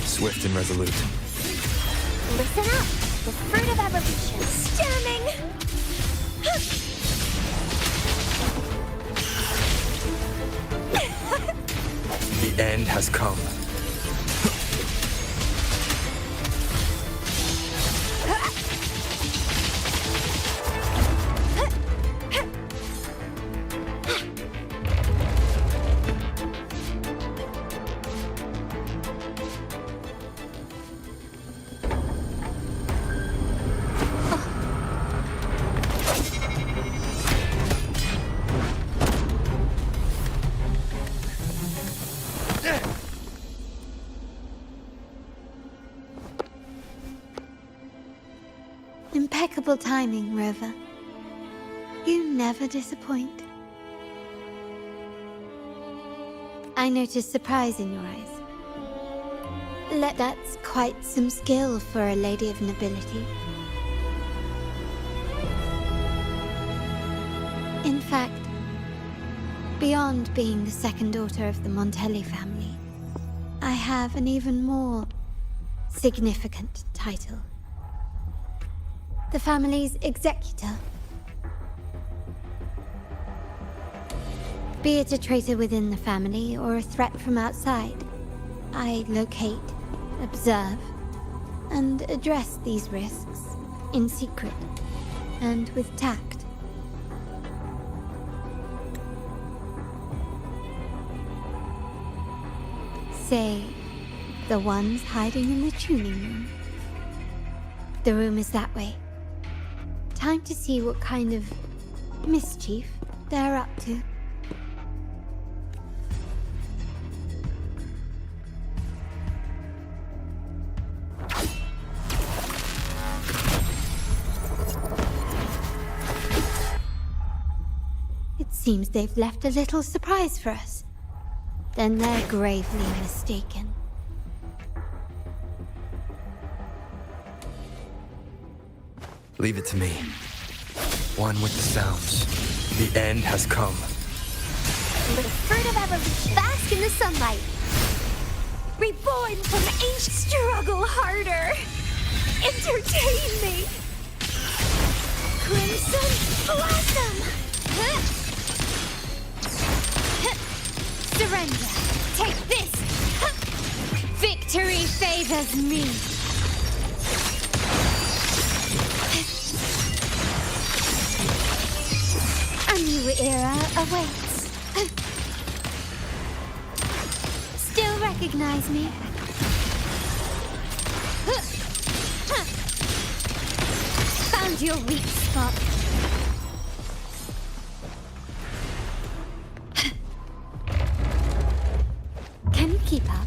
Swift and resolute. Listen up! The fruit of evolution. Stemming! The end has come. Impeccable timing, Rover. You never disappoint. I noticed surprise in your eyes. That's quite some skill for a lady of nobility. In fact, beyond being the second daughter of the Montelli family, I have an even more significant title. The family's executor. Be it a traitor within the family or a threat from outside, I locate, observe, and address these risks in secret and with tact. Say, the ones hiding in the tuning room. The room is that way. Time to see what kind of mischief they're up to. It seems they've left a little surprise for us. Then they're gravely mistaken. Leave it to me. One with the sounds. The end has come. The fruit of evolution. Bask in the sunlight. Reborn from ancient. Struggle harder. Entertain me. Crimson blossom. Surrender. Take this. Victory favors me. A new era awaits. Still recognize me? Found your weak spot. Can you keep up?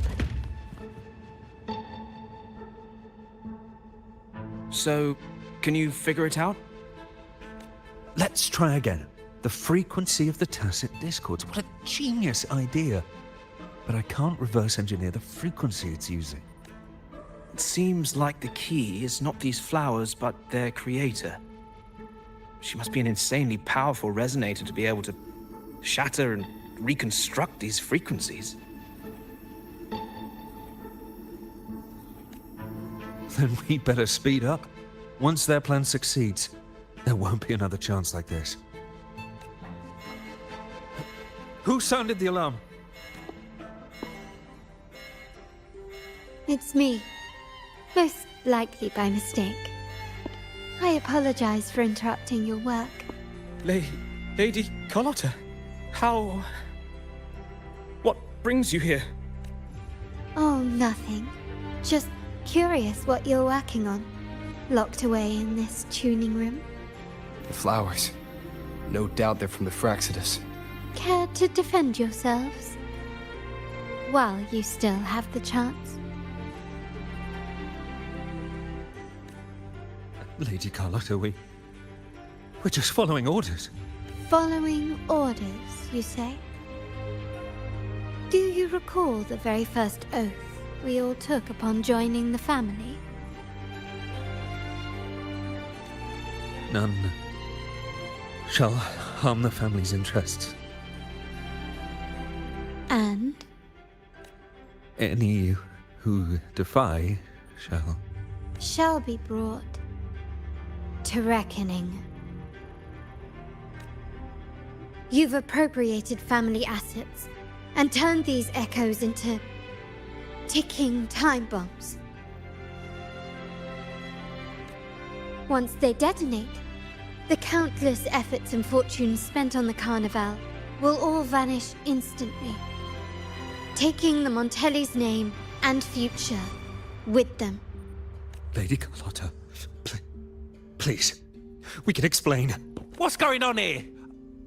So, can you figure it out? Let's try again. The frequency of the tacit discords. What a genius idea. But I can't reverse engineer the frequency it's using. It seems like the key is not these flowers, but their creator. She must be an insanely powerful resonator to be able to shatter and reconstruct these frequencies. Then we better speed up. Once their plan succeeds, there won't be another chance like this. Who sounded the alarm? It's me. Most likely by mistake. I apologize for interrupting your work. Lady Carlotta, how... What brings you here? Oh, nothing. Just curious what you're working on. Locked away in this tuning room. The flowers. No doubt they're from the Fraxidus. Care to defend yourselves? While you still have the chance. Lady Carlotta, we're just following orders. Following orders, you say? Do you recall the very first oath we all took upon joining the family? None shall harm the family's interests. And? Any who defy Shall be brought to reckoning. You've appropriated family assets and turned these echoes into ticking time bombs. Once they detonate, the countless efforts and fortunes spent on the Carnival will all vanish instantly, taking the Montelli's name and future with them. Lady Carlotta, please, we can explain. What's going on here?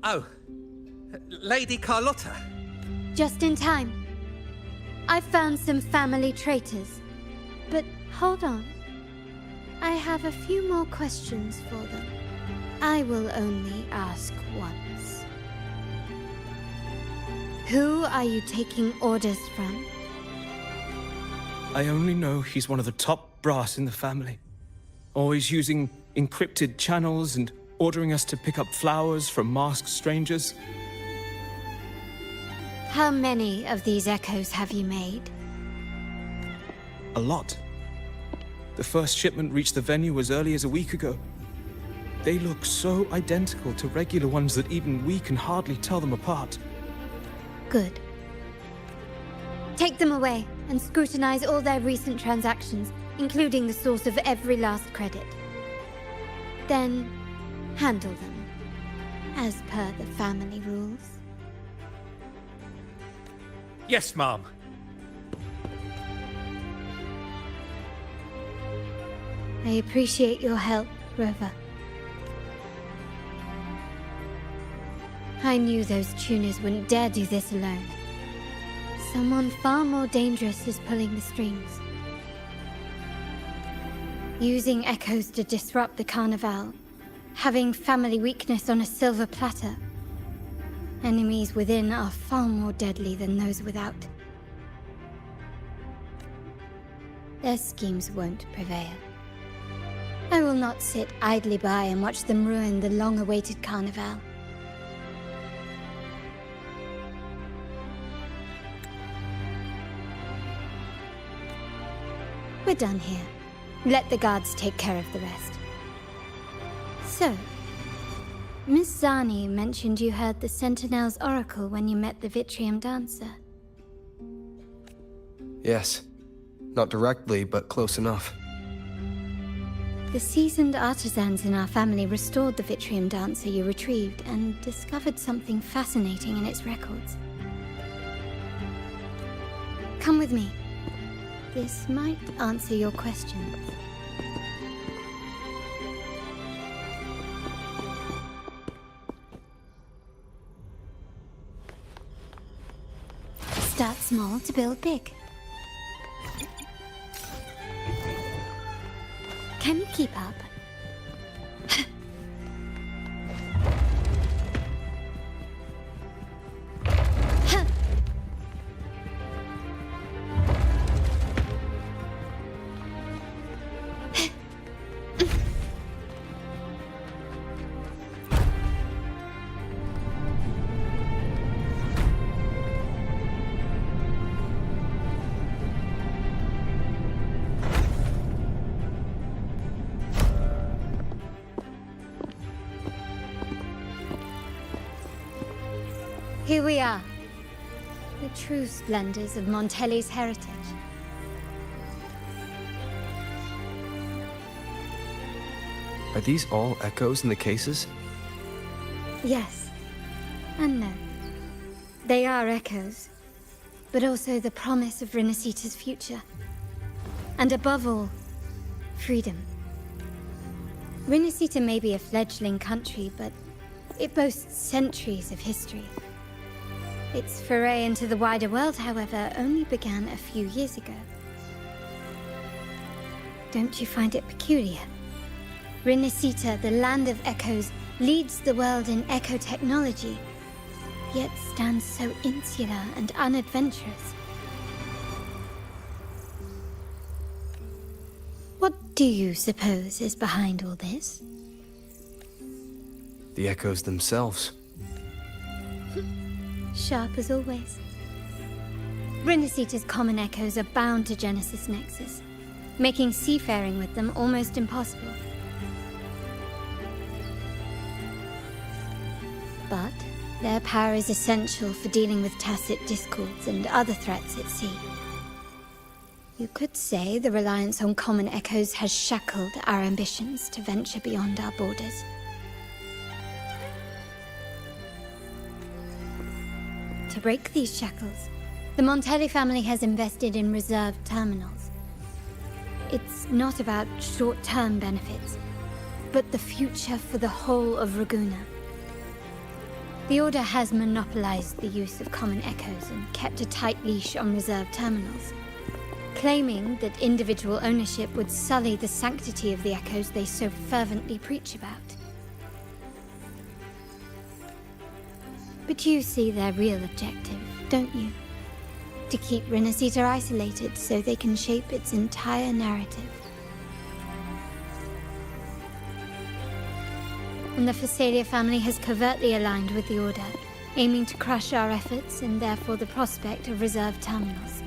Oh, Lady Carlotta. Just in time. I found some family traitors. But hold on. I have a few more questions for them. I will only ask once. Who are you taking orders from? I only know he's one of the top brass in the family. Always using encrypted channels and ordering us to pick up flowers from masked strangers. How many of these echoes have you made? A lot. The first shipment reached the venue as early as a week ago. They look so identical to regular ones that even we can hardly tell them apart. Good. Take them away and scrutinize all their recent transactions, including the source of every last credit. Then, handle them, as per the family rules. Yes, Mom. I appreciate your help, Rover. I knew those tuners wouldn't dare do this alone. Someone far more dangerous is pulling the strings. Using echoes to disrupt the Carnival. Having family weakness on a silver platter. Enemies within are far more deadly than those without. Their schemes won't prevail. I will not sit idly by and watch them ruin the long-awaited Carnival. We're done here. Let the guards take care of the rest. So, Miss Zani mentioned you heard the Sentinel's oracle when you met the Vitrium dancer. Yes. Not directly, but close enough. The seasoned artisans in our family restored the Vitrium dancer you retrieved and discovered something fascinating in its records. Come with me. This might answer your questions. Start small to build big. Can you keep up? Here we are, the true splendors of Montelli's heritage. Are these all echoes in the cases? Yes, and no. They are echoes, but also the promise of Renacita's future. And above all, freedom. Renacita may be a fledgling country, but it boasts centuries of history. Its foray into the wider world, however, only began a few years ago. Don't you find it peculiar? Renacita, the land of echoes, leads the world in echo technology, yet stands so insular and unadventurous. What do you suppose is behind all this? The echoes themselves. Sharp as always. Renacita's common echoes are bound to Genesis Nexus, making seafaring with them almost impossible. But their power is essential for dealing with tacit discords and other threats at sea. You could say the reliance on common echoes has shackled our ambitions to venture beyond our borders. To break these shackles, the Montelli family has invested in reserved terminals. It's not about short-term benefits, but the future for the whole of Raguna. The Order has monopolized the use of common echoes and kept a tight leash on reserved terminals, claiming that individual ownership would sully the sanctity of the echoes they so fervently preach about. But you see their real objective, don't you? To keep Renacita isolated so they can shape its entire narrative. And the Phasalia family has covertly aligned with the Order, aiming to crush our efforts and therefore the prospect of reserved terminals.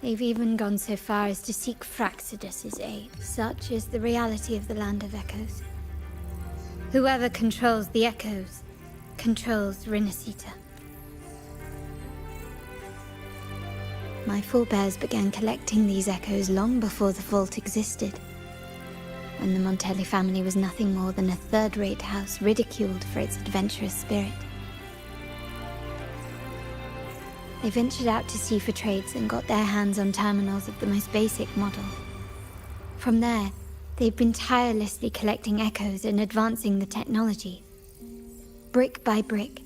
They've even gone so far as to seek Fraxidus's aid. Such is the reality of the Land of Echoes. Whoever controls the Echoes controls Renacita. My forebears began collecting these echoes long before the vault existed, when the Montelli family was nothing more than a third-rate house ridiculed for its adventurous spirit. They ventured out to sea for trades and got their hands on terminals of the most basic model. From there, they've been tirelessly collecting echoes and advancing the technology. Brick by brick,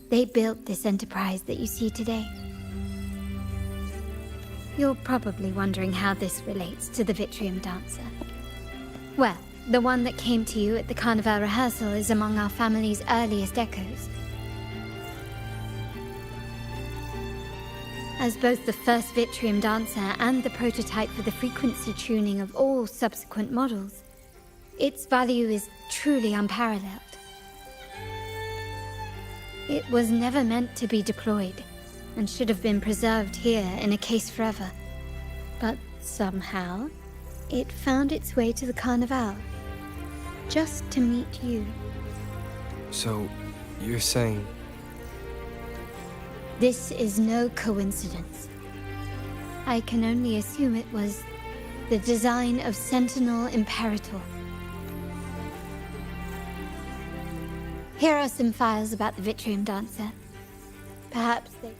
they built this enterprise that you see today. You're probably wondering how this relates to the Vitrium Dancer. Well, the one that came to you at the Carnival rehearsal is among our family's earliest echoes. As both the first Vitrium Dancer and the prototype for the frequency tuning of all subsequent models, its value is truly unparalleled. It was never meant to be deployed, and should have been preserved here in a case forever. But somehow, it found its way to the Carnival, just to meet you. So, you're saying... This is no coincidence. I can only assume it was the design of Sentinel Imperator. Here are some files about the Vitrium Dancer. Perhaps they...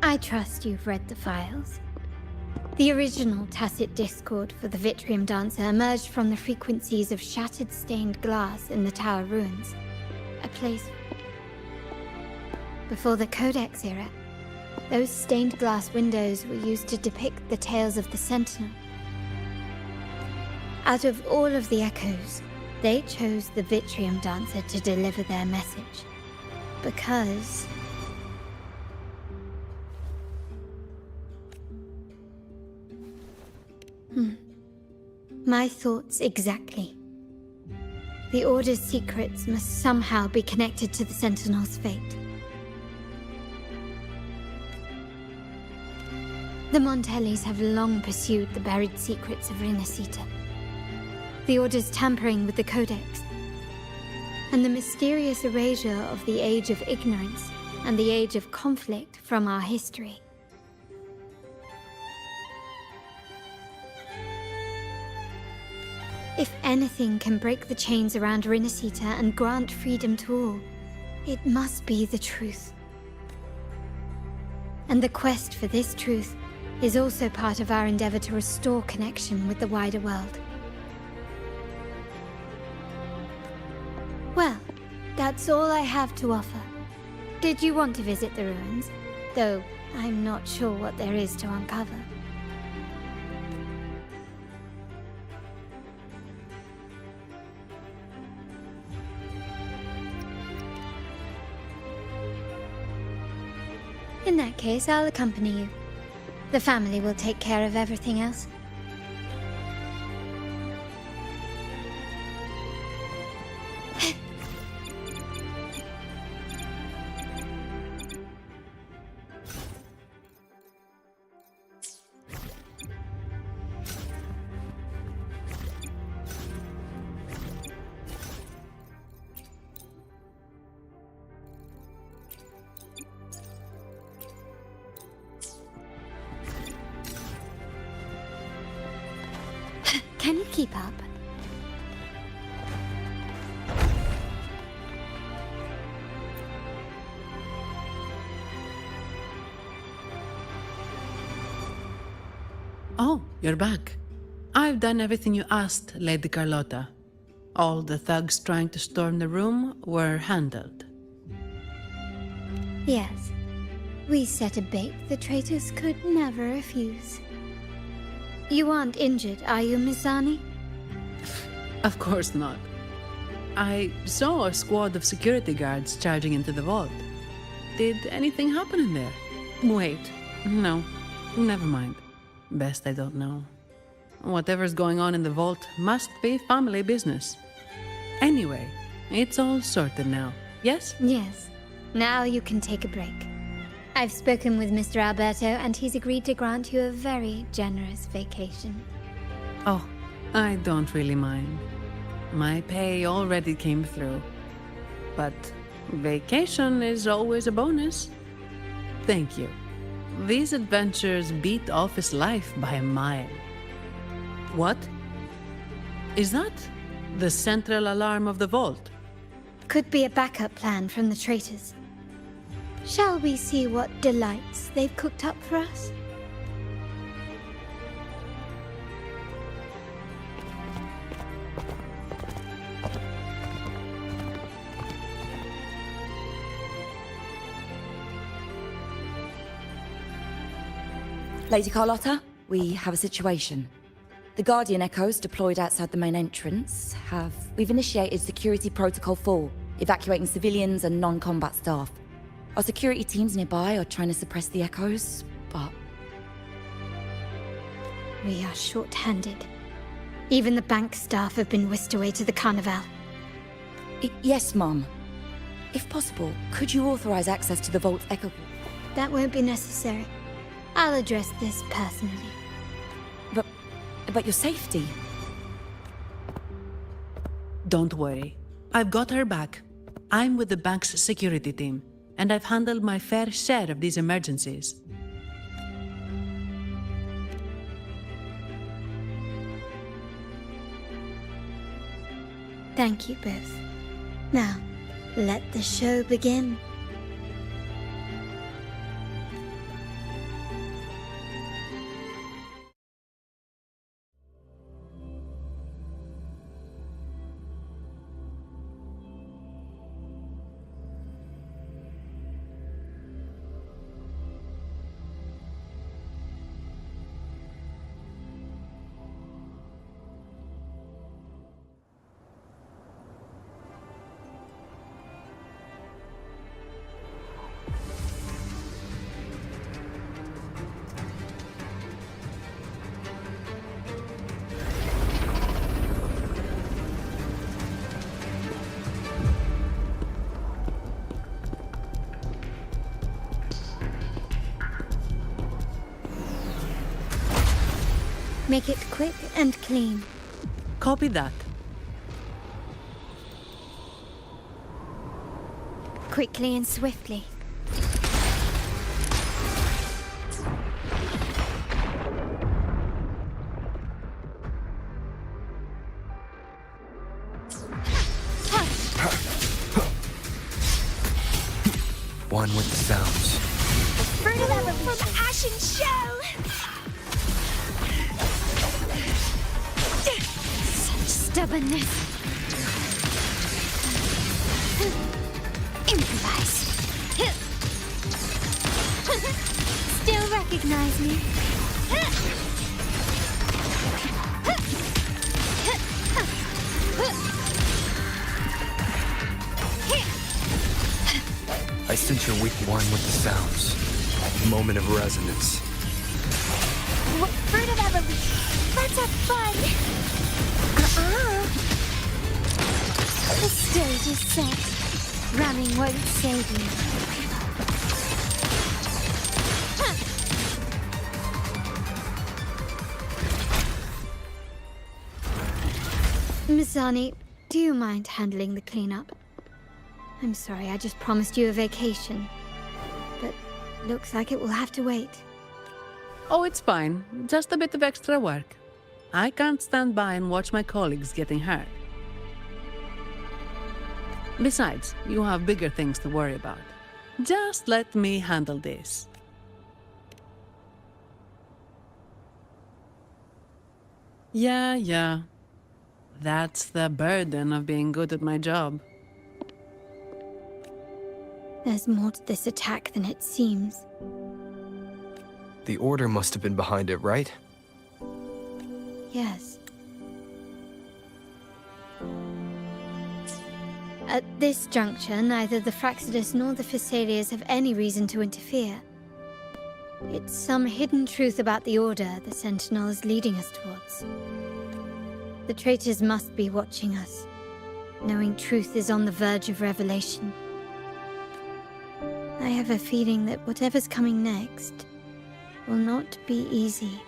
I trust you've read the files. The original tacit discord for the Vitrium Dancer emerged from the frequencies of shattered stained glass in the tower ruins. A place... Before the Codex era, those stained glass windows were used to depict the tales of the Sentinel. Out of all of the echoes, they chose the Vitrium Dancer to deliver their message. Because... My thoughts exactly. The Order's secrets must somehow be connected to the Sentinel's fate. The Montellis have long pursued the buried secrets of Rinascita. The Order's tampering with the Codex, and the mysterious erasure of the Age of Ignorance and the Age of Conflict from our history. If anything can break the chains around Rinascita and grant freedom to all, it must be the truth. And the quest for this truth is also part of our endeavor to restore connection with the wider world. That's all I have to offer. Did you want to visit the ruins? Though I'm not sure what there is to uncover. In that case, I'll accompany you. The family will take care of everything else. Can you keep up? Oh, you're back. I've done everything you asked, Lady Carlotta. All the thugs trying to storm the room were handled. Yes. We set a bait the traitors could never refuse. You aren't injured, are you, Mizani? Of course not. I saw a squad of security guards charging into the vault. Did anything happen in there? Wait, no, never mind. Best I don't know. Whatever's going on in the vault must be family business. Anyway, it's all sorted now, yes? Yes. Now you can take a break. I've spoken with Mr. Alberto, and he's agreed to grant you a very generous vacation. Oh, I don't really mind. My pay already came through. But vacation is always a bonus. Thank you. These adventures beat office life by a mile. What? Is that the central alarm of the vault? Could be a backup plan from the traitors. Shall we see what delights they've cooked up for us? Lady Carlotta, we have a situation. The Guardian Echoes deployed outside the main entrance we've initiated security protocol 4, evacuating civilians and non-combat staff. Our security teams nearby are trying to suppress the Echoes, but... We are short-handed. Even the bank staff have been whisked away to the Carnival. Yes, Mum. If possible, could you authorize access to the Vault Echo? That won't be necessary. I'll address this personally. But your safety? Don't worry. I've got her back. I'm with the bank's security team, and I've handled my fair share of these emergencies. Thank you both. Now, let the show begin. Make it quick and clean. Copy that. Quickly and swiftly. One with the sounds. Fruit of evolution from ashen shell! Such stubbornness. recognize me? I sense you're weak one with the sounds. Moment of resonance. Fruit of evolution. Let's have fun. The stage is set. Running won't save you. Mizani, do you mind handling the cleanup? I'm sorry, I just promised you a vacation. But looks like it will have to wait. Oh, it's fine. Just a bit of extra work. I can't stand by and watch my colleagues getting hurt. Besides, you have bigger things to worry about. Just let me handle this. Yeah. That's the burden of being good at my job. There's more to this attack than it seems. The Order must have been behind it, right? Yes. At this juncture, neither the Fraxidus nor the Physaelias have any reason to interfere. It's some hidden truth about the Order the Sentinel is leading us towards. The traitors must be watching us, knowing truth is on the verge of revelation. I have a feeling that whatever's coming next will not be easy.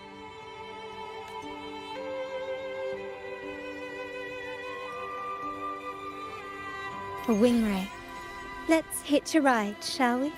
A wing ray. Let's hitch a ride, shall we?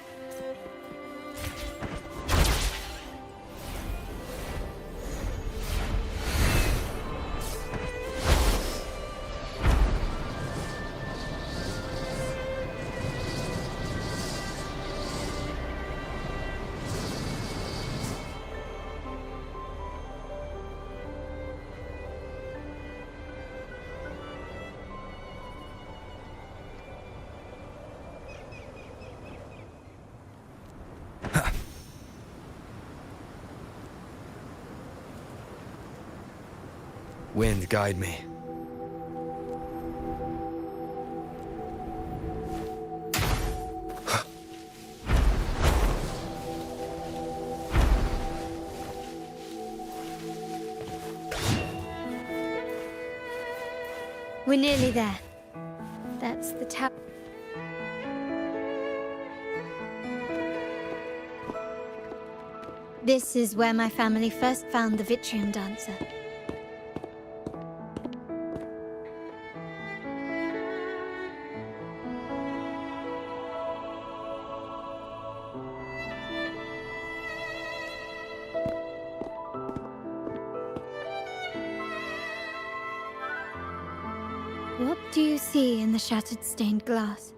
Wind, guide me. We're nearly there. That's the tap. This is where my family first found the Vitrium Dancer. What do you see in the shattered stained glass?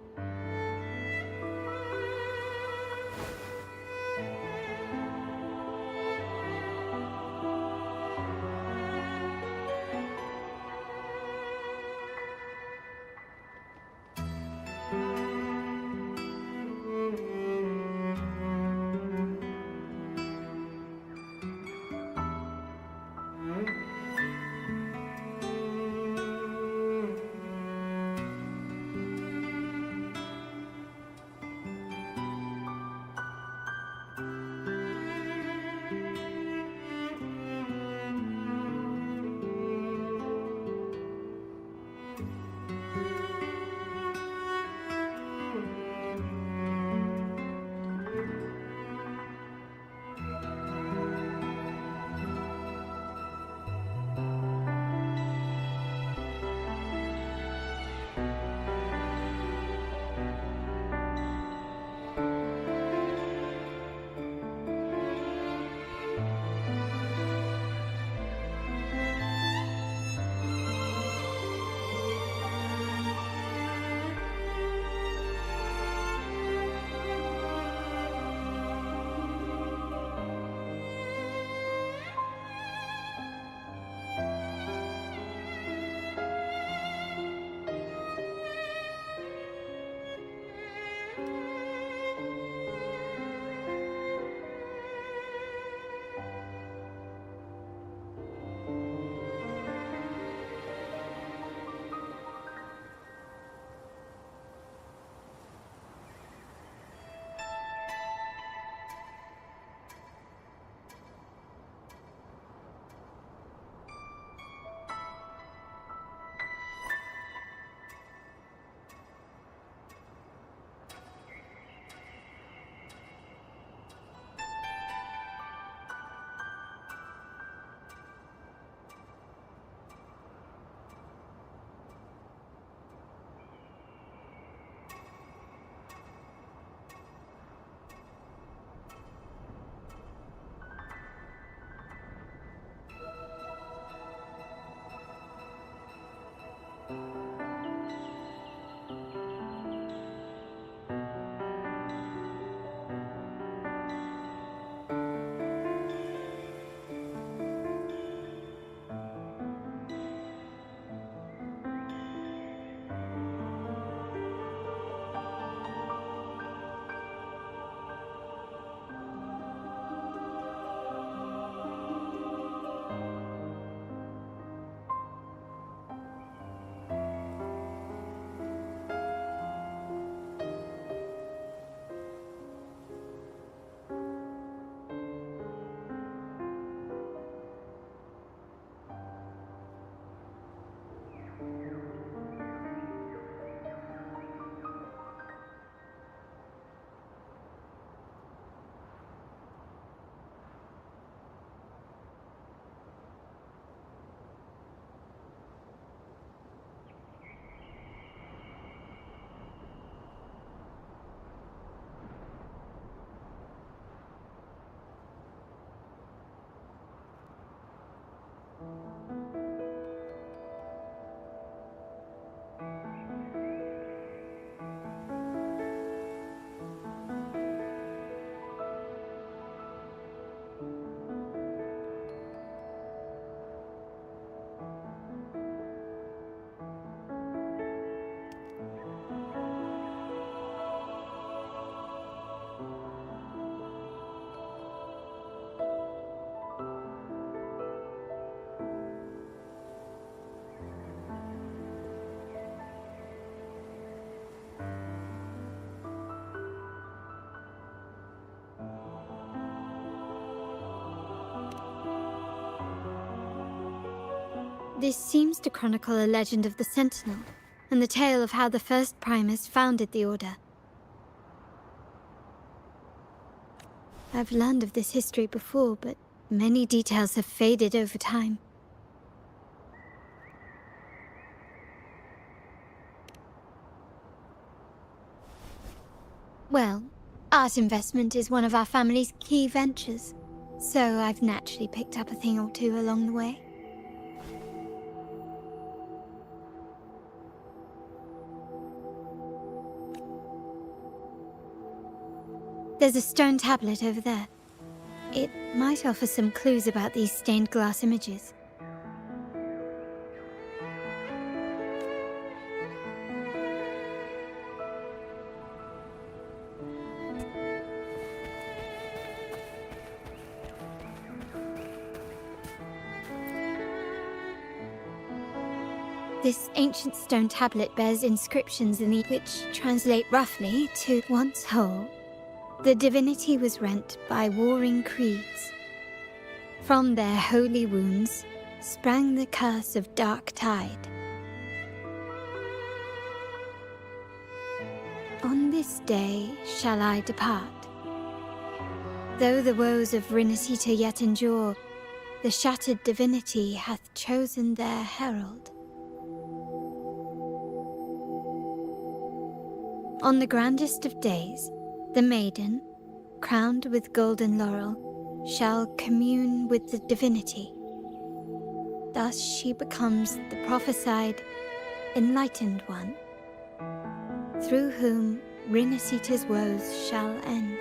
This seems to chronicle a legend of the Sentinel, and the tale of how the first Primus founded the Order. I've learned of this history before, but many details have faded over time. Well, art investment is one of our family's key ventures, so I've naturally picked up a thing or two along the way. There's a stone tablet over there. It might offer some clues about these stained glass images. This ancient stone tablet bears inscriptions in which translate roughly to "once whole, the divinity was rent by warring creeds. From their holy wounds sprang the curse of dark tide. On this day shall I depart. Though the woes of Rinasita yet endure, the shattered divinity hath chosen their herald. On the grandest of days, the maiden, crowned with golden laurel, shall commune with the divinity. Thus she becomes the prophesied, enlightened one, through whom Rinasita's woes shall end.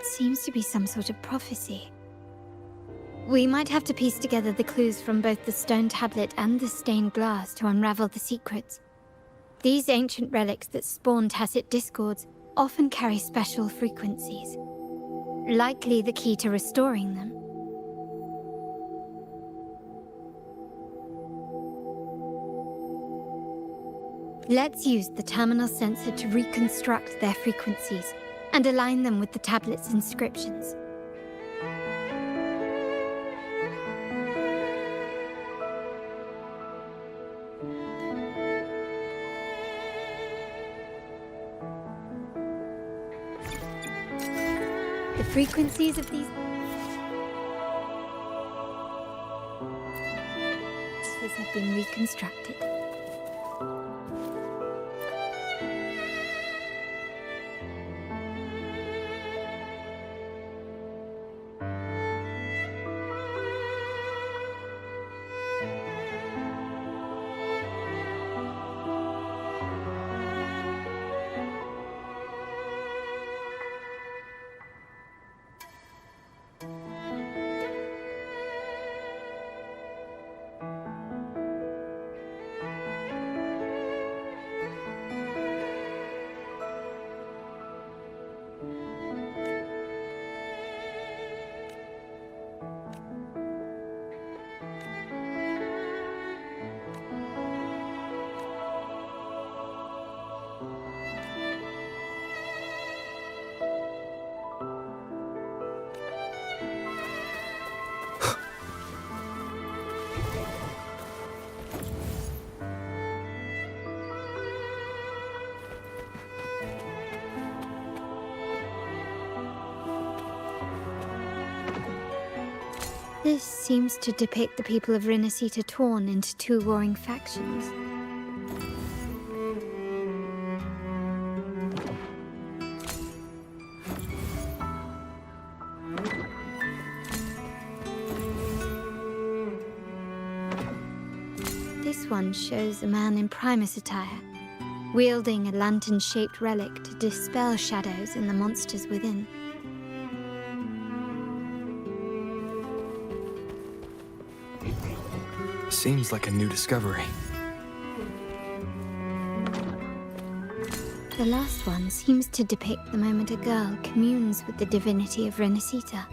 Seems to be some sort of prophecy. We might have to piece together the clues from both the stone tablet and the stained glass to unravel the secrets. These ancient relics that spawn tacit discords often carry special frequencies. Likely the key to restoring them. Let's use the terminal sensor to reconstruct their frequencies and align them with the tablet's inscriptions. The frequencies of these have been reconstructed. This seems to depict the people of Rinasita torn into two warring factions. This one shows a man in Primus attire, wielding a lantern-shaped relic to dispel shadows and the monsters within. Seems like a new discovery. The last one seems to depict the moment a girl communes with the divinity of Rinasita.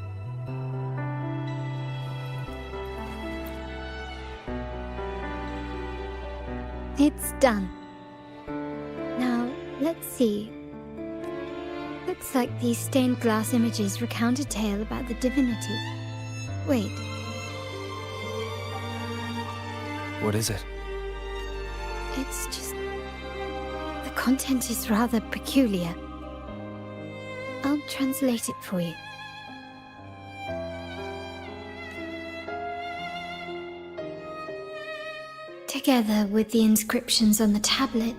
It's done. Now, let's see. Looks like these stained glass images recount a tale about the divinity. Wait. What is it? It's just... the content is rather peculiar. I'll translate it for you. Together with the inscriptions on the tablet,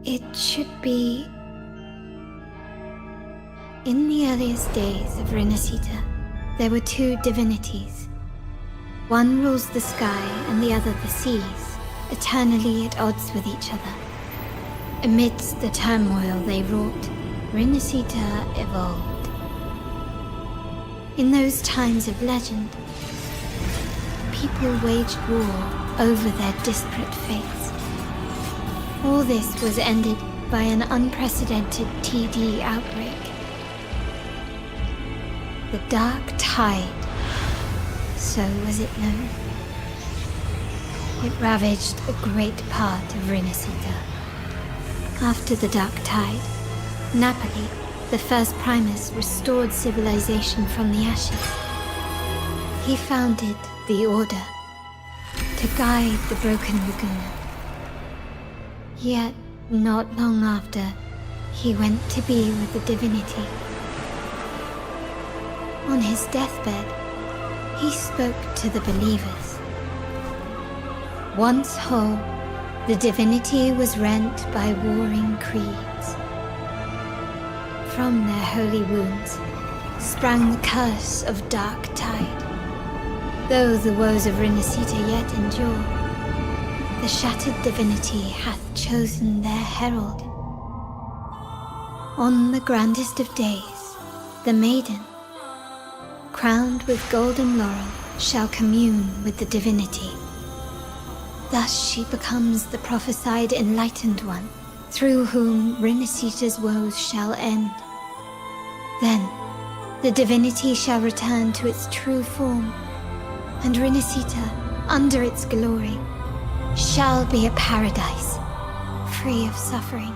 it should be... In the earliest days of Rinasita, there were two divinities. One rules the sky and the other the seas, eternally at odds with each other. Amidst the turmoil they wrought, Rinasita evolved. In those times of legend, people waged war over their disparate fates. All this was ended by an unprecedented TD outbreak. The Dark Tide, so was it known. It ravaged a great part of Rinasita. After the Dark Tide, Napoli, the first Primus, restored civilization from the ashes. He founded the Order to guide the broken Laguna. Yet, not long after, he went to be with the divinity. On his deathbed, he spoke to the believers. Once whole, the divinity was rent by warring creeds. From their holy wounds sprang the curse of Dark Tide. Though the woes of Rinasita yet endure, the shattered divinity hath chosen their herald. On the grandest of days, the maiden, crowned with golden laurel, shall commune with the divinity. Thus she becomes the prophesied enlightened one, through whom Rinasita's woes shall end. Then, the divinity shall return to its true form, and Rinasita, under its glory, shall be a paradise, free of suffering.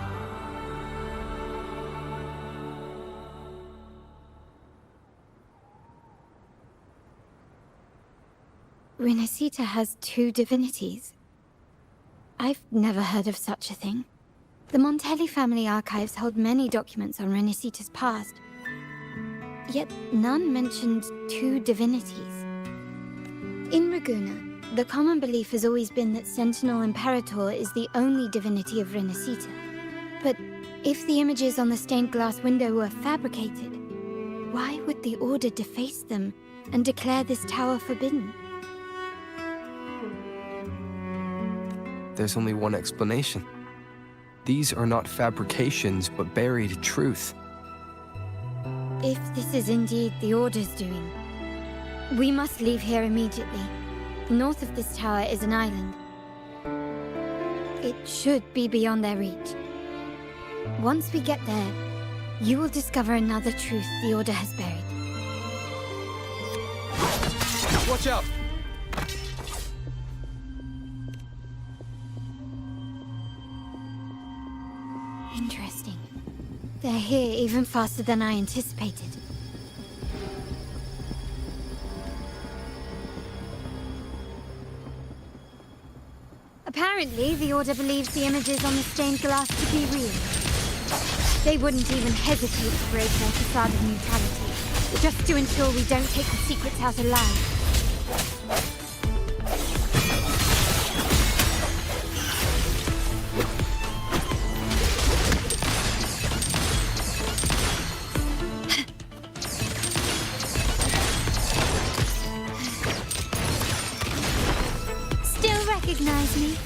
Renacita has two divinities. I've never heard of such a thing. The Montelli family archives hold many documents on Renacita's past, yet none mentioned two divinities. In Raguna, the common belief has always been that Sentinel Imperator is the only divinity of Renacita. But if the images on the stained glass window were fabricated, why would the Order deface them and declare this tower forbidden? There's only one explanation. These are not fabrications, but buried truth. If this is indeed the Order's doing, we must leave here immediately. North of this tower is an island. It should be beyond their reach. Once we get there, you will discover another truth the Order has buried. Watch out! Interesting. They're here even faster than I anticipated. Apparently, the Order believes the images on the stained glass to be real. They wouldn't even hesitate to break their facade of neutrality, just to ensure we don't take the secrets out alive. Still recognize me?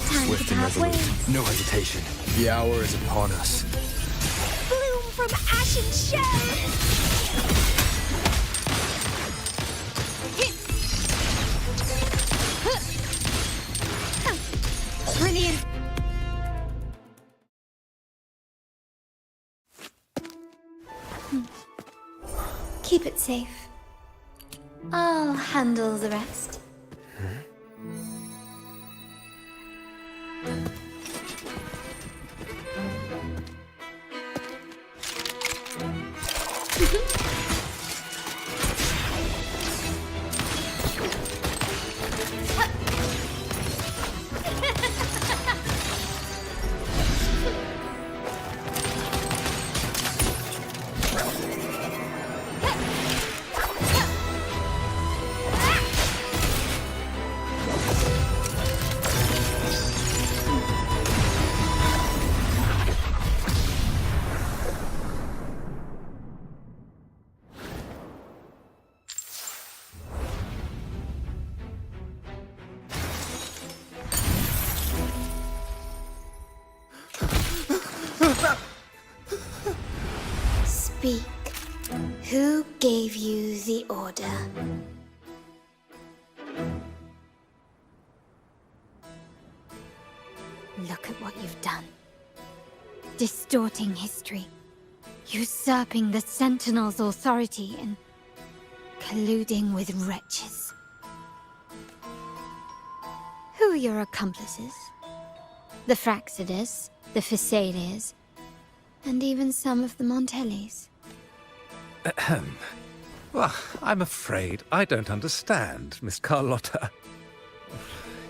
Time Swift to and part resolute. ways. No hesitation. The hour is upon us. Bloom from ashen shell! Brilliant! Keep it safe. I'll handle the rest. Speak. Who gave you the order? Look at what you've done. Distorting history, usurping the Sentinel's authority, and colluding with wretches. Who are your accomplices? The Fraxidus, the Phisalias, and even some of the Montellis. Ahem. Well, I'm afraid I don't understand, Miss Carlotta.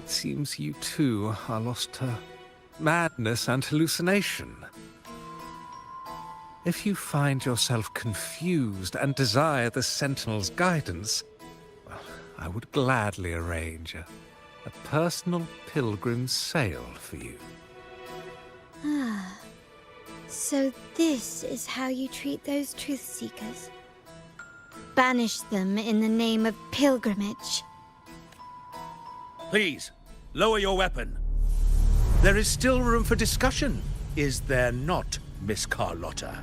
It seems you too are lost to madness and hallucination. If you find yourself confused and desire the Sentinel's guidance, well, I would gladly arrange a personal pilgrim's sail for you. Ah. So this is how you treat those truth seekers? Banish them in the name of pilgrimage. Please, lower your weapon. There is still room for discussion, is there not, Miss Carlotta?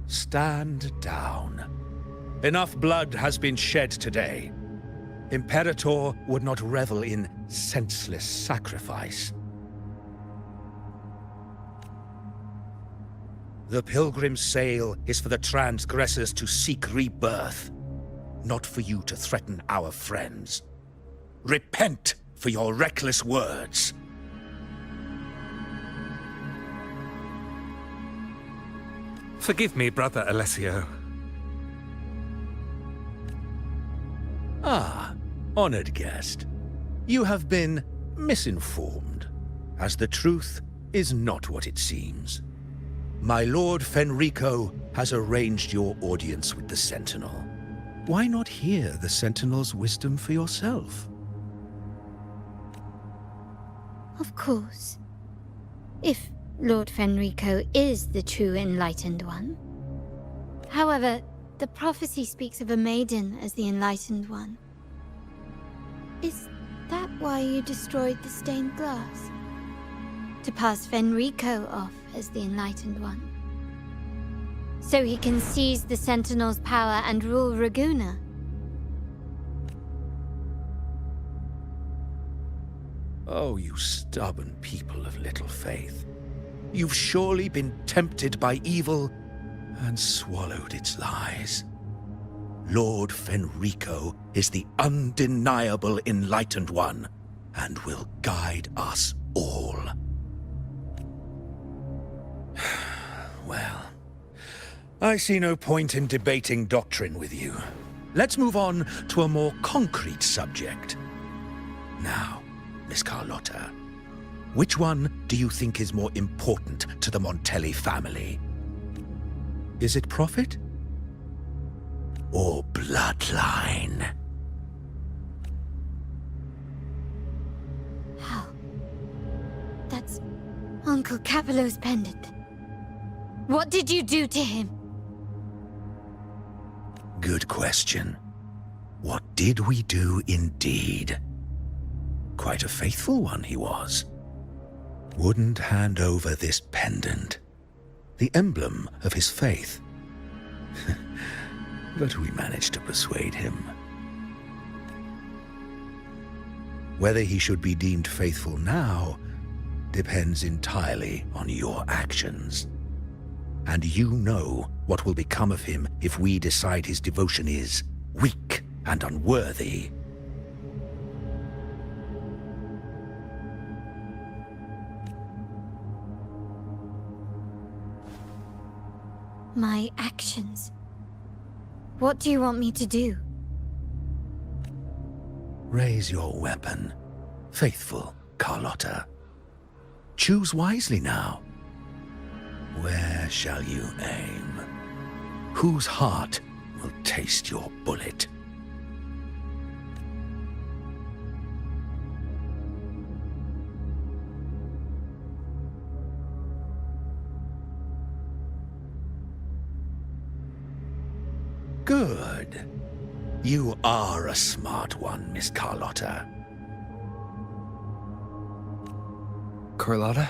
Stand down. Enough blood has been shed today. Imperator would not revel in senseless sacrifice. The pilgrim's sail is for the transgressors to seek rebirth, not for you to threaten our friends. Repent for your reckless words. Forgive me, Brother Alessio. Ah, honored guest. You have been misinformed, as the truth is not what it seems. My Lord Fenrico has arranged your audience with the Sentinel. Why not hear the Sentinel's wisdom for yourself? Of course. If Lord Fenrico is the true Enlightened One. However, the prophecy speaks of a maiden as the Enlightened One. Is that why you destroyed the stained glass? To pass Fenrico off as the Enlightened One? So he can seize the Sentinel's power and rule Raguna? Oh, you stubborn people of little faith. You've surely been tempted by evil and swallowed its lies. Lord Fenrico is the undeniable Enlightened One and will guide us all. Well, I see no point in debating doctrine with you. Let's move on to a more concrete subject. Now, Miss Carlotta, which one do you think is more important to the Montelli family? Is it profit? Or bloodline? How? That's Uncle Capello's pendant. What did you do to him? Good question. What did we do indeed? Quite a faithful one he was. Wouldn't hand over this pendant, the emblem of his faith. But we managed to persuade him. Whether he should be deemed faithful now depends entirely on your actions. And you know what will become of him if we decide his devotion is weak and unworthy. My actions. What do you want me to do? Raise your weapon, faithful Carlotta. Choose wisely now. Where shall you aim? Whose heart will taste your bullet? Good. You are a smart one, Miss Carlotta. Carlotta?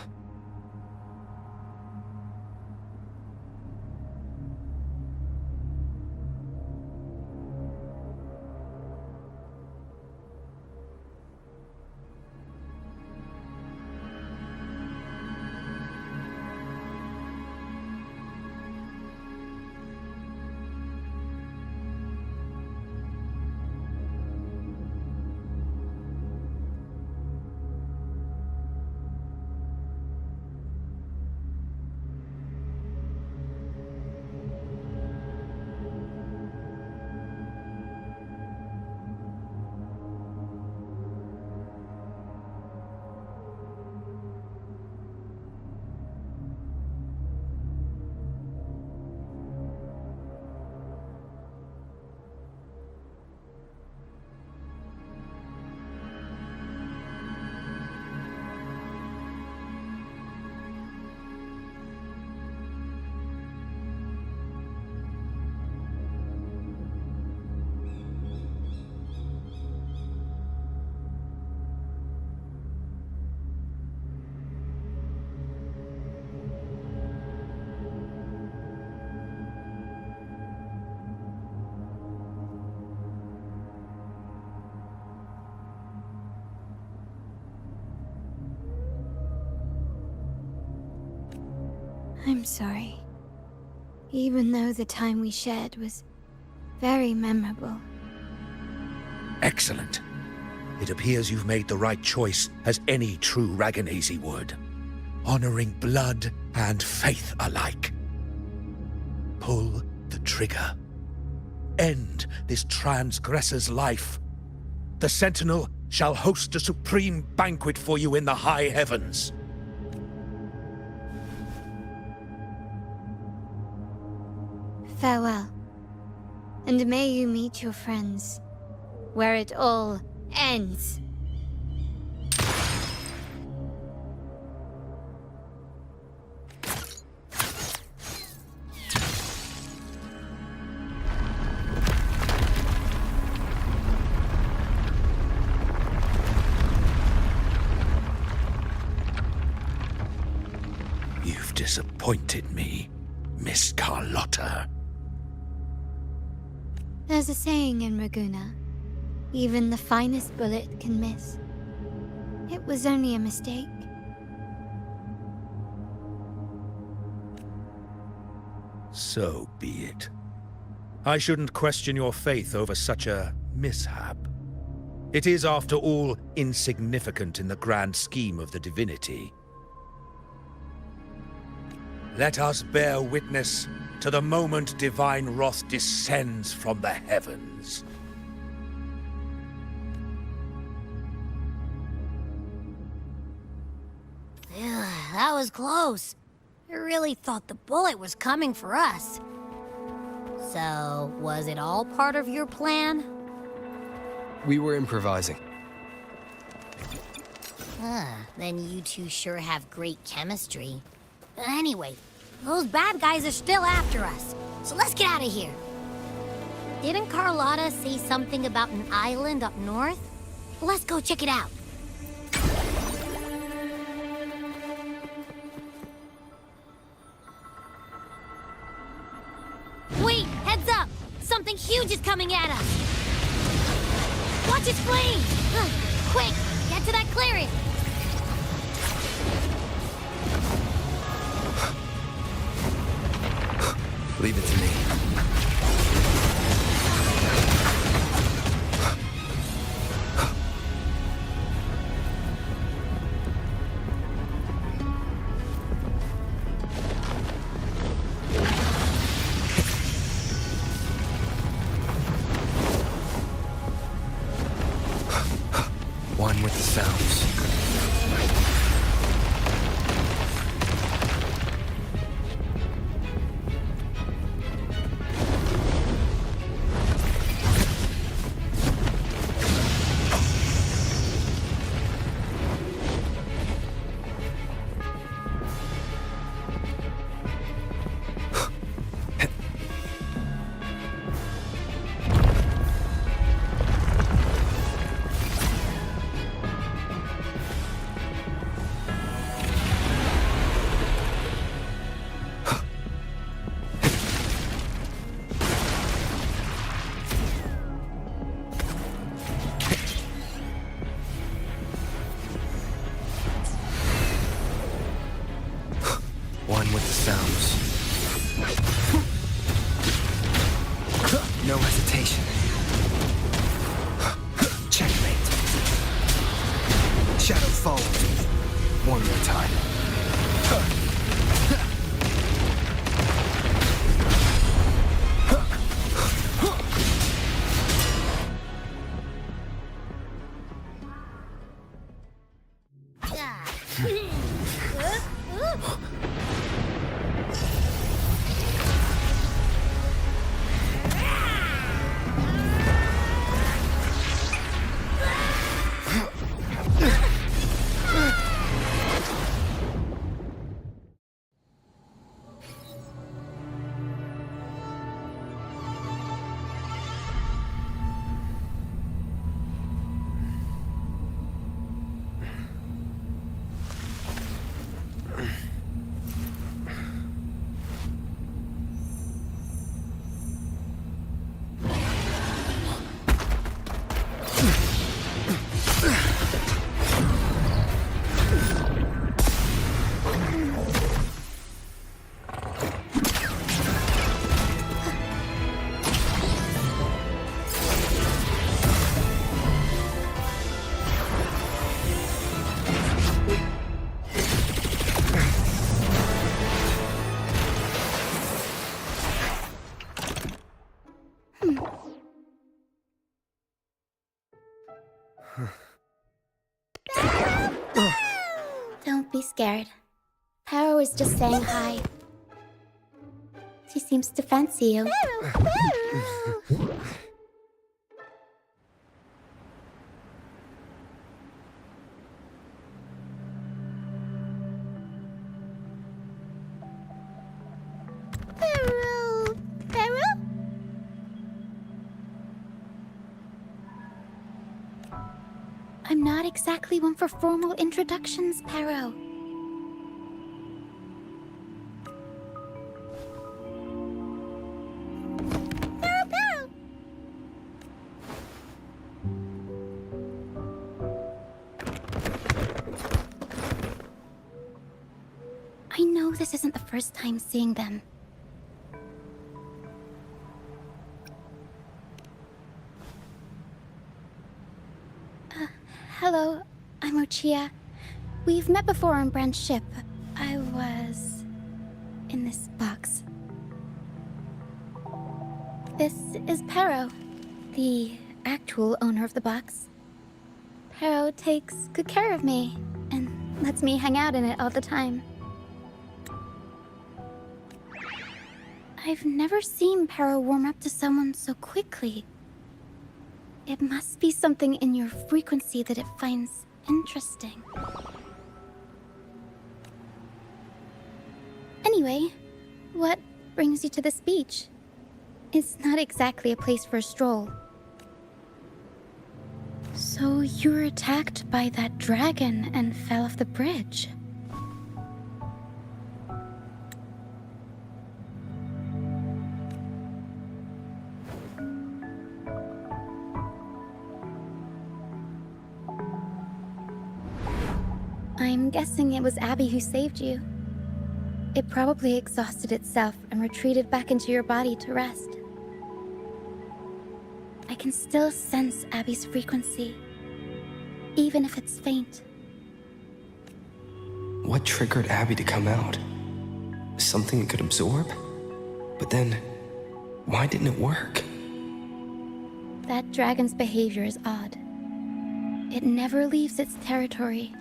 I'm sorry. Even though the time we shared was very memorable. Excellent. It appears you've made the right choice, as any true Ragganese would. Honoring blood and faith alike. Pull the trigger. End this transgressor's life. The Sentinel shall host a supreme banquet for you in the high heavens. Farewell. And may you meet your friends, where it all ends. You've disappointed me, Miss Carlotta. There's a saying in Raguna, even the finest bullet can miss. It was only a mistake. So be it. I shouldn't question your faith over such a mishap. It is, after all, insignificant in the grand scheme of the divinity. Let us bear witness to the moment divine wrath descends from the heavens. That was close. I really thought the bullet was coming for us. So, was it all part of your plan? We were improvising. Then you two sure have great chemistry. Anyway, those bad guys are still after us, so let's get out of here. Didn't Carlotta say something about an island up north? Let's go check it out. Wait, heads up! Something huge is coming at us! Watch its flames! Quick, get to that clearing! Leave it to me. One with the sounds. One with the sounds. No hesitation. Checkmate. Shadow follows. One more time. scared. Paro is just saying hi. She seems to fancy you. I'm not exactly one for formal introductions, Paro. I know this isn't the first time seeing them. Hello, I'm Ochia. We've met before on Brand's ship. I was in this box. This is Paro, the actual owner of the box. Paro takes good care of me and lets me hang out in it all the time. I've never seen Paro warm up to someone so quickly. It must be something in your frequency that it finds interesting. Anyway, what brings you to this beach? It's not exactly a place for a stroll. So you were attacked by that dragon and fell off the bridge. I'm guessing it was Abby who saved you. It probably exhausted itself and retreated back into your body to rest. I can still sense Abby's frequency, even if it's faint. What triggered Abby to come out? Something it could absorb? But then, why didn't it work? That dragon's behavior is odd. It never leaves its territory.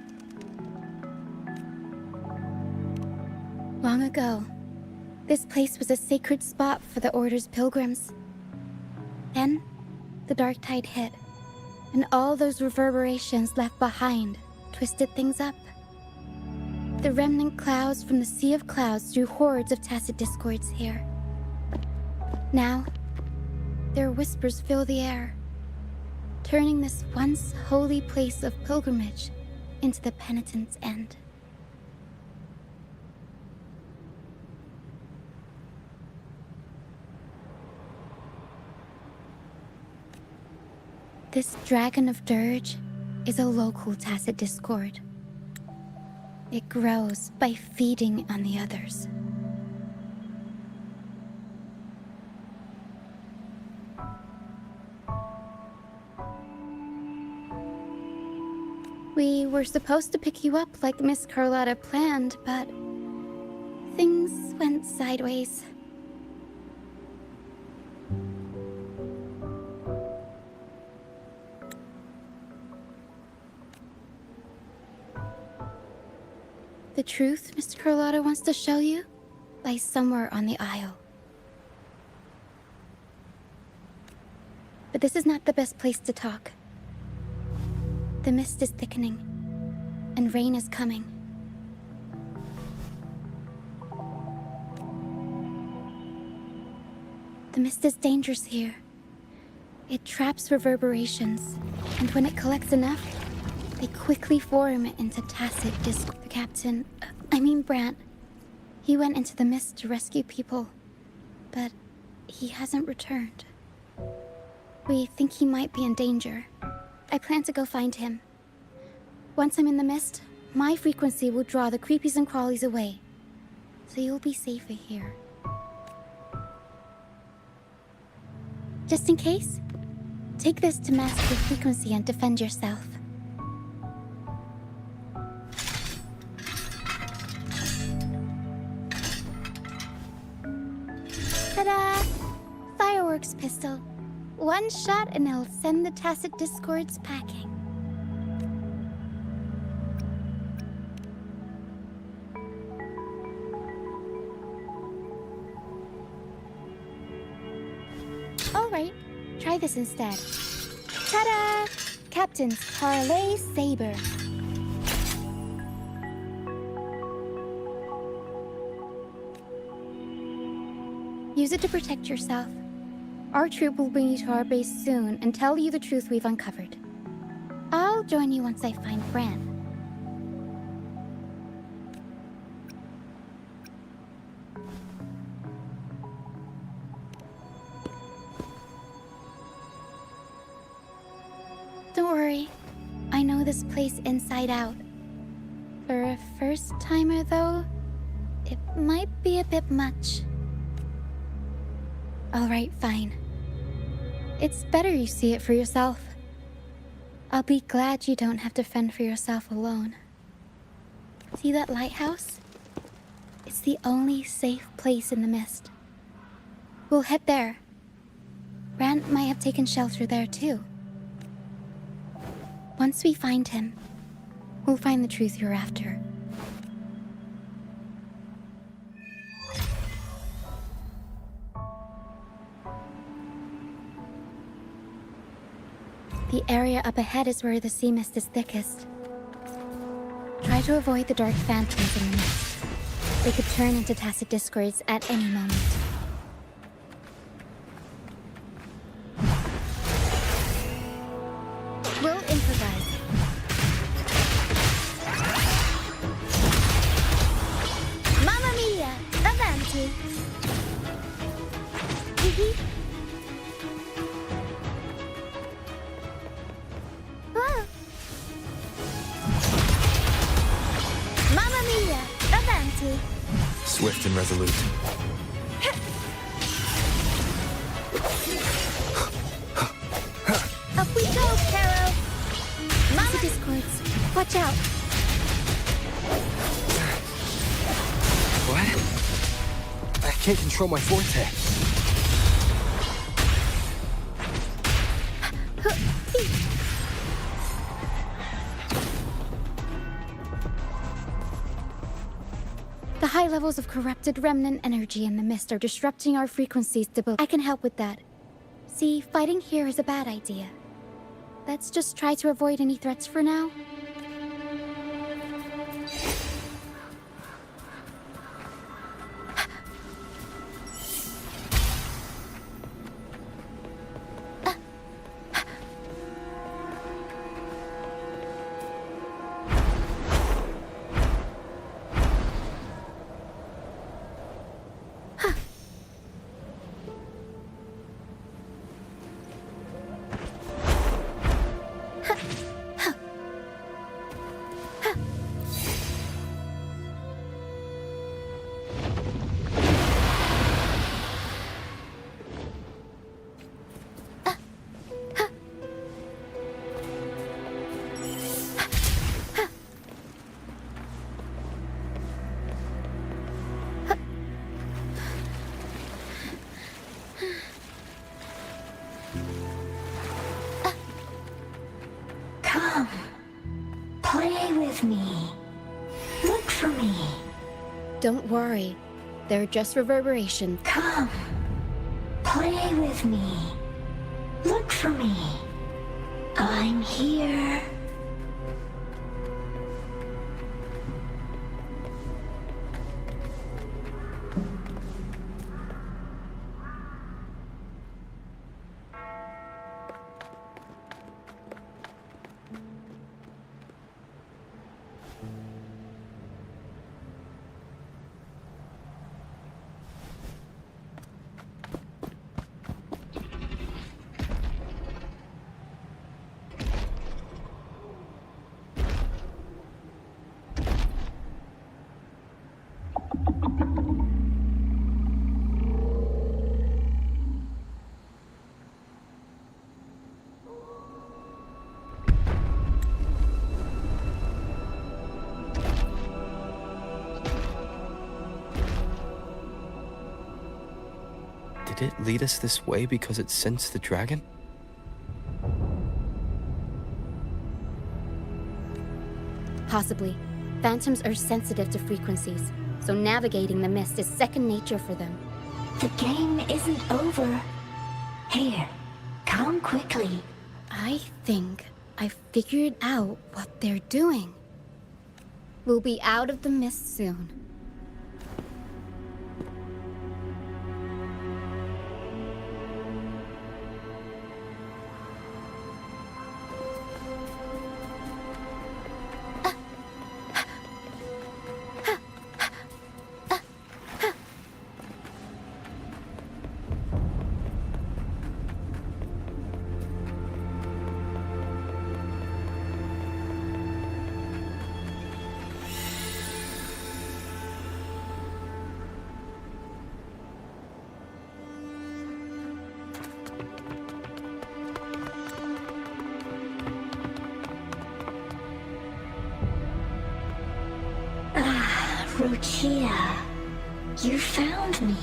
Long ago, this place was a sacred spot for the Order's pilgrims. Then, the dark tide hit, and all those reverberations left behind twisted things up. The remnant clouds from the Sea of Clouds drew hordes of tacit discords here. Now, their whispers fill the air, turning this once holy place of pilgrimage into the penitent's end. This Dragon of Dirge is a local tacit discord. It grows by feeding on the others. We were supposed to pick you up like Miss Carlotta planned, but things went sideways. The truth Mr. Carlotta wants to show you lies somewhere on the Isle. But this is not the best place to talk. The mist is thickening, and rain is coming. The mist is dangerous here. It traps reverberations, and when it collects enough, they quickly form into tacit discord. The captain, Brant, he went into the mist to rescue people, but he hasn't returned. We think he might be in danger. I plan to go find him. Once I'm in the mist, my frequency will draw the creepies and crawlies away, so you'll be safer here. Just in case, take this to mask your frequency and defend yourself. Ta-da! Fireworks pistol. One shot and it'll send the tacit discords packing. Alright, try this instead. Ta-da! Captain's Parlay Saber. Use it to protect yourself. Our troop will bring you to our base soon and tell you the truth we've uncovered. I'll join you once I find Bran. Don't worry. I know this place inside out. For a first-timer, though, it might be a bit much. Alright, fine. It's better you see it for yourself. I'll be glad you don't have to fend for yourself alone. See that lighthouse? It's the only safe place in the mist. We'll head there. Rand might have taken shelter there too. Once we find him, we'll find the truth you're after. The area up ahead is where the sea mist is thickest. Try to avoid the dark phantoms in the mist. They could turn into tacit discords at any moment. We'll improvise. Mamma mia! Avanti! Whoa. Mamma mia! Avanti! Swift and resolute. Up we go, Caro! Mama discords. Watch out. What? I can't control my forte. The high levels of corrupted remnant energy in the mist are disrupting our frequency stability. I can help with that. See, fighting here is a bad idea. Let's just try to avoid any threats for now. Come. Play with me. Look for me. Don't worry. They're just reverberation. Come. Play with me. Look for me. I'm here. Did it lead us this way because it sensed the dragon? Possibly. Phantoms are sensitive to frequencies, so navigating the mist is second nature for them. The game isn't over. Here, come quickly. I think I figured out what they're doing. We'll be out of the mist soon. Ruchia, you found me.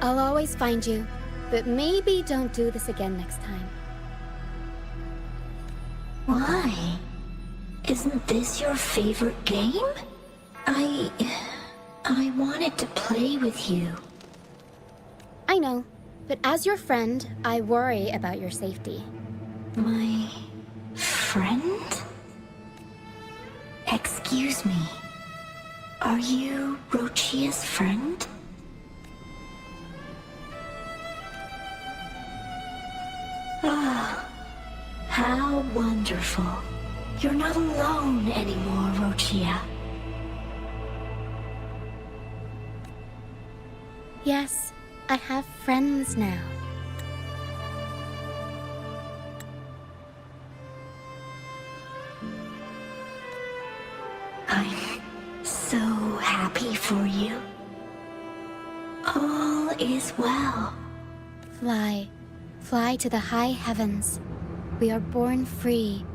I'll always find you, but maybe don't do this again next time. Why? Isn't this your favorite game? I wanted to play with you. I know, but as your friend, I worry about your safety. My friend? Excuse me. Are you Rochia's friend? Ah, how wonderful. You're not alone anymore, Rochia. Yes, I have friends now. I'm so happy for you. All is well. Fly, fly to the high heavens. We are born free,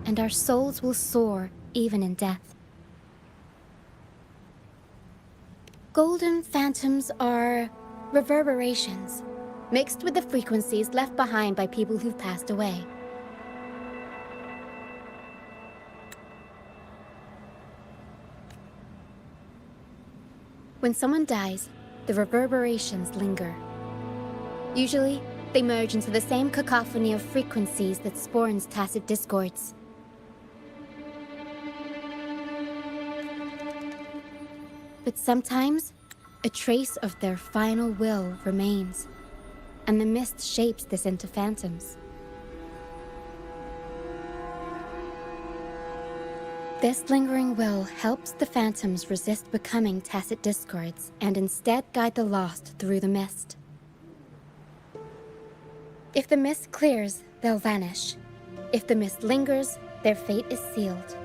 and our souls will soar even in death. Golden phantoms are reverberations, mixed with the frequencies left behind by people who've passed away. When someone dies, the reverberations linger. Usually, they merge into the same cacophony of frequencies that spawns tacit discords. But sometimes, a trace of their final will remains, and the mist shapes this into phantoms. This lingering will helps the phantoms resist becoming tacit discords and instead guide the lost through the mist. If the mist clears, they'll vanish. If the mist lingers, their fate is sealed.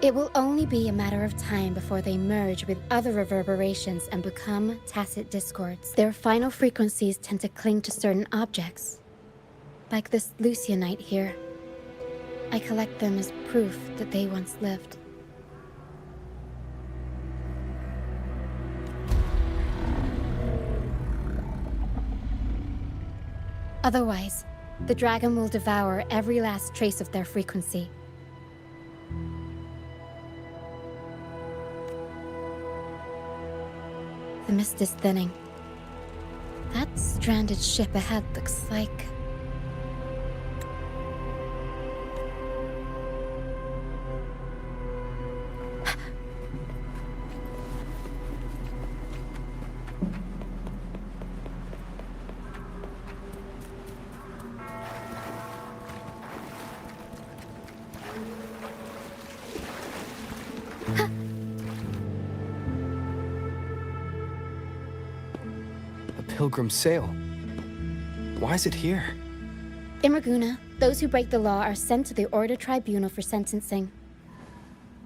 It will only be a matter of time before they merge with other reverberations and become tacit discords. Their final frequencies tend to cling to certain objects, like this Lucianite here. I collect them as proof that they once lived. Otherwise, the dragon will devour every last trace of their frequency. The mist is thinning. That stranded ship ahead looks like... Pilgrim sail. Why is it here? In Ragunna, those who break the law are sent to the Order Tribunal for sentencing.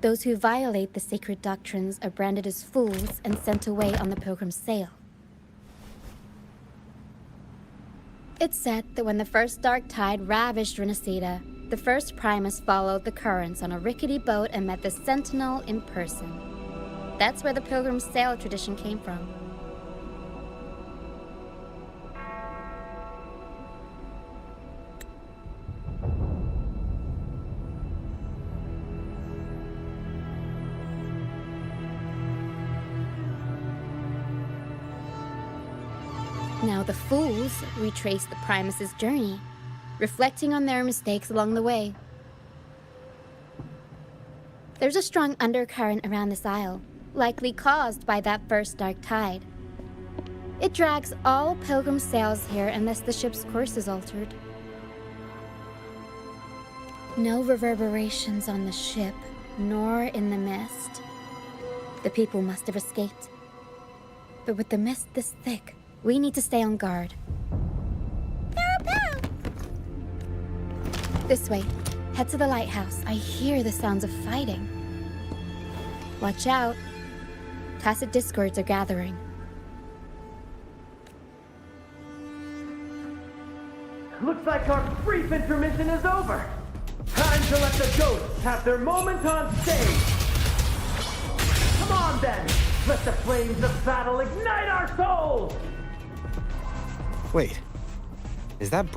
Those who violate the sacred doctrines are branded as fools and sent away on the Pilgrim's sail. It's said that when the first dark tide ravaged Renacida, the first Primus followed the currents on a rickety boat and met the Sentinel in person. That's where the Pilgrim's sail tradition came from. Now the fools retrace the Primus's journey, reflecting on their mistakes along the way. There's a strong undercurrent around this isle, likely caused by that first dark tide. It drags all pilgrim sails here unless the ship's course is altered. No reverberations on the ship, nor in the mist. The people must have escaped. But with the mist this thick, we need to stay on guard. This way. Head to the lighthouse. I hear the sounds of fighting. Watch out. Tacit discords are gathering. Looks like our brief intermission is over. Time to let the ghosts have their moment on stage. Come on then. Let the flames of battle ignite our souls. Wait. Is that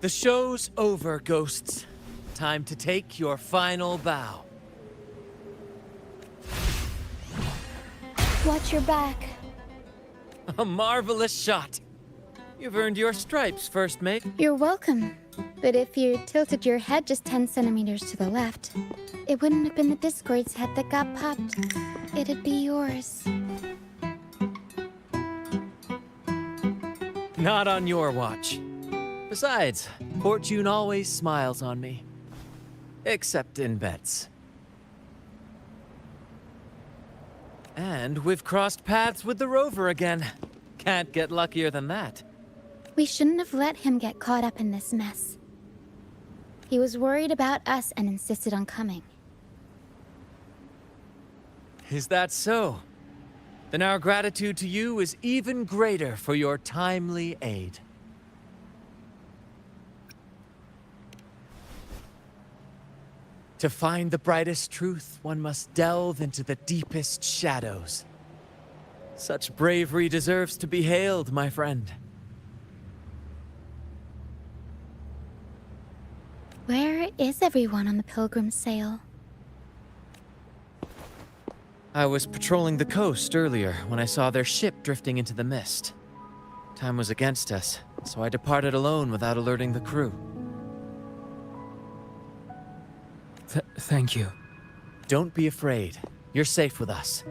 The show's over, ghosts. Time to take your final bow. Watch your back. A marvelous shot. You've earned your stripes, first mate. You're welcome. But if you tilted your head just 10 centimeters to the left, it wouldn't have been the Discord's head that got popped. It'd be yours. Not on your watch. Besides, fortune always smiles on me. Except in bets. And we've crossed paths with the rover again. Can't get luckier than that. We shouldn't have let him get caught up in this mess. He was worried about us and insisted on coming. Is that so? Then our gratitude to you is even greater for your timely aid. To find the brightest truth, one must delve into the deepest shadows. Such bravery deserves to be hailed, my friend. Where is everyone on the Pilgrim sail? I was patrolling the coast earlier when I saw their ship drifting into the mist. Time was against us, so I departed alone without alerting the crew. Thank you. Don't be afraid. You're safe with us.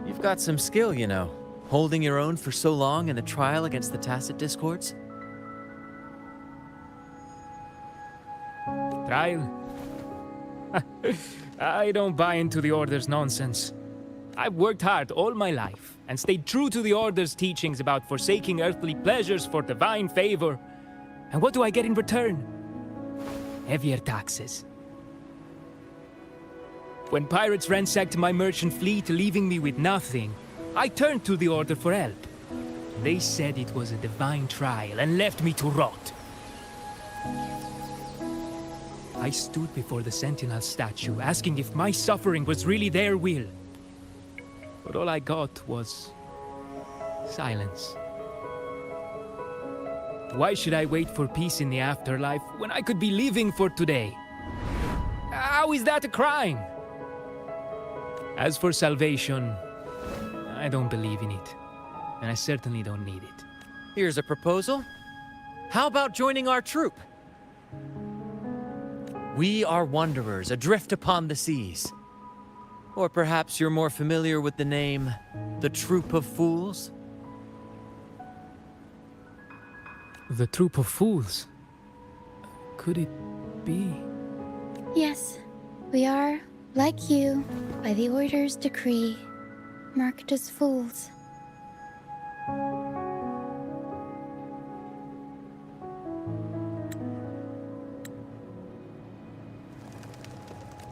You've got some skill, you know, holding your own for so long in the trial against the Tacit Discords. Trial? I don't buy into the Order's nonsense. I've worked hard all my life and stayed true to the Order's teachings about forsaking earthly pleasures for divine favor. And what do I get in return? Heavier taxes. When pirates ransacked my merchant fleet, leaving me with nothing, I turned to the Order for help. They said it was a divine trial and left me to rot. I stood before the Sentinel statue, asking if my suffering was really their will. But all I got was silence. Why should I wait for peace in the afterlife when I could be living for today? How is that a crime? As for salvation, I don't believe in it. And I certainly don't need it. Here's a proposal. How about joining our troop? We are wanderers, adrift upon the seas. Or perhaps you're more familiar with the name, the Troop of Fools? The Troop of Fools? Could it be? Yes, we are, like you, by the Order's decree, marked as fools.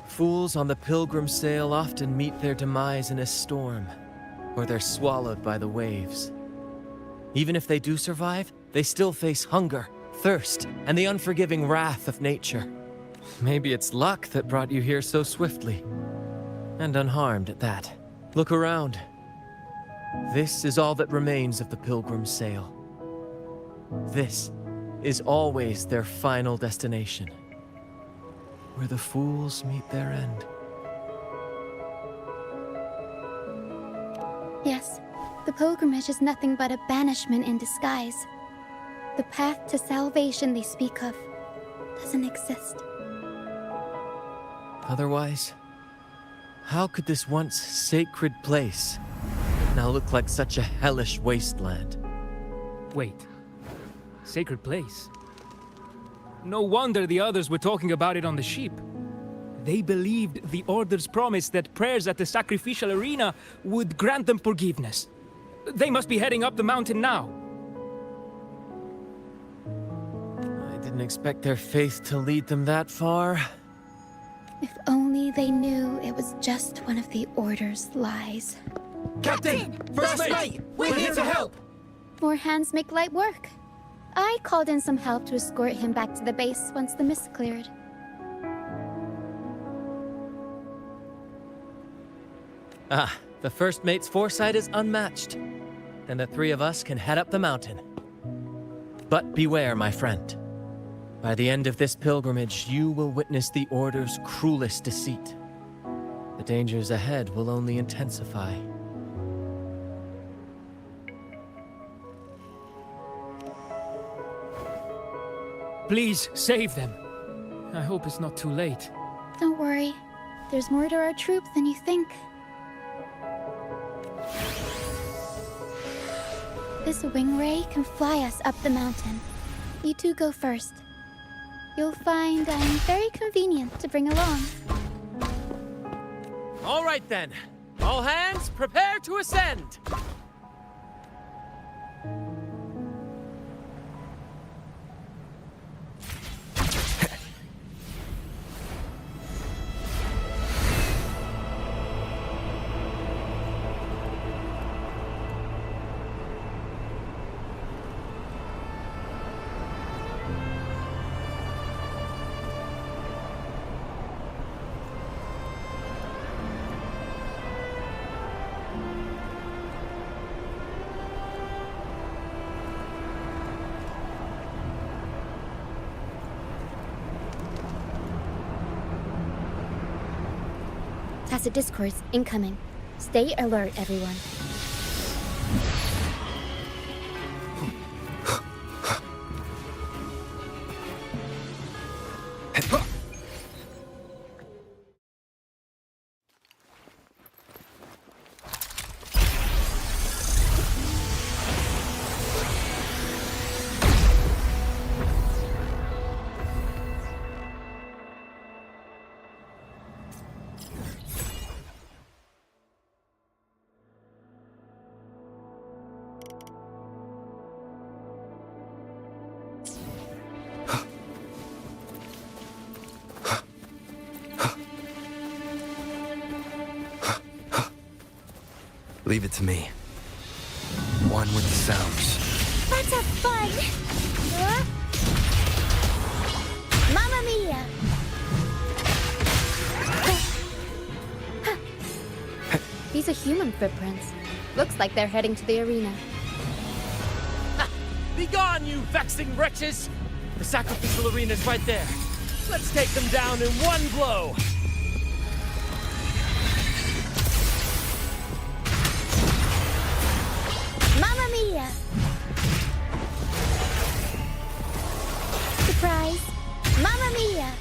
Fools on the pilgrim sail often meet their demise in a storm, or they're swallowed by the waves. Even if they do survive, they still face hunger, thirst, and the unforgiving wrath of nature. Maybe it's luck that brought you here so swiftly. And unharmed at that. Look around. This is all that remains of the pilgrim sail. This is always their final destination. Where the fools meet their end. Yes, the pilgrimage is nothing but a banishment in disguise. The path to salvation they speak of doesn't exist. Otherwise, how could this once sacred place now look like such a hellish wasteland? Wait. Sacred place? No wonder the others were talking about it on the ship. They believed the Order's promise that prayers at the sacrificial arena would grant them forgiveness. They must be heading up the mountain now. I didn't expect their faith to lead them that far. If only they knew it was just one of the Order's lies. Captain! First mate! We're here to help! More hands make light work. I called in some help to escort him back to the base once the mist cleared. Ah, the first mate's foresight is unmatched. Then the three of us can head up the mountain. But beware, my friend. By the end of this pilgrimage, you will witness the Order's cruelest deceit. The dangers ahead will only intensify. Please, save them. I hope it's not too late. Don't worry. There's more to our troop than you think. This wing ray can fly us up the mountain. You two go first. You'll find I'm very convenient to bring along. All right then. All hands, prepare to ascend! Tacit discourse incoming. Stay alert, everyone. Leave it to me. One with the sounds. Let's have fun! Mamma mia! These are human footprints. Looks like they're heading to the arena. Begone, you vexing wretches! The sacrificial arena's right there. Let's take them down in one blow! Mamma mia! Surprise! Mamma mia!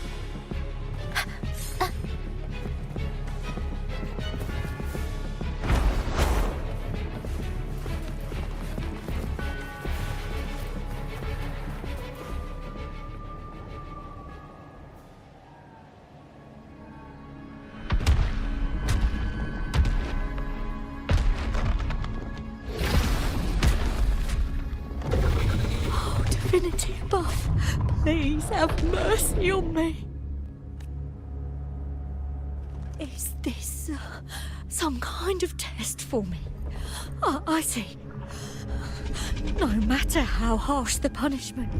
Divinity above, please have mercy on me. Is this some kind of test for me? I see. No matter how harsh the punishment.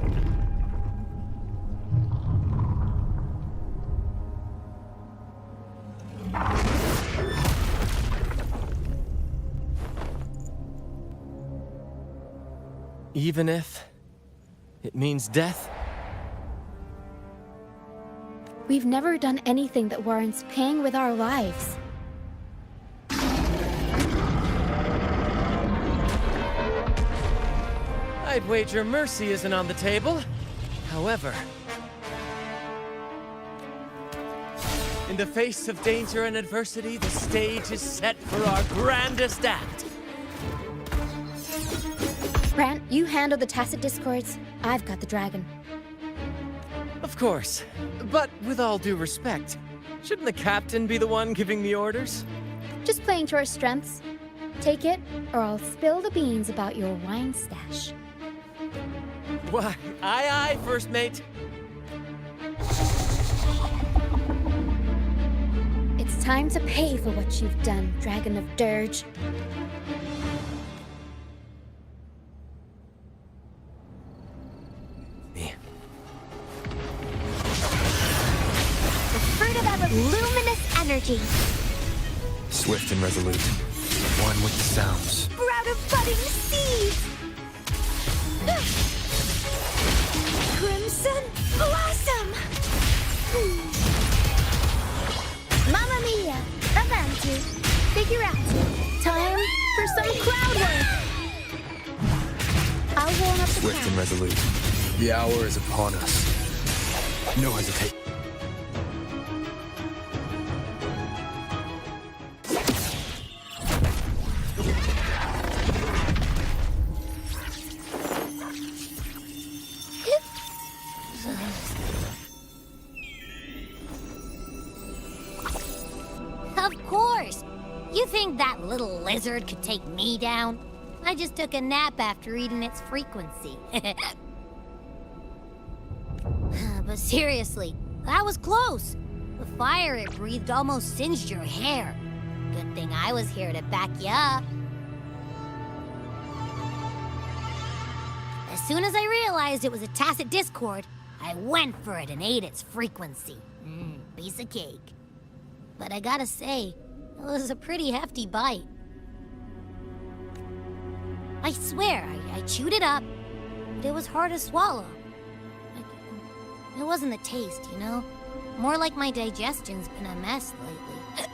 Even if it means death? We've never done anything that warrants paying with our lives. I'd wager mercy isn't on the table. However, in the face of danger and adversity, the stage is set for our grandest act. Brant, you handle the tacit discords. I've got the dragon. Of course, but with all due respect, shouldn't the captain be the one giving the orders? Just playing to our strengths. Take it, or I'll spill the beans about your wine stash. Why, aye, first mate. It's time to pay for what you've done, Dragon of Dirge. The fruit of our luminous energy. Swift and resolute. One with the sounds. Sprout of budding seeds. Crimson blossom. Mamma mia! Avanti! Figure out. Time for some crowd work. I'll warm up the Swift and resolute. The hour is upon us. No hesitation. Of course! You think that little lizard could take me down? I just took a nap after eating its frequency. But seriously, that was close. The fire it breathed almost singed your hair. Good thing I was here to back you up. As soon as I realized it was a tacit discord, I went for it and ate its frequency. Piece of cake. But I gotta say, it was a pretty hefty bite. I swear, I chewed it up, but it was hard to swallow. It wasn't the taste, you know? More like my digestion's been a mess lately.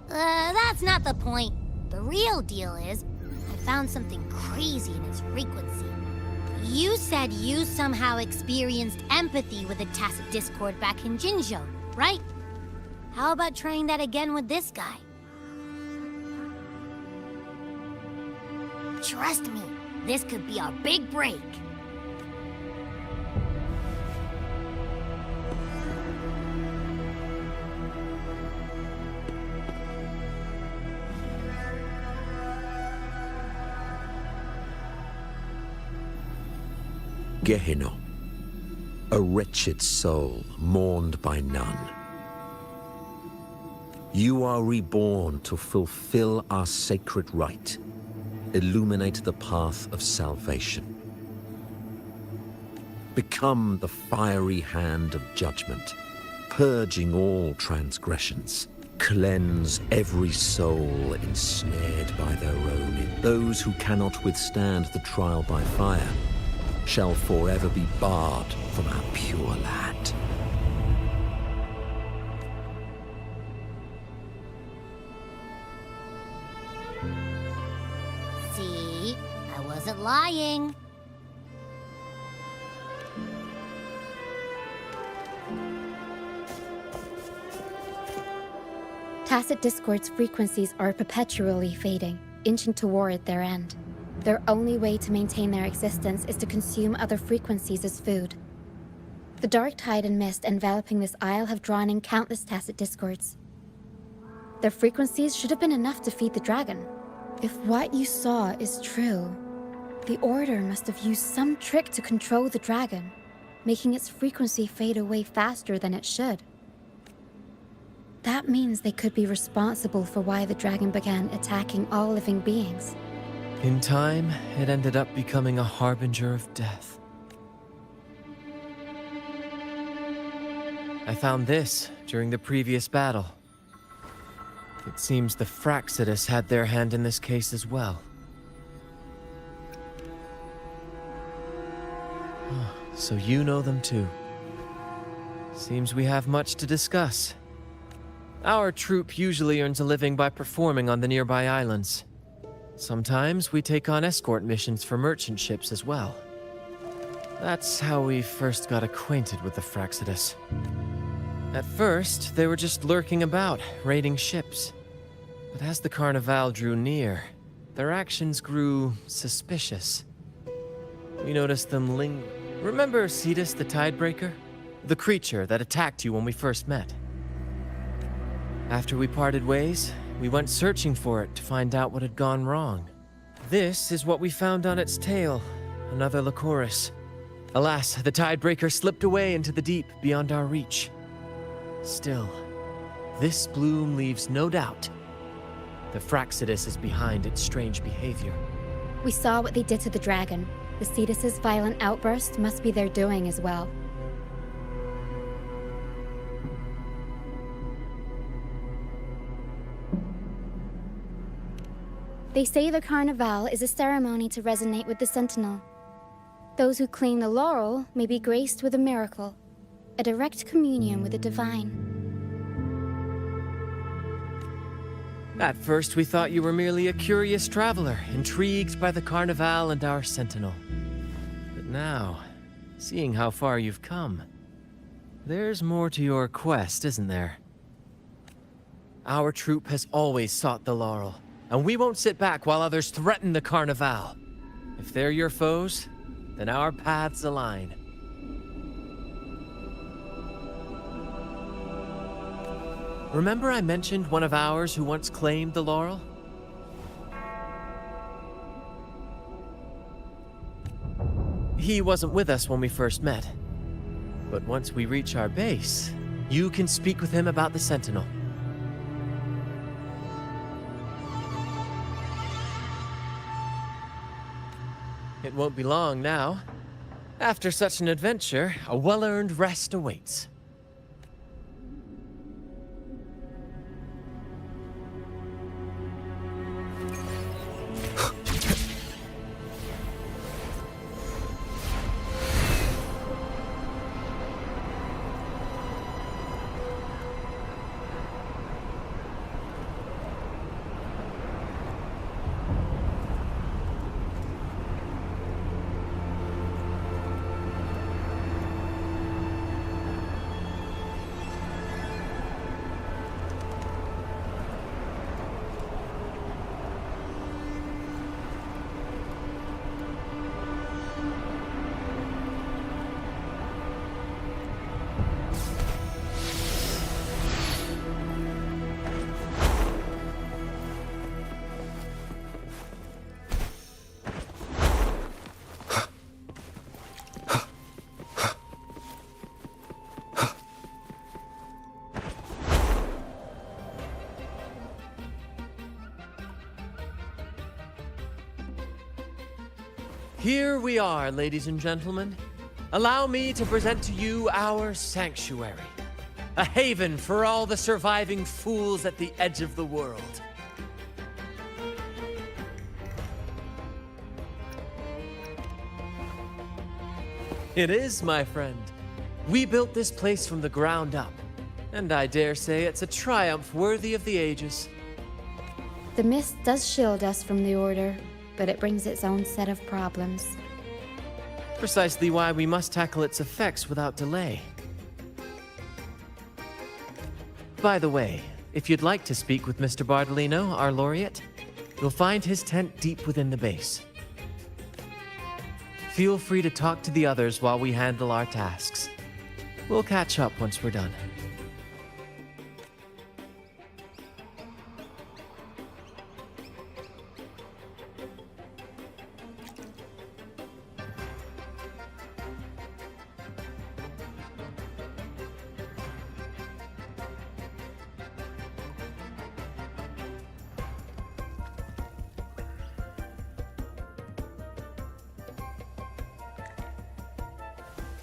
That's not the point. The real deal is, I found something crazy in its frequency. You said you somehow experienced empathy with a tacit discord back in Jinzhou, right? How about trying that again with this guy? Trust me, this could be our big break. Gehenna, a wretched soul mourned by none. You are reborn to fulfill our sacred rite, illuminate the path of salvation. Become the fiery hand of judgment, purging all transgressions. Cleanse every soul ensnared by their own. Those who cannot withstand the trial by fire shall forever be barred from our pure land. See, I wasn't lying. Tacit discord's frequencies are perpetually fading, inching toward their end. Their only way to maintain their existence is to consume other frequencies as food. The dark tide and mist enveloping this isle have drawn in countless tacit discords. Their frequencies should have been enough to feed the dragon. If what you saw is true, the Order must have used some trick to control the dragon, making its frequency fade away faster than it should. That means they could be responsible for why the dragon began attacking all living beings. In time, it ended up becoming a harbinger of death. I found this during the previous battle. It seems the Fraxidus had their hand in this case as well. So you know them too. Seems we have much to discuss. Our troupe usually earns a living by performing on the nearby islands. Sometimes we take on escort missions for merchant ships as well. That's how we first got acquainted with the Fraxidus. At first, they were just lurking about, raiding ships. But as the Carnival drew near, their actions grew suspicious. We noticed them Remember Cetus the Tidebreaker? The creature that attacked you when we first met. After we parted ways, we went searching for it to find out what had gone wrong. This is what we found on its tail, another Lycoris. Alas, the Tidebreaker slipped away into the deep beyond our reach. Still, this bloom leaves no doubt. The Fraxidus is behind its strange behavior. We saw what they did to the dragon. The Cetus's violent outburst must be their doing as well. They say the Carnival is a ceremony to resonate with the Sentinel. Those who claim the laurel may be graced with a miracle, a direct communion with the divine. At first, we thought you were merely a curious traveler, intrigued by the Carnival and our Sentinel. But now, seeing how far you've come, there's more to your quest, isn't there? Our troupe has always sought the laurel, and we won't sit back while others threaten the Carnival. If they're your foes, then our paths align. Remember I mentioned one of ours who once claimed the laurel? He wasn't with us when we first met. But once we reach our base, you can speak with him about the Sentinel. It won't be long now. After such an adventure, a well-earned rest awaits. Here we are, ladies and gentlemen. Allow me to present to you our sanctuary. A haven for all the surviving fools at the edge of the world. It is, my friend. We built this place from the ground up, and I dare say it's a triumph worthy of the ages. The mist does shield us from the Order, but it brings its own set of problems. Precisely why we must tackle its effects without delay. By the way, if you'd like to speak with Mr. Bardolino, our laureate, you'll find his tent deep within the base. Feel free to talk to the others while we handle our tasks. We'll catch up once we're done.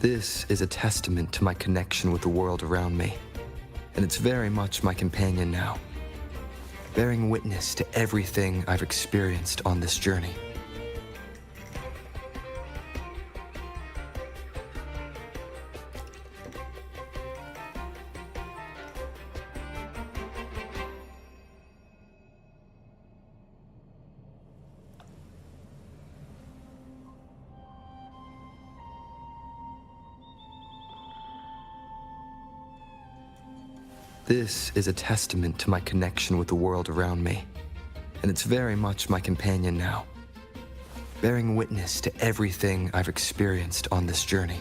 This is a testament to my connection with the world around me, and it's very much my companion now, bearing witness to everything I've experienced on this journey. This is a testament to my connection with the world around me, and it's very much my companion now, bearing witness to everything I've experienced on this journey.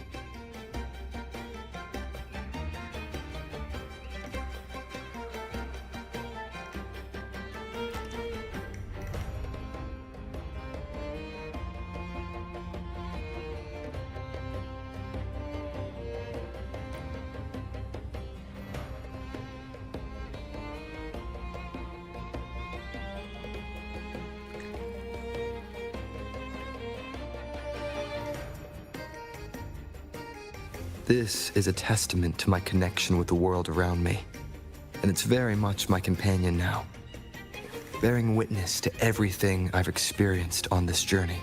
This is a testament to my connection with the world around me, and it's very much my companion now, bearing witness to everything I've experienced on this journey.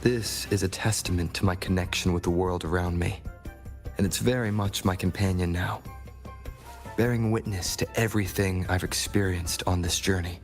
This is a testament to my connection with the world around me, and it's very much my companion now, bearing witness to everything I've experienced on this journey.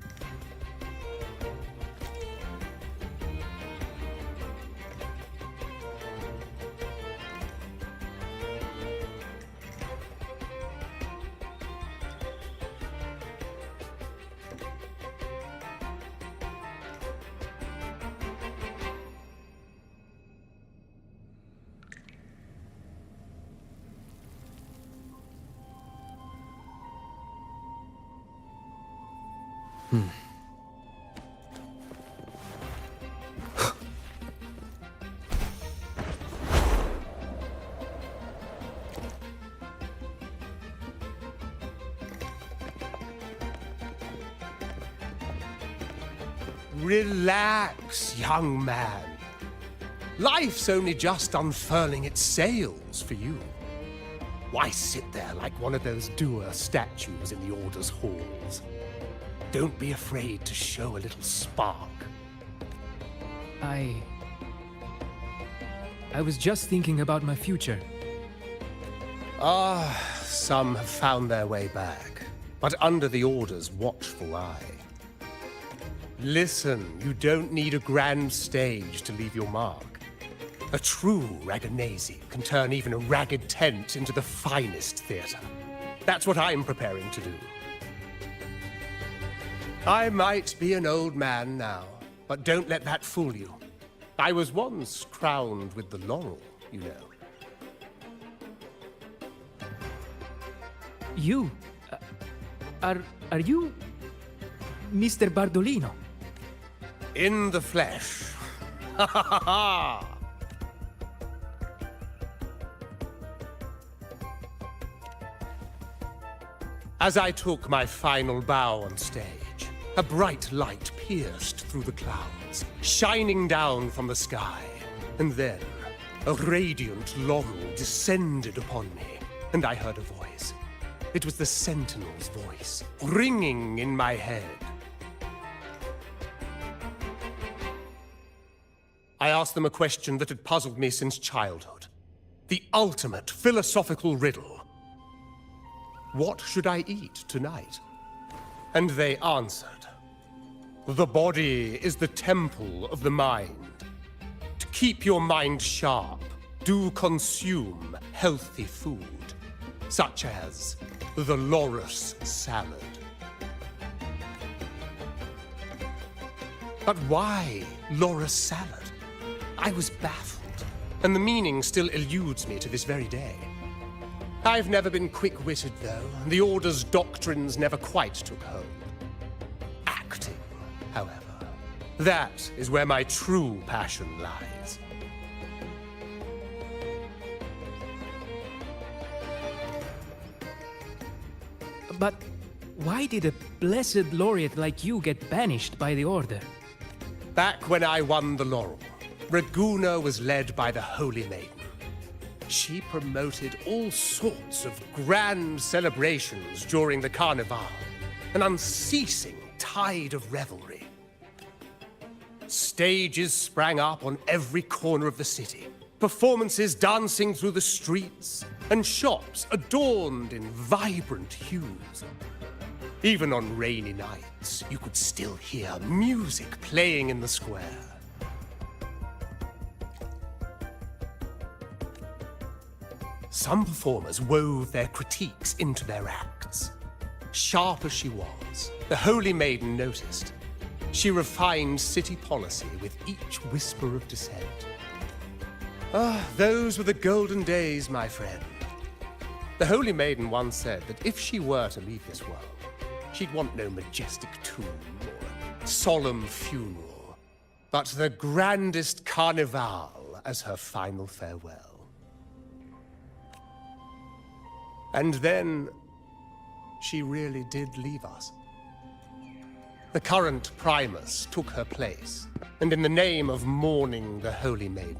Relax, young man. Life's only just unfurling its sails for you. Why sit there like one of those dour statues in the Order's halls? Don't be afraid to show a little spark. I was just thinking about my future. Some have found their way back, but under the Order's watchful eye. Listen, you don't need a grand stage to leave your mark. A true Raganazi can turn even a ragged tent into the finest theater. That's what I'm preparing to do. I might be an old man now, but don't let that fool you. I was once crowned with the laurel, you know. You? Are you Mr. Bardolino? In the flesh. Ha ha ha ha! As I took my final bow on stage, a bright light pierced through the clouds, shining down from the sky. And then, a radiant laurel descended upon me, and I heard a voice. It was the Sentinel's voice, ringing in my head. I asked them a question that had puzzled me since childhood. The ultimate philosophical riddle. What should I eat tonight? And they answered. The body is the temple of the mind. To keep your mind sharp, do consume healthy food, such as the Loris salad. But why Loris salad? I was baffled, and the meaning still eludes me to this very day. I've never been quick-witted, though, and the Order's doctrines never quite took hold. Acting, however, that is where my true passion lies. But why did a blessed laureate like you get banished by the Order? Back when I won the laurel, Raguna was led by the Holy Maiden. She promoted all sorts of grand celebrations during the Carnival, an unceasing tide of revelry. Stages sprang up on every corner of the city. Performances dancing through the streets, and shops adorned in vibrant hues. Even on rainy nights, you could still hear music playing in the square. Some performers wove their critiques into their acts. Sharp as she was, the Holy Maiden noticed. She refined city policy with each whisper of dissent. Ah, those were the golden days, my friend. The Holy Maiden once said that if she were to leave this world, she'd want no majestic tomb or solemn funeral, but the grandest carnival as her final farewell. And then, she really did leave us. The current Primus took her place, and in the name of mourning the Holy Maiden,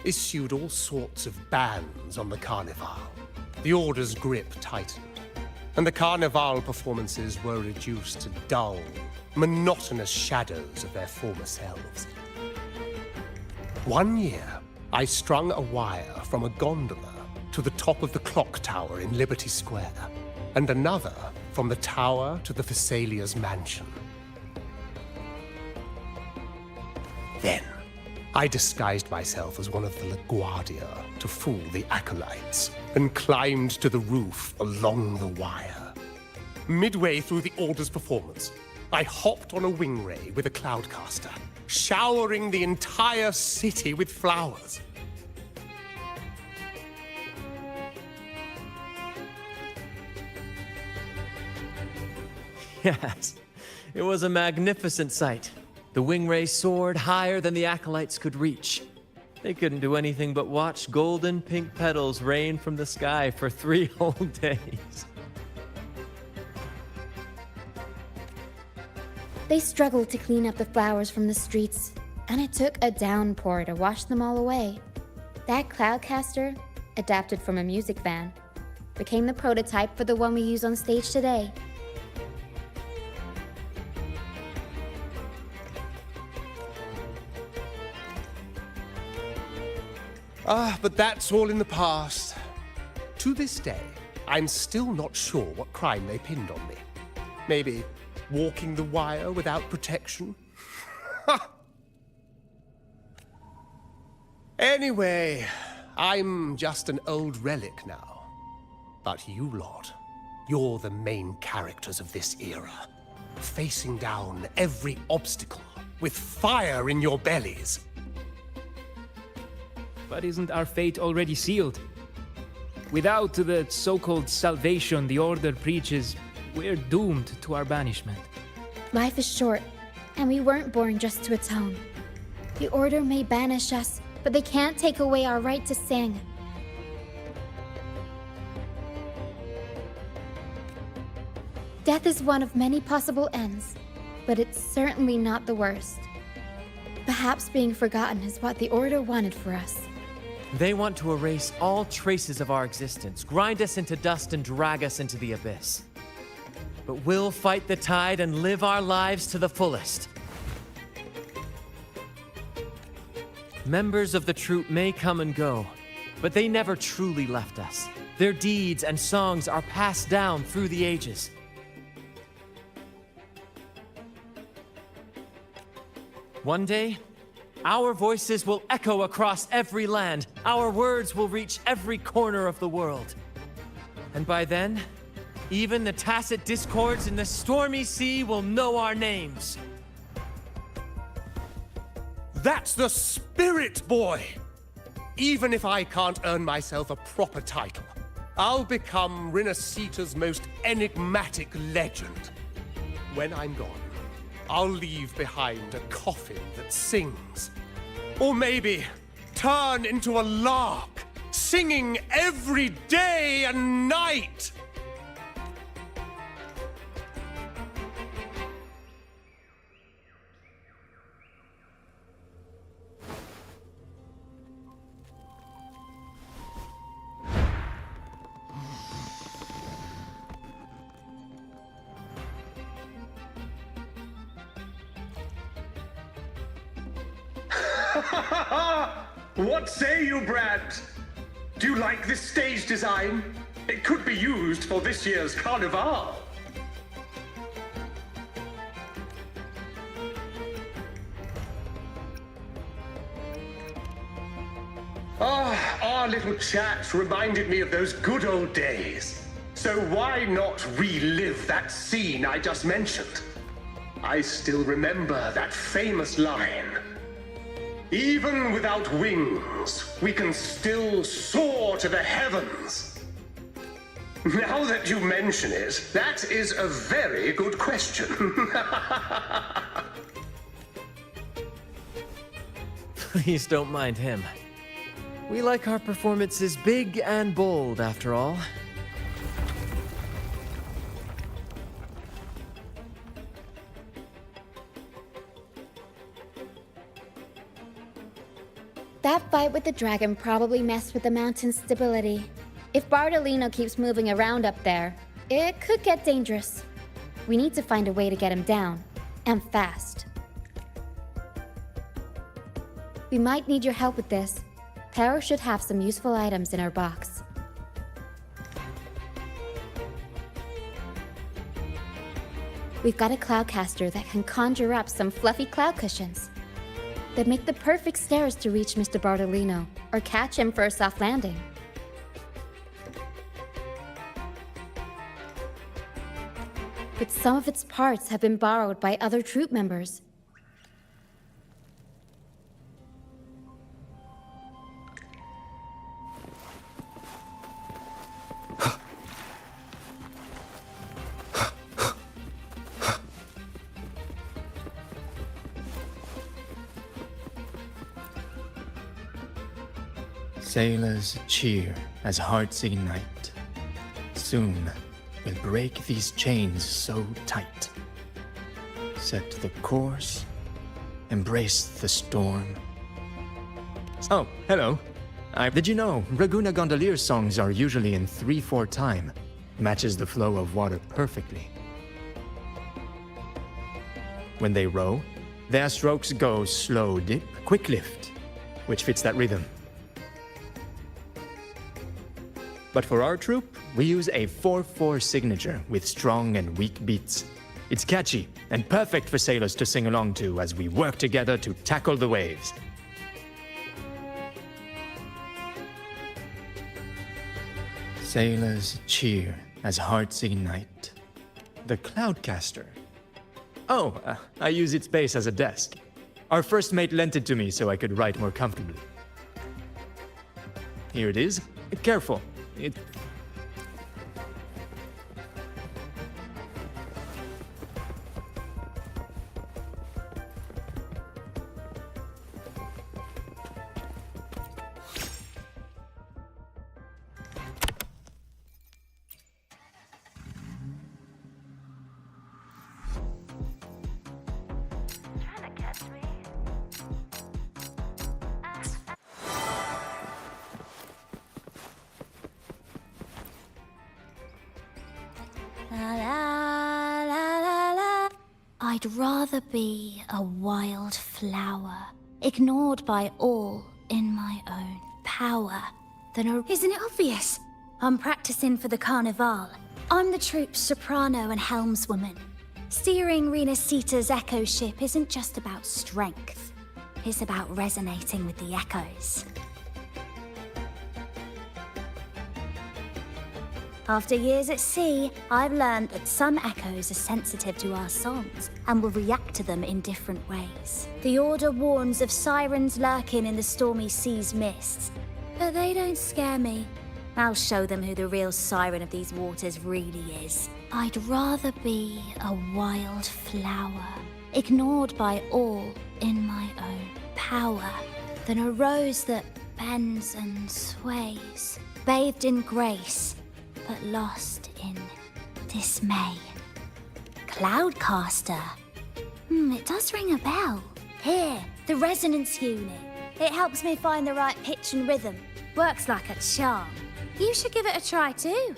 issued all sorts of bans on the Carnival. The Order's grip tightened, and the Carnival performances were reduced to dull, monotonous shadows of their former selves. One year, I strung a wire from a gondola to the top of the clock tower in Liberty Square, and another from the tower to the Thessalia's mansion. Then, I disguised myself as one of the LaGuardia to fool the acolytes, and climbed to the roof along the wire. Midway through the Order's performance, I hopped on a wing ray with a cloudcaster, showering the entire city with flowers. Yes, it was a magnificent sight. The wing ray soared higher than the acolytes could reach. They couldn't do anything but watch golden pink petals rain from the sky for 3 whole days. They struggled to clean up the flowers from the streets, and it took a downpour to wash them all away. That cloudcaster, adapted from a music van, became the prototype for the one we use on stage today. Ah, but that's all in the past. To this day, I'm still not sure what crime they pinned on me. Maybe walking the wire without protection? Anyway, I'm just an old relic now. But you lot, you're the main characters of this era. Facing down every obstacle with fire in your bellies. But isn't our fate already sealed? Without the so-called salvation the Order preaches, we're doomed to our banishment. Life is short, and we weren't born just to atone. The Order may banish us, but they can't take away our right to sing. Death is one of many possible ends, but it's certainly not the worst. Perhaps being forgotten is what the Order wanted for us. They want to erase all traces of our existence, grind us into dust and drag us into the abyss. But we'll fight the tide and live our lives to the fullest. Members of the troupe may come and go, but they never truly left us. Their deeds and songs are passed down through the ages. One day, our voices will echo across every land. Our words will reach every corner of the world. And by then, even the tacit discords in the stormy sea will know our names. That's the spirit, boy! Even if I can't earn myself a proper title, I'll become Rinasita's most enigmatic legend. When I'm gone, I'll leave behind a coffin that sings. Or maybe turn into a lark, singing every day and night. What say you, Brad? Do you like this stage design? It could be used for this year's carnival. Our little chat reminded me of those good old days. So why not relive that scene I just mentioned? I still remember that famous line. Even without wings, we can still soar to the heavens. Now that you mention it, that is a very good question. Please don't mind him. We like our performances big and bold, after all. That fight with the dragon probably messed with the mountain's stability. If Bartolino keeps moving around up there, it could get dangerous. We need to find a way to get him down, and fast. We might need your help with this. Taro should have some useful items in her box. We've got a cloudcaster that can conjure up some fluffy cloud cushions. They'd make the perfect stairs to reach Mr. Bartolino, or catch him for a soft landing. But some of its parts have been borrowed by other troop members. Sailors cheer as hearts ignite. Soon we'll break these chains so tight. Set the course, embrace the storm. Oh, hello. Did you know Laguna Gondolier songs are usually in 3/4 time? Matches the flow of water perfectly. When they row, their strokes go slow dip, quick lift, which fits that rhythm. But for our troop, we use a 4/4 signature with strong and weak beats. It's catchy and perfect for sailors to sing along to as we work together to tackle the waves. Sailors cheer as hearts ignite. The Cloudcaster. Oh, I use its base as a desk. Our first mate lent it to me so I could write more comfortably. Here it is. Careful. It... I'd rather be a wild flower, ignored by all in my own power, than a... Isn't it obvious? I'm practicing for the carnival. I'm the troupe's soprano and helmswoman. Steering Rena Sita's echo ship isn't just about strength. It's about resonating with the echoes. After years at sea, I've learned that some echoes are sensitive to our songs and will react to them in different ways. The Order warns of sirens lurking in the stormy sea's mists, but they don't scare me. I'll show them who the real siren of these waters really is. I'd rather be a wild flower, ignored by all in my own power, than a rose that bends and sways, bathed in grace, but lost in dismay. Cloudcaster. It does ring a bell. Here, the resonance unit. It helps me find the right pitch and rhythm. Works like a charm. You should give it a try too.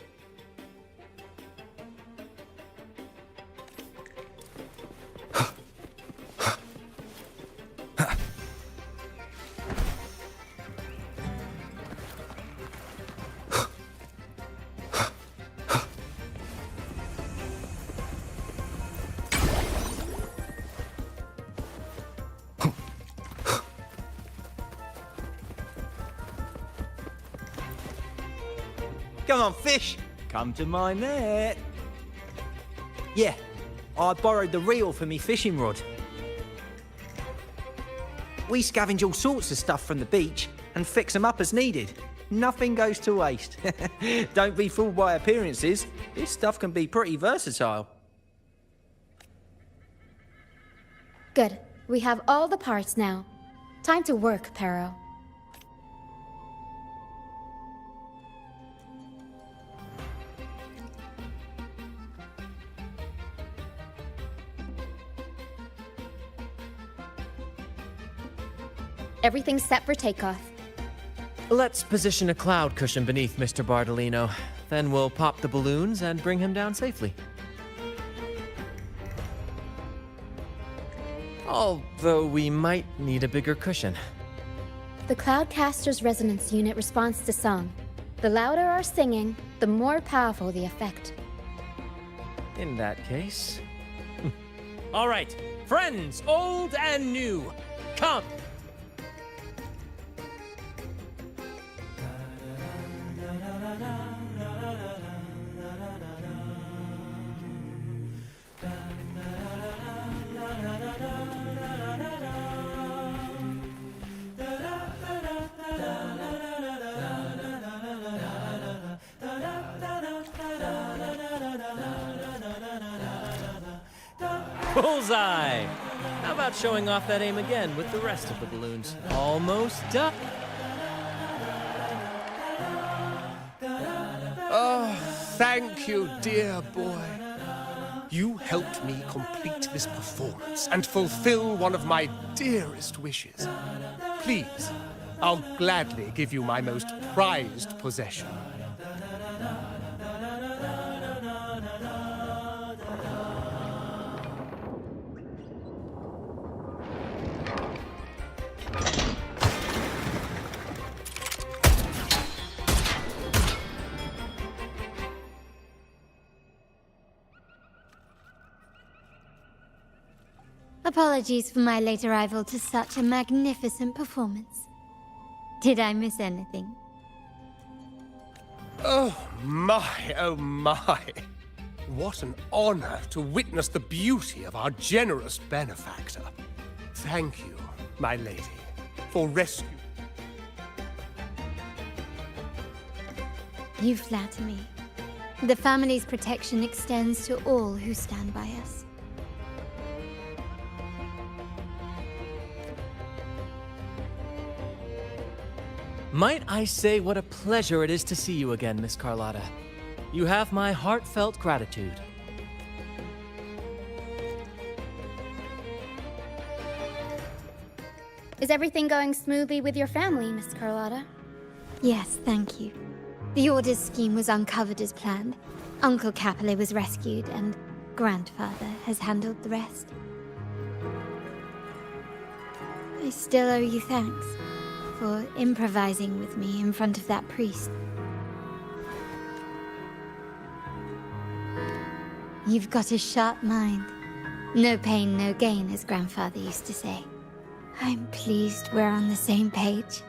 Come on, fish! Come to my net. Yeah, I borrowed the reel for me fishing rod. We scavenge all sorts of stuff from the beach and fix them up as needed. Nothing goes to waste. Don't be fooled by appearances. This stuff can be pretty versatile. Good. We have all the parts now. Time to work, Pero. Everything's set for takeoff. Let's position a cloud cushion beneath Mr. Bardolino. Then we'll pop the balloons and bring him down safely. Although we might need a bigger cushion. The Cloudcaster's resonance unit responds to song. The louder our singing, the more powerful the effect. In that case... All right, friends, old and new, come! Bullseye! How about showing off that aim again with the rest of the balloons? Almost done. Oh, thank you, dear boy. You helped me complete this performance and fulfill one of my dearest wishes. Please, I'll gladly give you my most prized possession. Apologies for my late arrival to such a magnificent performance. Did I miss anything? Oh my. What an honor to witness the beauty of our generous benefactor. Thank you, my lady, for rescue. You flatter me. The family's protection extends to all who stand by us. Might I say what a pleasure it is to see you again, Miss Carlotta. You have my heartfelt gratitude. Is everything going smoothly with your family, Miss Carlotta? Yes, thank you. The Order's scheme was uncovered as planned. Uncle Capilet was rescued, and Grandfather has handled the rest. I still owe you thanks for improvising with me in front of that priest. You've got a sharp mind. No pain, no gain, as Grandfather used to say. I'm pleased we're on the same page.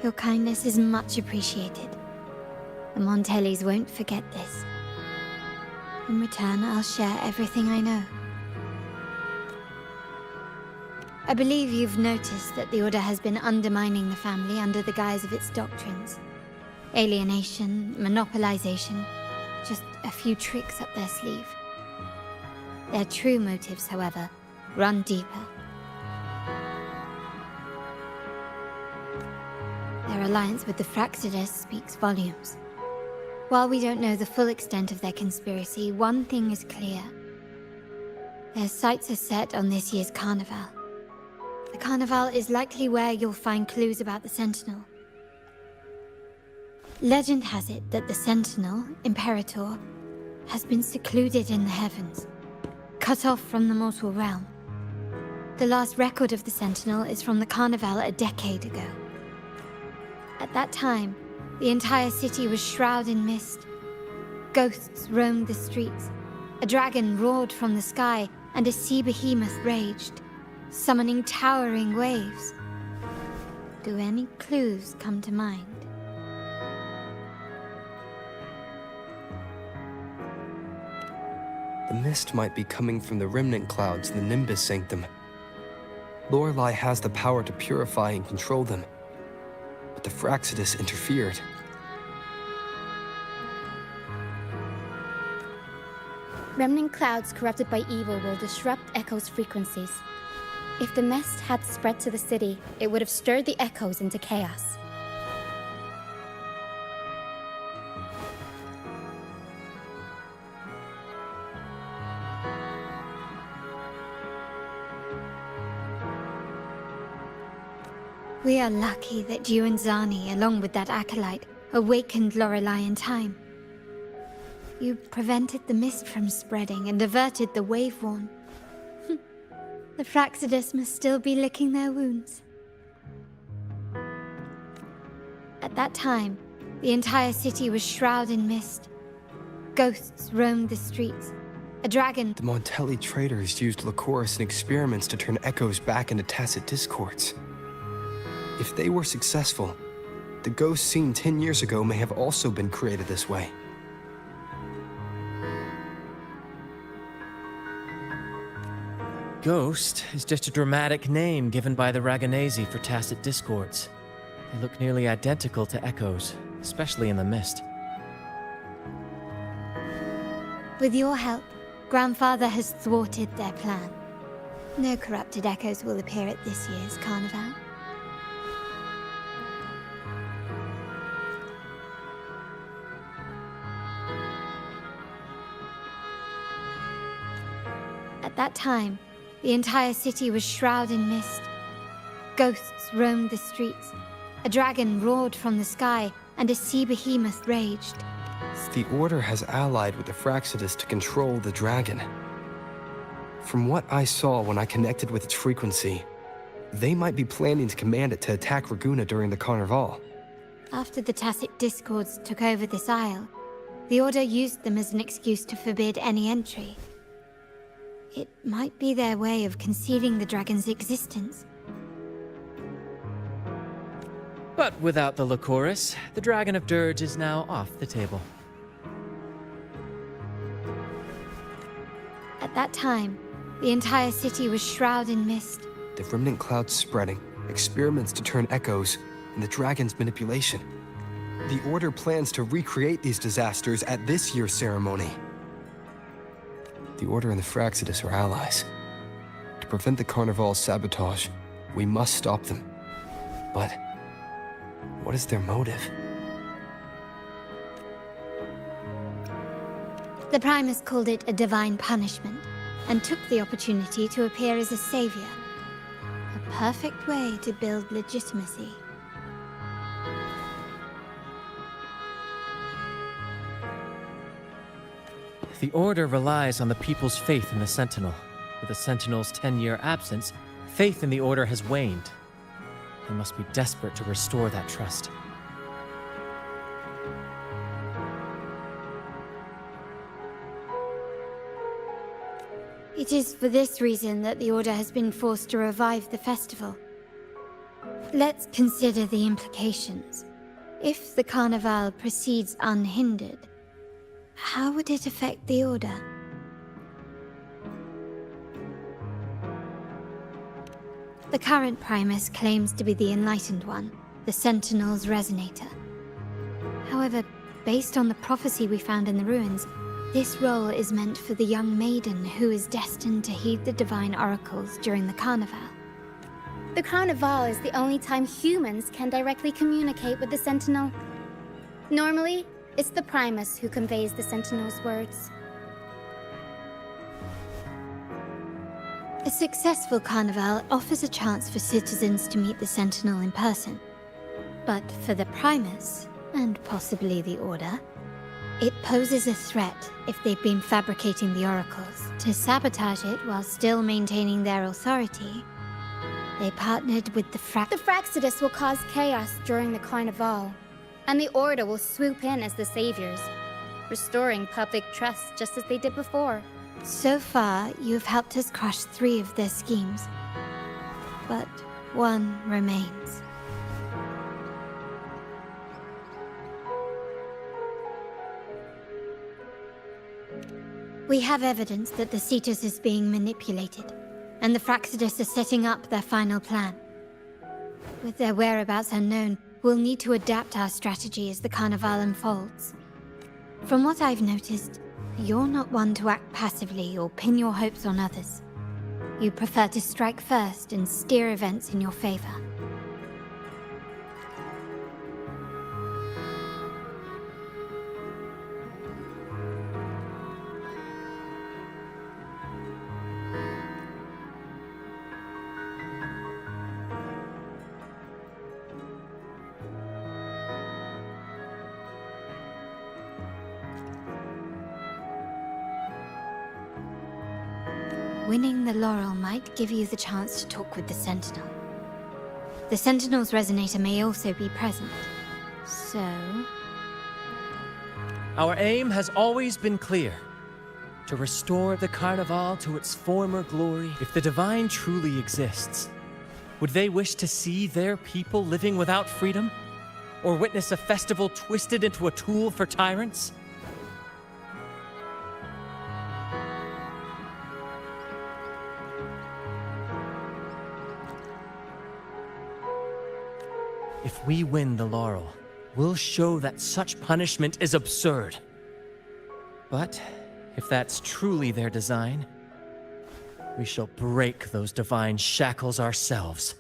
Your kindness is much appreciated. The Montellis won't forget this. In return, I'll share everything I know. I believe you've noticed that the Order has been undermining the family under the guise of its doctrines. Alienation, monopolization, just a few tricks up their sleeve. Their true motives, however, run deeper. Their alliance with the Fraxides speaks volumes. While we don't know the full extent of their conspiracy, one thing is clear. Their sights are set on this year's carnival. The carnival is likely where you'll find clues about the Sentinel. Legend has it that the Sentinel, Imperator, has been secluded in the heavens, cut off from the mortal realm. The last record of the Sentinel is from the carnival a decade ago. At that time, the entire city was shrouded in mist. Ghosts roamed the streets. A dragon roared from the sky, and a sea behemoth raged. summoning towering waves. Do any clues come to mind? The mist might be coming from the remnant clouds in the Nimbus Sanctum. Lorelei has the power to purify and control them, but the Fraxidus interfered. Remnant clouds corrupted by evil will disrupt Echo's frequencies. If the mist had spread to the city, it would have stirred the Echoes into chaos. We are lucky that you and Zani, along with that acolyte, awakened Lorelei in time. You prevented the mist from spreading and averted the wave-worn. The Fraxidus must still be licking their wounds. At that time, the entire city was shrouded in mist. Ghosts roamed the streets. A dragon... The Montelli traders used Lycoris in experiments to turn echoes back into tacit discords. If they were successful, the ghosts seen 10 years ago may have also been created this way. Ghost is just a dramatic name given by the Ragganese for tacit discords. They look nearly identical to echoes, especially in the mist. With your help, Grandfather has thwarted their plan. No corrupted echoes will appear at this year's carnival. At that time, the entire city was shrouded in mist. Ghosts roamed the streets. A dragon roared from the sky, and a sea behemoth raged. The Order has allied with the Fraxidus to control the dragon. From what I saw when I connected with its frequency, they might be planning to command it to attack Raguna during the Carnival. After the Tacit Discords took over this isle, the Order used them as an excuse to forbid any entry. It might be their way of concealing the dragon's existence. But without the Lycoris, the Dragon of Dirge is now off the table. At that time, the entire city was shrouded in mist. The remnant clouds spreading, experiments to turn echoes, and the dragon's manipulation. The Order plans to recreate these disasters at this year's ceremony. The Order and the Fraxidus are allies. To prevent the Carnival's sabotage, we must stop them. But what is their motive? The Primus called it a divine punishment, and took the opportunity to appear as a savior. A perfect way to build legitimacy. The Order relies on the people's faith in the Sentinel. With the Sentinel's 10-year absence, faith in the Order has waned. They must be desperate to restore that trust. It is for this reason that the Order has been forced to revive the festival. Let's consider the implications. If the Carnival proceeds unhindered, how would it affect the Order? The current Primus claims to be the Enlightened One, the Sentinel's Resonator. However, based on the prophecy we found in the ruins, this role is meant for the young maiden who is destined to heed the divine oracles during the Carnival. The Carnival is the only time humans can directly communicate with the Sentinel. Normally, it's the Primus who conveys the Sentinel's words. A successful Carnival offers a chance for citizens to meet the Sentinel in person. But for the Primus, and possibly the Order, it poses a threat if they've been fabricating the oracles. To sabotage it while still maintaining their authority, they partnered with the Fraxidus will cause chaos during the Carnival, and the Order will swoop in as the saviors, restoring public trust just as they did before. So far, you've helped us crush 3 of their schemes. but one remains. We have evidence that the Cetus is being manipulated, and the Fractsidus are setting up their final plan. With their whereabouts unknown, we'll need to adapt our strategy as the Carnival unfolds. From what I've noticed, you're not one to act passively or pin your hopes on others. You prefer to strike first and steer events in your favor. Winning the laurel might give you the chance to talk with the Sentinel. The Sentinel's resonator may also be present, so... Our aim has always been clear. To restore the Carnival to its former glory. If the Divine truly exists, would they wish to see their people living without freedom? Or witness a festival twisted into a tool for tyrants? If we win the laurel, we'll show that such punishment is absurd. But if that's truly their design, we shall break those divine shackles ourselves.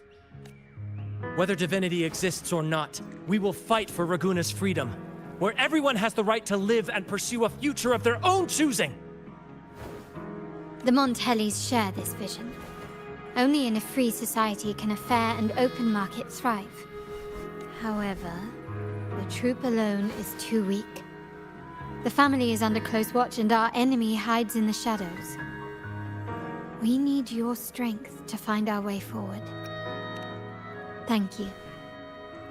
Whether divinity exists or not, we will fight for Raguna's freedom, where everyone has the right to live and pursue a future of their own choosing. The Montellis share this vision. Only in a free society can a fair and open market thrive. However, the troop alone is too weak. The family is under close watch and our enemy hides in the shadows. We need your strength to find our way forward. Thank you.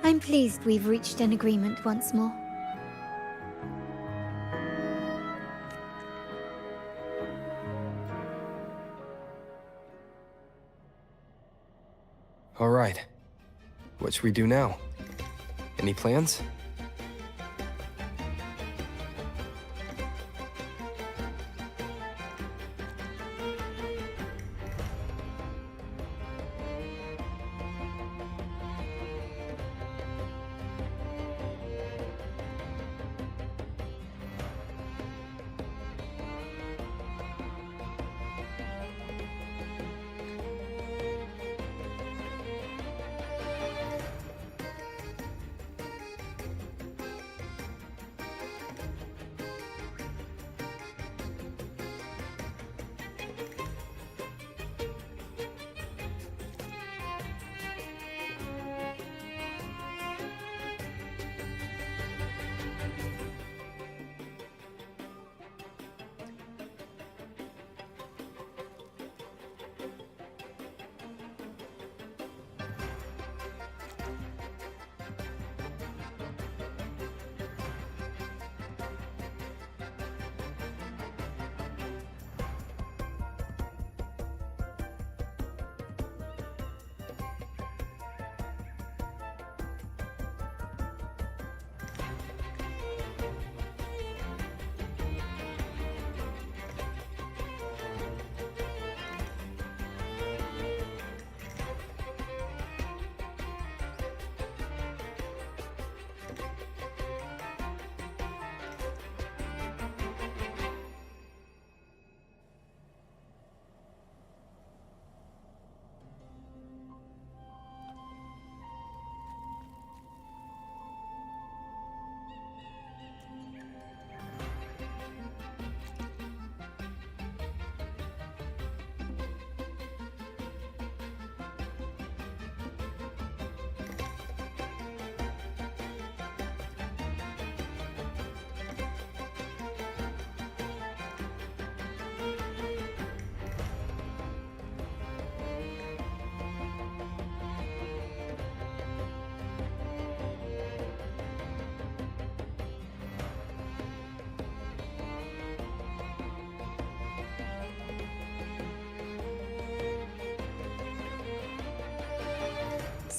I'm pleased we've reached an agreement once more. All right. What should we do now? Any plans?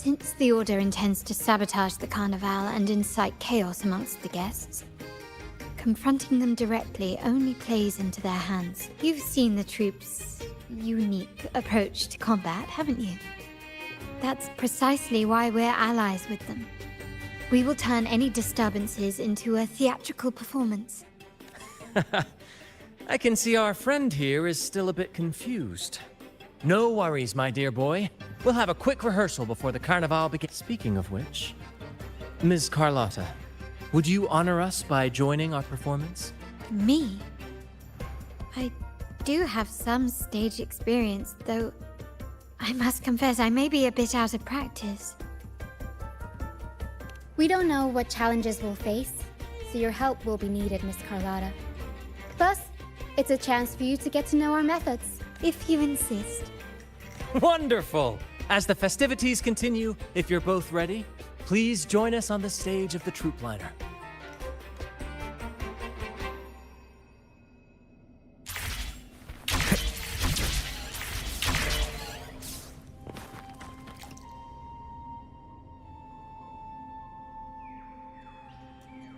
Since the Order intends to sabotage the Carnival and incite chaos amongst the guests, confronting them directly only plays into their hands. You've seen the troops' unique approach to combat, haven't you? That's precisely why we're allies with them. We will turn any disturbances into a theatrical performance. I can see our friend here is still a bit confused. No worries, my dear boy. We'll have a quick rehearsal before the Carnival begins. Speaking of which, Ms. Carlotta, would you honor us by joining our performance? Me? I do have some stage experience, though I must confess I may be a bit out of practice. We don't know what challenges we'll face, so your help will be needed, Miss Carlotta. Plus, it's a chance for you to get to know our methods. If you insist. Wonderful! As the festivities continue, if you're both ready, please join us on the stage of the troop liner.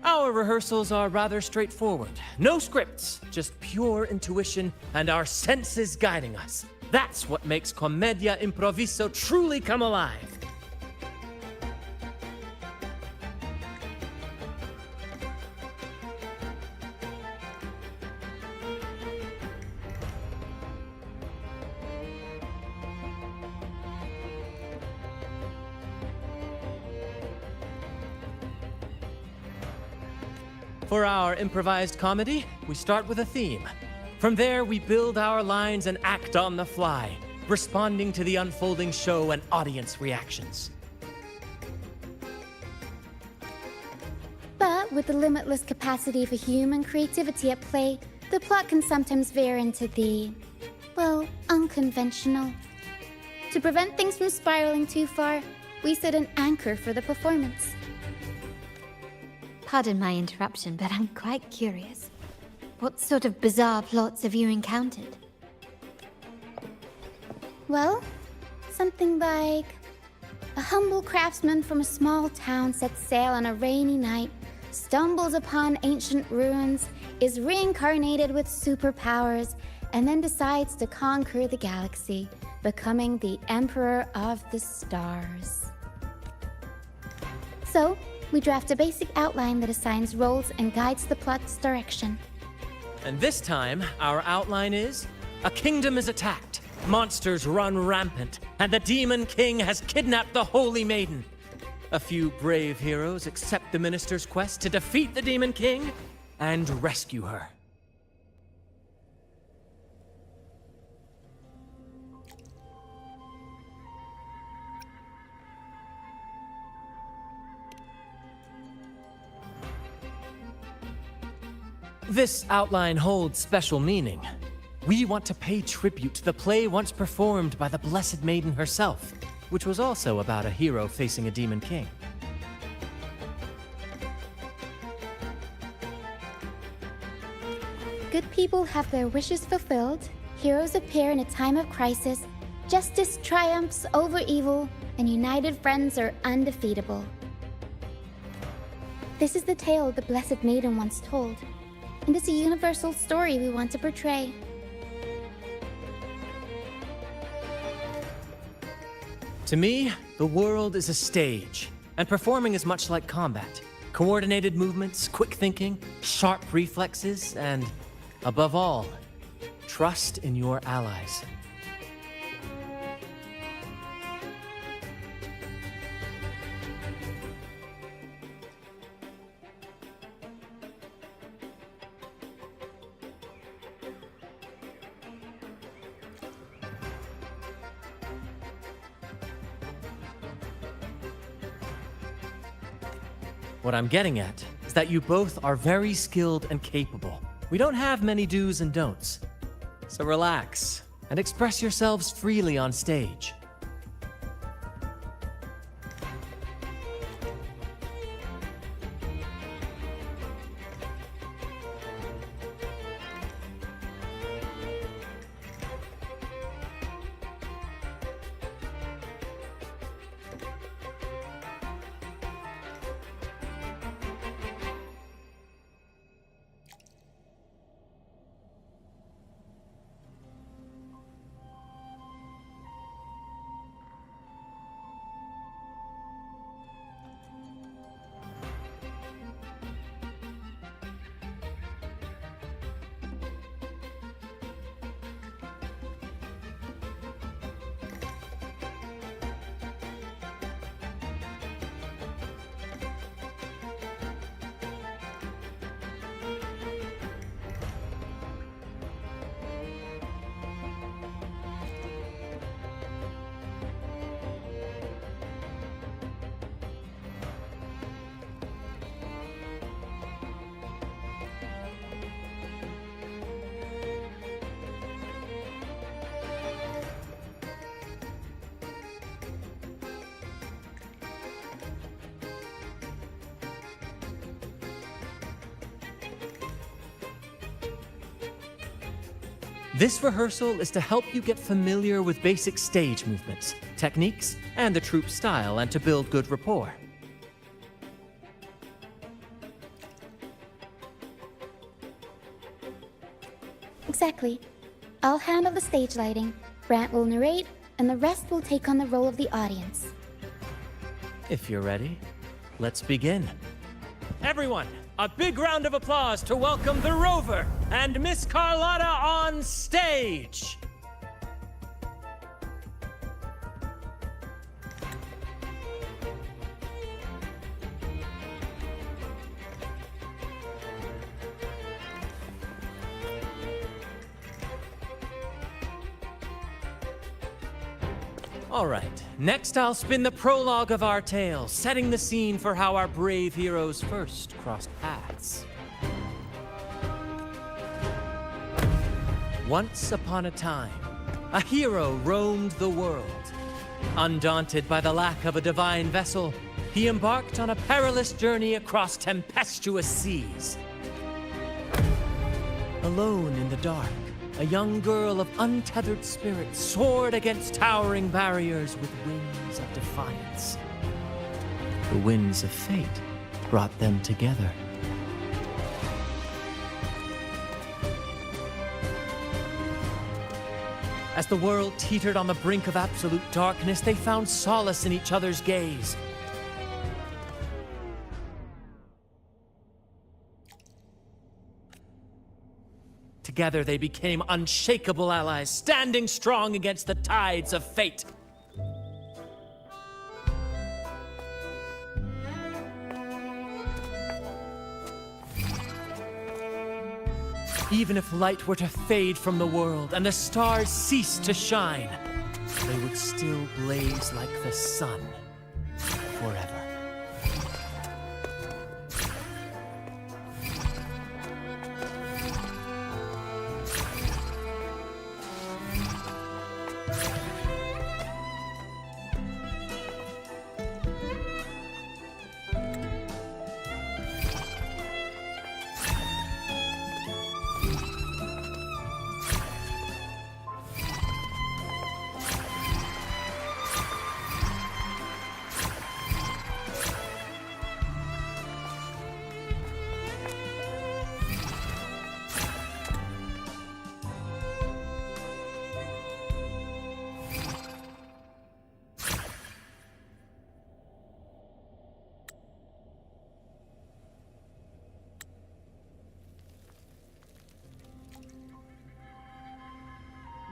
Our rehearsals are rather straightforward. No scripts, just pure intuition and our senses guiding us. That's what makes Commedia Improviso truly come alive. For our improvised comedy, we start with a theme. From there, we build our lines and act on the fly, responding to the unfolding show and audience reactions. But with the limitless capacity for human creativity at play, the plot can sometimes veer into the, well, unconventional. To prevent things from spiraling too far, we set an anchor for the performance. Pardon my interruption, but I'm quite curious. What sort of bizarre plots have you encountered? Well, something like a humble craftsman from a small town sets sail on a rainy night, stumbles upon ancient ruins, is reincarnated with superpowers, and then decides to conquer the galaxy, becoming the Emperor of the Stars. So, we draft a basic outline that assigns roles and guides the plot's direction. And this time, our outline is: a kingdom is attacked, monsters run rampant, and the Demon King has kidnapped the Holy Maiden. A few brave heroes accept the minister's quest to defeat the Demon King and rescue her. This outline holds special meaning. We want to pay tribute to the play once performed by the Blessed Maiden herself, which was also about a hero facing a Demon King. Good people have their wishes fulfilled, heroes appear in a time of crisis, justice triumphs over evil, and united friends are undefeatable. This is the tale the Blessed Maiden once told, and it's a universal story we want to portray. To me, the world is a stage, and performing is much like combat. Coordinated movements, quick thinking, sharp reflexes, and, above all, trust in your allies. What I'm getting at is that you both are very skilled and capable. We don't have many do's and don'ts. So relax and express yourselves freely on stage. This rehearsal is to help you get familiar with basic stage movements, techniques, and the troupe style, and to build good rapport. Exactly. I'll handle the stage lighting, Brant will narrate, and the rest will take on the role of the audience. If you're ready, let's begin. Everyone, a big round of applause to welcome the Rover and Miss Carlotta on stage! All right, next I'll spin the prologue of our tale, setting the scene for how our brave heroes first crossed paths. Once upon a time, a hero roamed the world. Undaunted by the lack of a divine vessel, he embarked on a perilous journey across tempestuous seas. Alone in the dark, a young girl of untethered spirit soared against towering barriers with wings of defiance. The winds of fate brought them together. As the world teetered on the brink of absolute darkness, they found solace in each other's gaze. Together they became unshakable allies, standing strong against the tides of fate. Even if light were to fade from the world and the stars cease to shine, they would still blaze like the sun forever.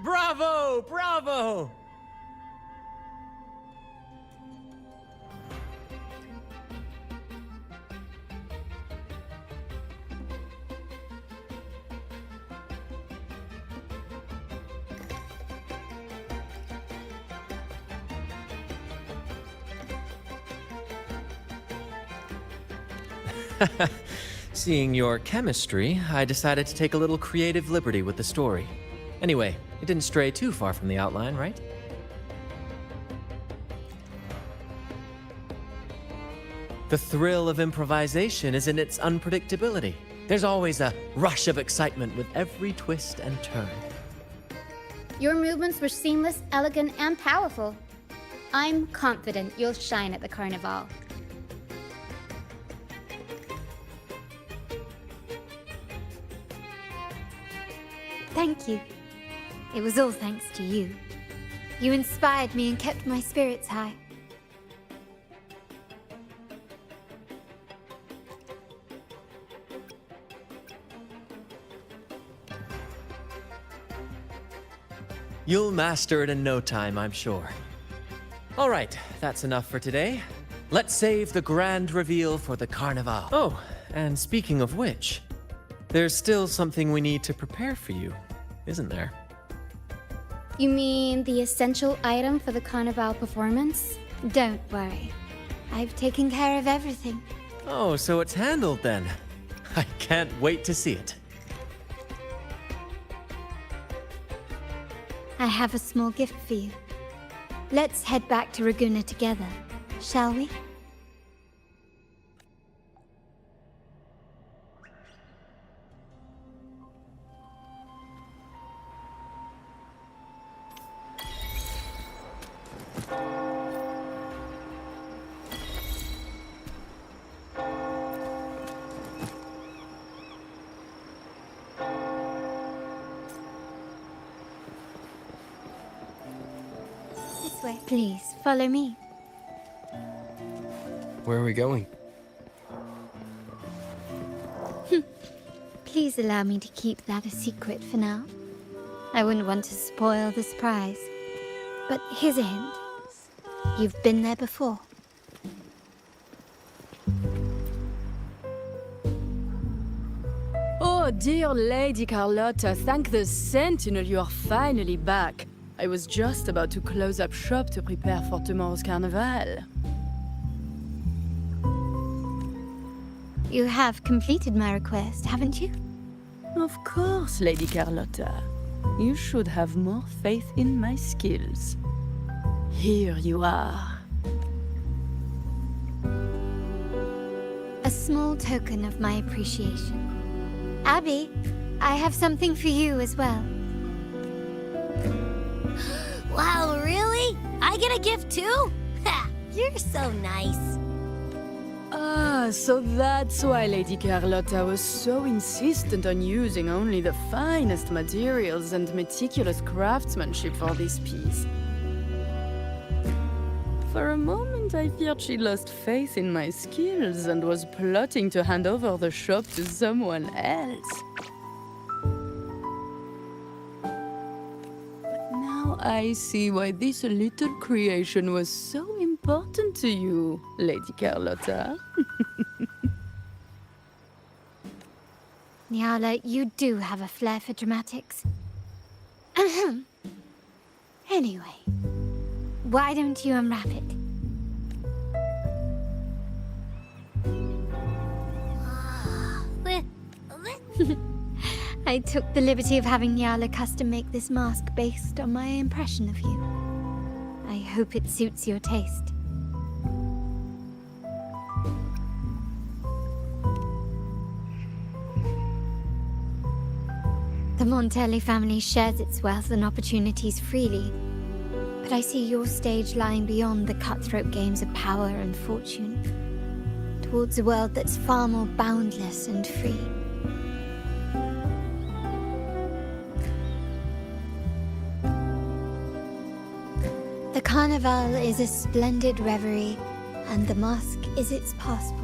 Bravo! Bravo! Seeing your chemistry, I decided to take a little creative liberty with the story. Anyway, it didn't stray too far from the outline, right? The thrill of improvisation is in its unpredictability. There's always a rush of excitement with every twist and turn. Your movements were seamless, elegant, and powerful. I'm confident you'll shine at the Carnival. Thank you. It was all thanks to you. You inspired me and kept my spirits high. You'll master it in no time, I'm sure. All right, that's enough for today. Let's save the grand reveal for the Carnival. Oh, and speaking of which, there's still something we need to prepare for you, isn't there? You mean the essential item for the Carnival performance? Don't worry. I've taken care of everything. Oh, so it's handled then. I can't wait to see it. I have a small gift for you. Let's head back to Ragunna together, shall we? way. Please, follow me. Where are we going? Please allow me to keep that a secret for now. I wouldn't want to spoil the surprise. But here's a hint. You've been there before. Oh, dear Lady Carlotta, thank the Sentinel you are finally back. I was just about to close up shop to prepare for tomorrow's carnival. You have completed my request, haven't you? Of course, Lady Carlotta. You should have more faith in my skills. Here you are. A small token of my appreciation. Abby, I have something for you as well. Wow, really? I get a gift too? Ha! You're so nice. Ah, so that's why Lady Carlotta was so insistent on using only the finest materials and meticulous craftsmanship for this piece. For a moment, I feared she lost faith in my skills and was plotting to hand over the shop to someone else. But now I see why this little creation was so important to you, Lady Carlotta. Nyala, you do have a flair for dramatics. Anyway, why don't you unwrap it? I took the liberty of having Nyala custom make this mask based on my impression of you. I hope it suits your taste. The Montelli family shares its wealth and opportunities freely, but I see your stage lying beyond the cutthroat games of power and fortune, towards a world that's far more boundless and free. The Carnival is a splendid reverie, and the mask is its passport.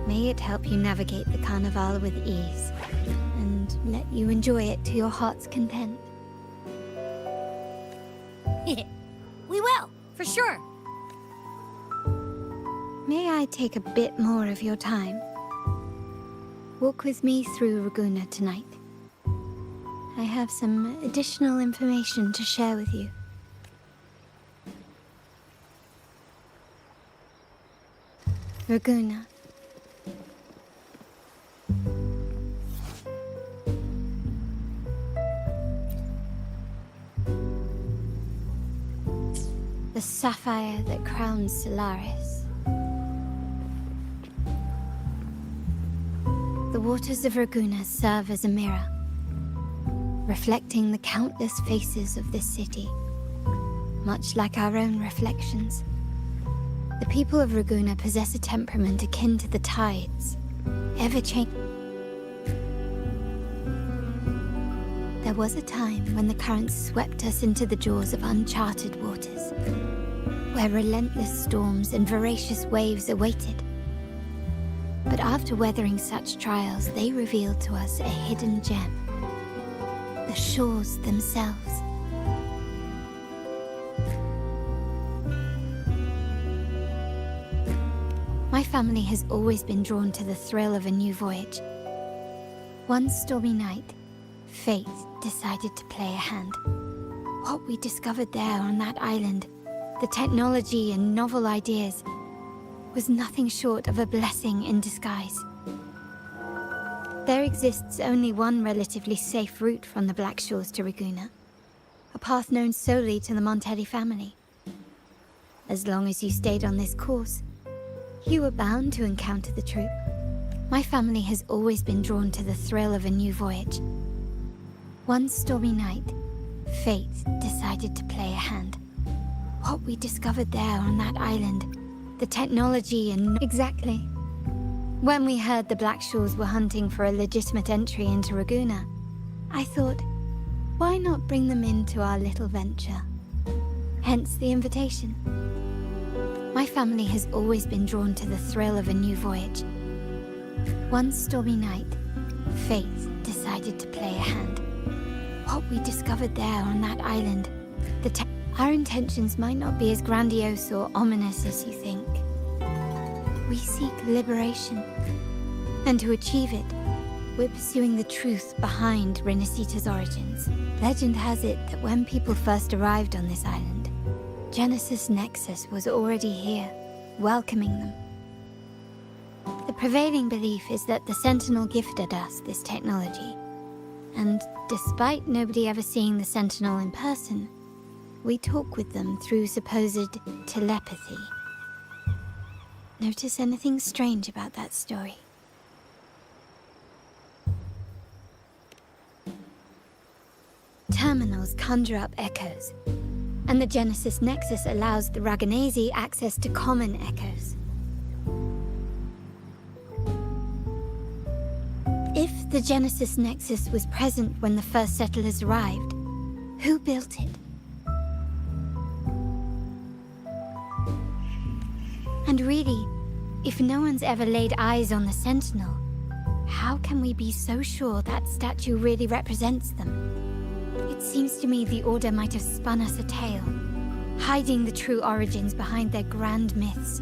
May it help you navigate the Carnival with ease, and let you enjoy it to your heart's content. We will, for sure. May I take a bit more of your time? Walk with me through Raguna tonight. I have some additional information to share with you. Raguna. The sapphire that crowns Solaris. The waters of Raguna serve as a mirror, reflecting the countless faces of this city, much like our own reflections. The people of Raguna possess a temperament akin to the tides, ever-changing. There was a time when the currents swept us into the jaws of uncharted waters, where relentless storms and voracious waves awaited. But after weathering such trials, they revealed to us a hidden gem. The shores themselves. My family has always been drawn to the thrill of a new voyage. One stormy night, fate decided to play a hand. What we discovered there on that island, the technology and novel ideas, was nothing short of a blessing in disguise. There exists only one relatively safe route from the Black Shores to Raguna, a path known solely to the Montelli family. As long as you stayed on this course, you were bound to encounter the troop. My family has always been drawn to the thrill of a new voyage. One stormy night, fate decided to play a hand. What we discovered there on that island, the technology and... Exactly. When we heard the Black Shores were hunting for a legitimate entry into Raguna, I thought, why not bring them into our little venture? Hence the invitation. My family has always been drawn to the thrill of a new voyage. One stormy night, fate decided to play a hand. What we discovered there on that island, our intentions might not be as grandiose or ominous as you think. We seek liberation, and to achieve it, we're pursuing the truth behind Renacita's origins. Legend has it that when people first arrived on this island, Genesis Nexus was already here, welcoming them. The prevailing belief is that the Sentinel gifted us this technology, and despite nobody ever seeing the Sentinel in person, we talk with them through supposed telepathy. Notice anything strange about that story? Terminals conjure up echoes, and the Genesis Nexus allows the Raganazi access to common echoes. If the Genesis Nexus was present when the first settlers arrived, who built it? And really, if no one's ever laid eyes on the Sentinel, how can we be so sure that statue really represents them? It seems to me the Order might have spun us a tale, hiding the true origins behind their grand myths.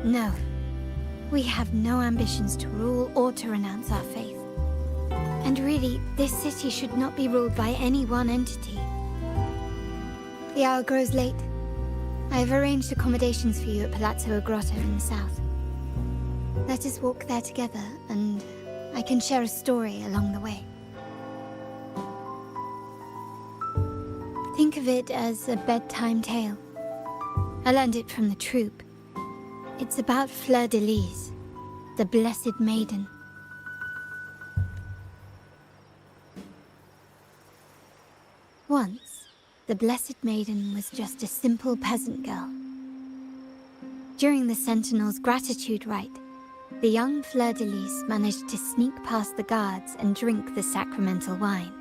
No, we have no ambitions to rule or to renounce our faith. And really, this city should not be ruled by any one entity. The hour grows late. I have arranged accommodations for you at Palazzo Grotto in the south. Let us walk there together, and I can share a story along the way. Think of it as a bedtime tale. I learned it from the troupe. It's about Fleur de Lis, the Blessed Maiden. Once, the Blessed Maiden was just a simple peasant girl. During the Sentinel's gratitude rite, the young Fleur de Lis managed to sneak past the guards and drink the sacramental wine.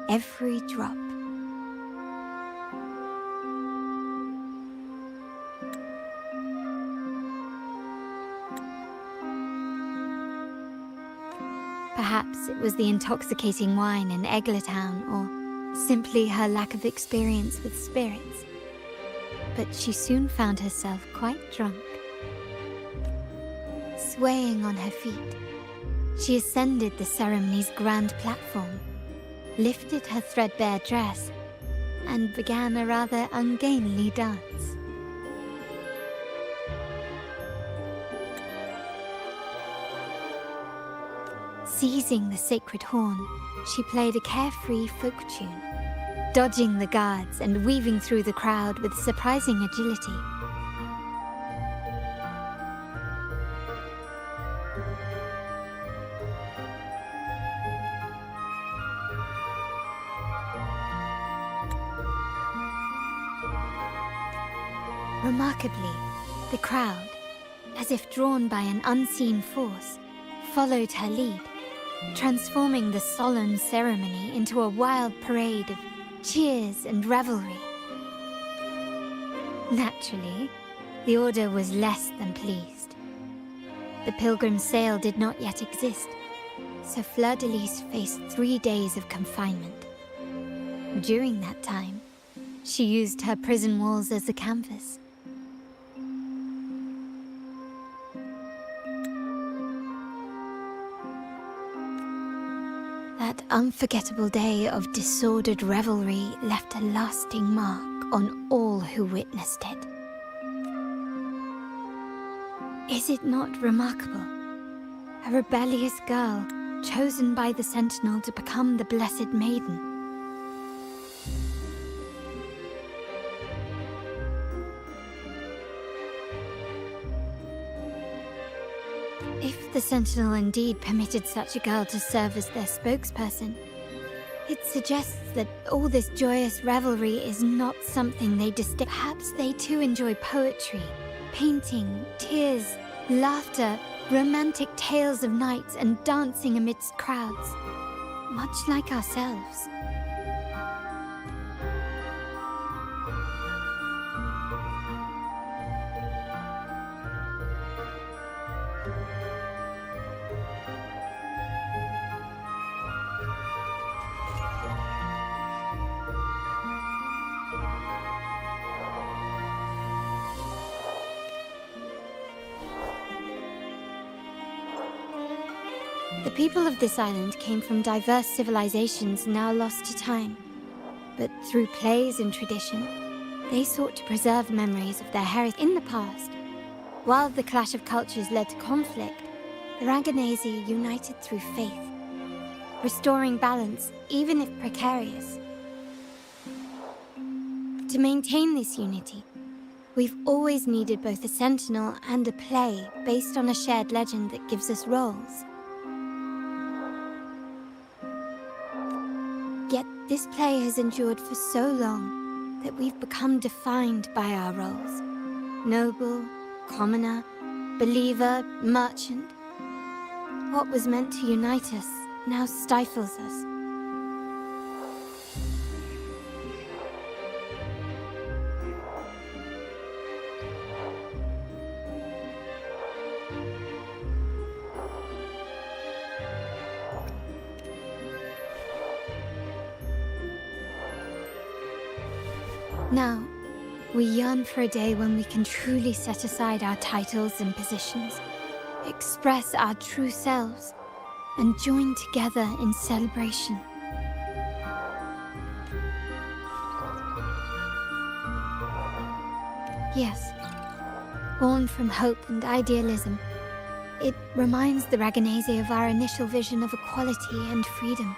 Every drop. Perhaps it was the intoxicating wine in Eglatown, or simply her lack of experience with spirits. But she soon found herself quite drunk. Swaying on her feet, she ascended the ceremony's grand platform, lifted her threadbare dress, and began a rather ungainly dance. Seizing the sacred horn, she played a carefree folk tune, dodging the guards and weaving through the crowd with surprising agility. Remarkably, the crowd, as if drawn by an unseen force, followed her lead, transforming the solemn ceremony into a wild parade of cheers and revelry. Naturally, the Order was less than pleased. The pilgrim sale did not yet exist, so Fleur de Lis faced 3 days of confinement. During that time, she used her prison walls as a canvas. That unforgettable day of disordered revelry left a lasting mark on all who witnessed it. Is it not remarkable? A rebellious girl chosen by the Sentinel to become the Blessed Maiden. If the Sentinel indeed permitted such a girl to serve as their spokesperson, it suggests that all this joyous revelry is not something they Perhaps they too enjoy poetry, painting, tears, Laughter, romantic tales of nights, and dancing amidst crowds. Much like ourselves. The people of this island came from diverse civilizations now lost to time. But through plays and tradition, they sought to preserve memories of their heritage in the past. While the clash of cultures led to conflict, the Raganazi united through faith, restoring balance even if precarious. To maintain this unity, we've always needed both a sentinel and a play based on a shared legend that gives us roles. Yet this play has endured for so long that we've become defined by our roles. Noble, commoner, believer, merchant. What was meant to unite us now stifles us. Now, we yearn for a day when we can truly set aside our titles and positions, express our true selves, and join together in celebration. Yes, born from hope and idealism, it reminds the Raganazi of our initial vision of equality and freedom.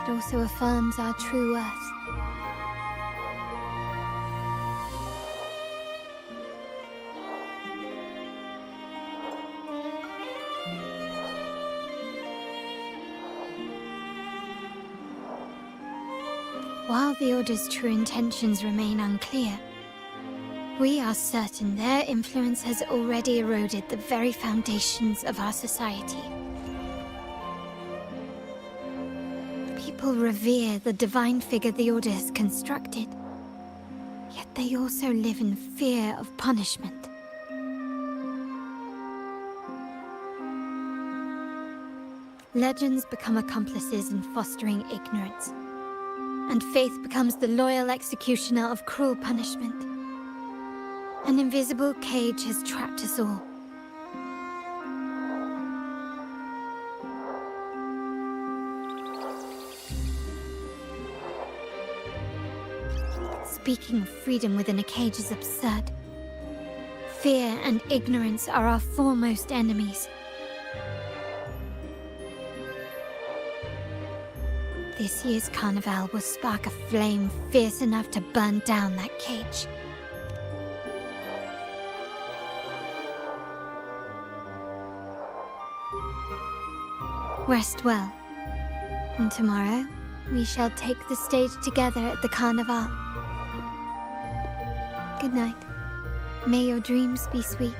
It also affirms our true worth. While the Order's true intentions remain unclear, we are certain their influence has already eroded the very foundations of our society. People revere the divine figure the Order has constructed, yet they also live in fear of punishment. Legends become accomplices in fostering ignorance, and faith becomes the loyal executioner of cruel punishment. An invisible cage has trapped us all. Speaking of freedom within a cage is absurd. Fear and ignorance are our foremost enemies. This year's carnival will spark a flame fierce enough to burn down that cage. Rest well, and tomorrow we shall take the stage together at the carnival. Good night. May your dreams be sweet.